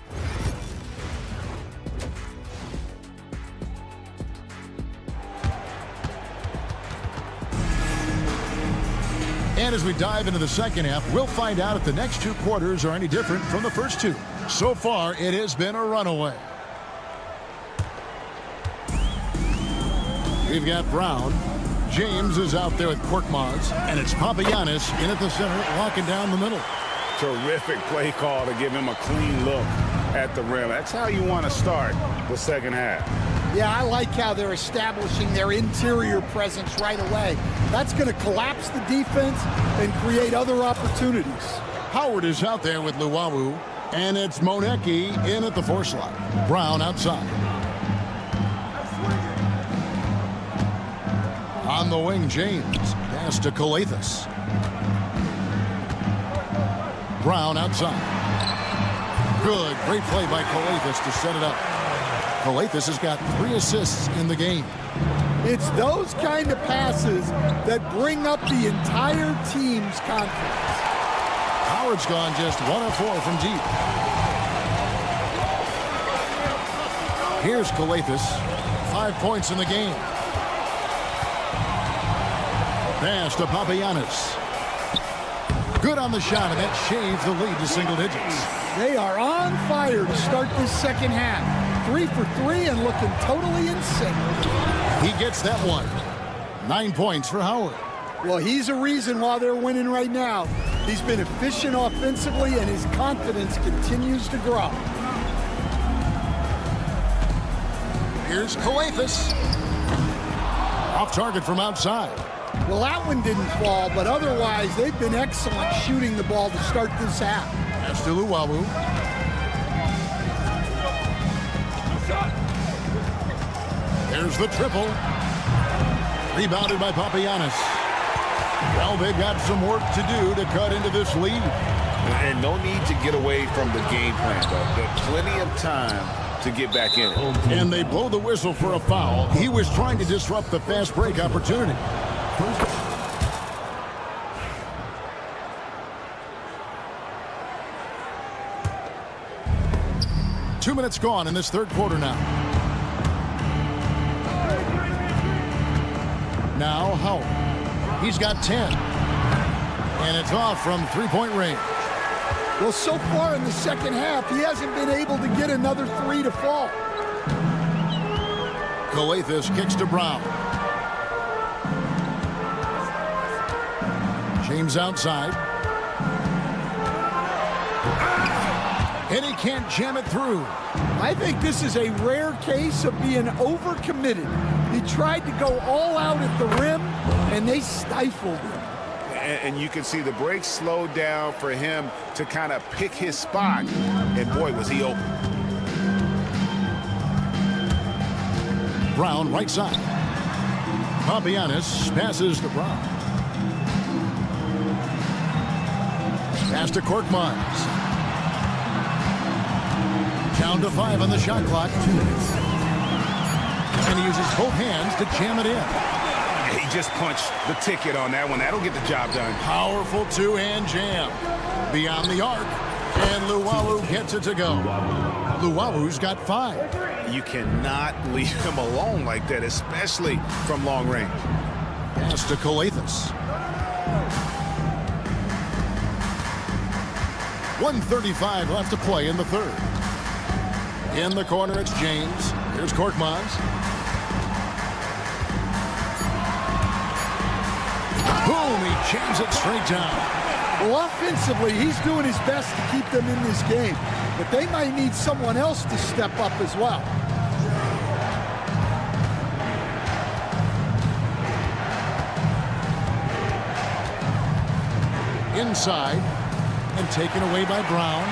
And as we dive into the second half, we'll find out if the next 2 quarters are any different from the first 2. So far, it has been a runaway. We've got Brown. James is out there with Korkmaz. And it's Papagiannis in at the center, walking down the middle. Terrific play call to give him a clean look at the rim. That's how you want to start the second half. Yeah, I like how they're establishing their interior presence right away. That's going to collapse the defense and create other opportunities. Howard is out there with Luwawu, and it's Monecki in at the 4 slot. Brown outside. On the wing, James. Pass to Calathis. Brown outside. Good. Great play by Calathis to set it up. Calathis has got 3 assists in the game. It's those kind of passes that bring up the entire team's confidence. Howard's gone just 1 of 4 from deep. Here's Calathis. 5 points in the game. Pass to Papagiannis. Good on the shot, and that shaves the lead to single digits. They are on fire to start this second half. 3 for 3 and looking totally in sync. He gets that one. 9 points for Howard. Well, he's a reason why they're winning right now. He's been efficient offensively, and his confidence continues to grow. Here's Calathis. Off target from outside. Well, that one didn't fall, but otherwise, they've been excellent shooting the ball to start this half. Pass to Luwawu. Here's the triple. Rebounded by Papagiannis. Well, they've got some work to do to cut into this lead. And no need to get away from the game plan, though. There's plenty of time to get back in it. And they blow the whistle for a foul. He was trying to disrupt the fast break opportunity. 2 minutes gone in this third quarter now. Now Howell. He's got 10. And it's off from three-point range. Well, so far in the second half, he hasn't been able to get another three to fall. Calathes kicks to Brown. James outside. And he can't jam it through. I think this is a rare case of being overcommitted. He tried to go all out at the rim, and they stifled him. And you can see the break slowed down for him to kind of pick his spot. And boy, was he open. Brown right side. Papagiannis passes to Brown. Pass to Korkmaz. Down to 5 on the shot clock. 2 minutes. And he uses both hands to jam it in. He just punched the ticket on that one. That'll get the job done. Powerful two-hand jam. Beyond the arc. And Luwawu gets it to go. Luwawu's got 5. You cannot leave him alone like that, especially from long range. Pass to Calathes. 1:35 left to play in the third. In the corner, it's James. Here's Korkmaz. Boom, he jams it straight down. Well, offensively, he's doing his best to keep them in this game, but they might need someone else to step up as well. Inside, and taken away by Brown.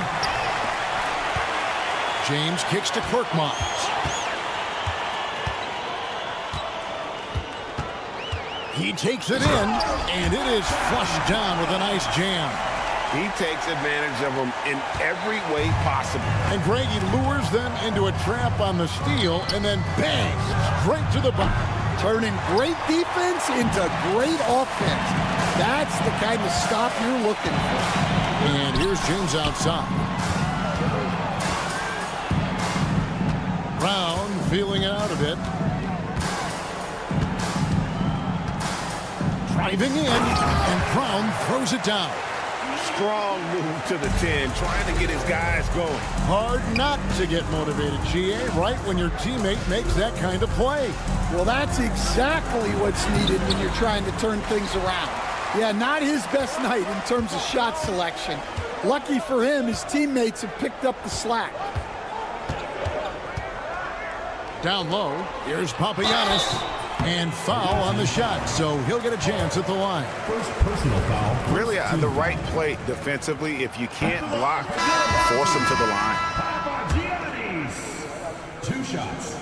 James kicks to Korkmaz. He takes it in, and it is flushed down with a nice jam. He takes advantage of them in every way possible. And Greg, he lures them into a trap on the steal, and then bang, straight to the bucket. Turning great defense into great offense. That's the kind of stop you're looking for. And here's James outside. Brown feeling it out a bit. Driving in, and Brown throws it down. Strong move to the 10, trying to get his guys going. Hard not to get motivated, GA, right when your teammate makes that kind of play. Well, that's exactly what's needed when you're trying to turn things around. Yeah, not his best night in terms of shot selection. Lucky for him, his teammates have picked up the slack. Down low, here's Papagiannis. And foul on the shot, so he'll get a chance at the line. First personal foul. Really the right play defensively. If you can't block, force him to the line. 2 shots.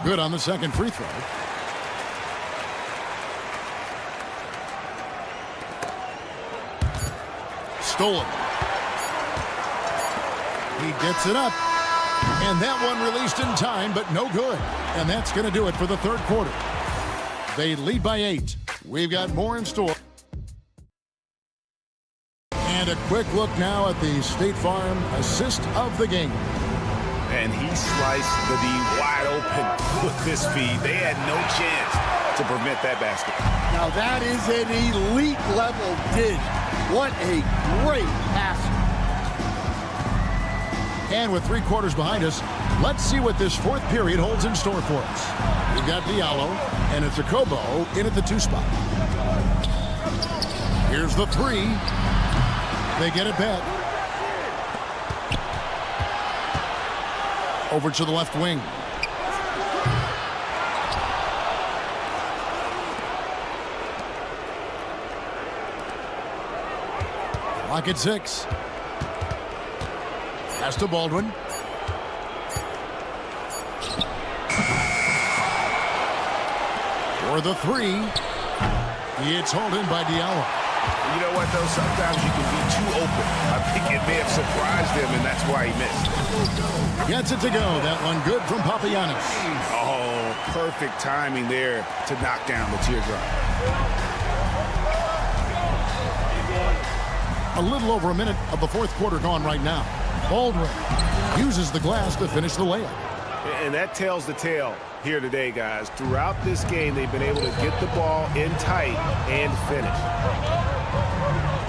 Good on the second free throw. Stolen. He gets it up. And that one released in time, but no good. And that's going to do it for the third quarter. They lead by 8. We've got more in store. And a quick look now at the State Farm assist of the game. And he sliced the D wide open with his feed. They had no chance to prevent that basket. Now that is an elite level dish. What a great passer. And with 3 quarters behind us, let's see what this fourth period holds in store for us. We've got Diallo, and it's a Kobo in at the 2 spot. Here's the 3. They get it back. Over to the left wing. Clock at 6. Pass to Baldwin. For the three, it's hauled in by Diallo. You know what, though? Sometimes you can be too open. I think it may have surprised him, and that's why he missed. Gets it to go. That one good from Papagiannis. Oh, perfect timing there to knock down the teardrop. A little over a minute of the fourth quarter gone right now. Baldwin uses the glass to finish the layup. And that tells the tale here today, guys. Throughout this game, they've been able to get the ball in tight and finish.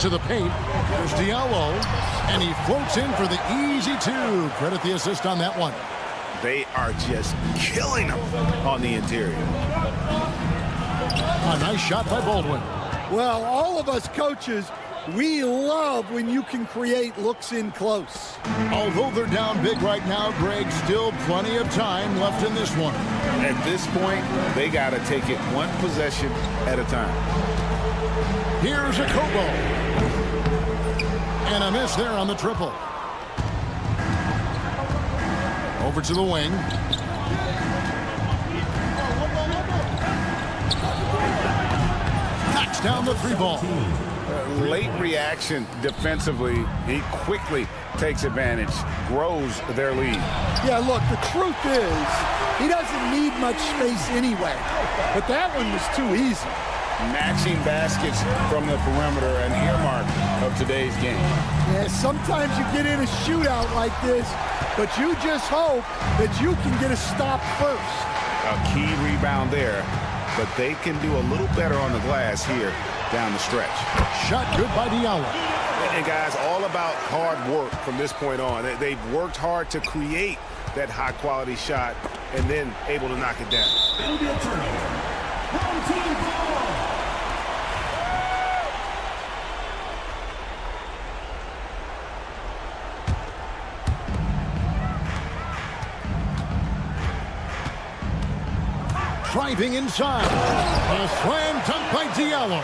To the paint, there's Diallo, and he floats in for the easy two. Credit the assist on that one. They are just killing them on the interior. A nice shot by Baldwin. Well, all of us coaches, we love when you can create looks in close. Although they're down big right now, Greg, still plenty of time left in this one. At this point, they got to take it one possession at a time. Here's a Kobo. And a miss there on the triple. Over to the wing. Knocks down the three ball. Late reaction defensively. He quickly takes advantage, grows their lead. Yeah, look, the truth is, he doesn't need much space anyway. But that one was too easy. Matching baskets from the perimeter, an earmark of today's game. Yeah, sometimes you get in a shootout like this, but you just hope that you can get a stop first. A key rebound there, but they can do a little better on the glass here down the stretch. Shot good by Diallo. And guys, all about hard work from this point on. They've worked hard to create that high-quality shot and then able to knock it down. It'll be a turnover. Home team ball. Driving inside. A slam dunk by Diallo.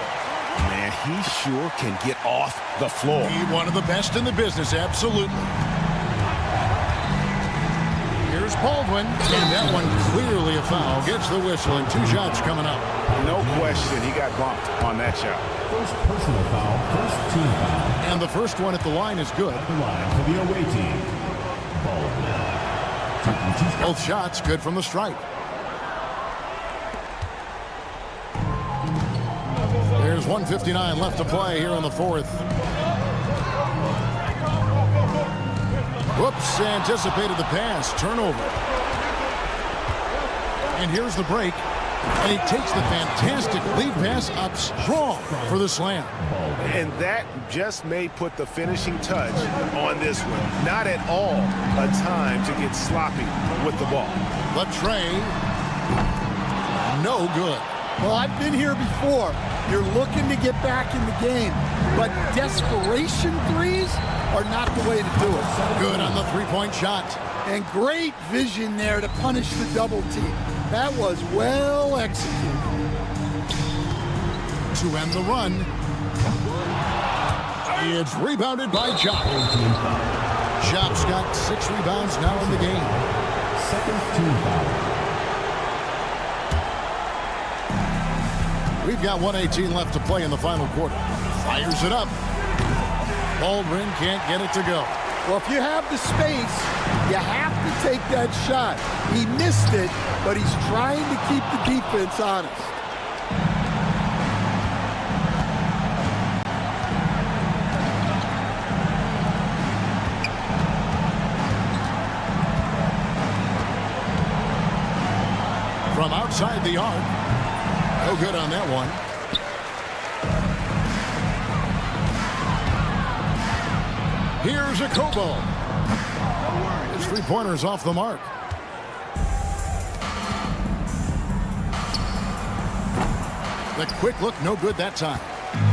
Man, he sure can get off the floor. He's one of the best in the business, absolutely. Here's Baldwin, and that one clearly a foul. Gets the whistle, and two shots coming up. No question, he got bumped on that shot. First personal foul, first team foul. And the first one at the line is good. The line for the away team. Baldwin. Both shots good from the stripe. There's 1:59 left to play here in the fourth. Whoops, anticipated the pass. Turnover. And here's the break. And he takes the fantastic lead pass up strong for the slam. And that just may put the finishing touch on this one. Not at all a time to get sloppy with the ball. The tray. No good. Well, I've been here before. You're looking to get back in the game, but desperation threes are not the way to do it. Good on the three-point shot. And great vision there to punish the double team. That was well executed. To end the run, it's rebounded by Chop. Chop's got 6 rebounds now in the game. Second team foul. We've got 1:18 left to play in the final quarter. Fires it up. Baldwin can't get it to go. Well, if you have the space, you have to take that shot. He missed it, but he's trying to keep the defense honest. From outside the arc. No good on that one. Here's a Kobo. His three-pointer's off the mark. The quick look, no good that time.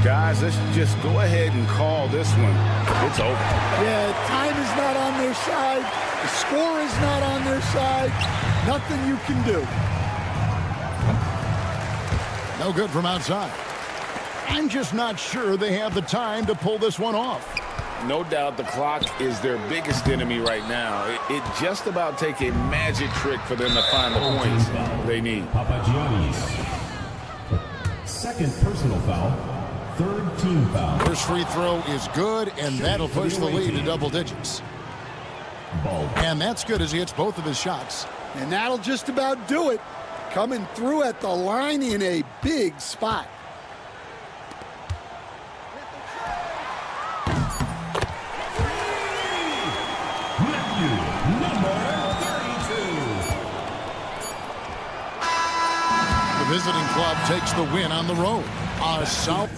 Guys, let's just go ahead and call this one. It's over. Yeah, time is not on their side. The score is not on their side. Nothing you can do. No good from outside. I'm just not sure they have the time to pull this one off. No doubt the clock is their biggest enemy right now. It just about take a magic trick for them to find the points they need. Second personal foul. Third team foul. First free throw is good, and that'll push the lead to double digits. Ball. And that's good as he hits both of his shots. And that'll just about do it. Coming through at the line in a big spot. The visiting club takes the win on the road. South.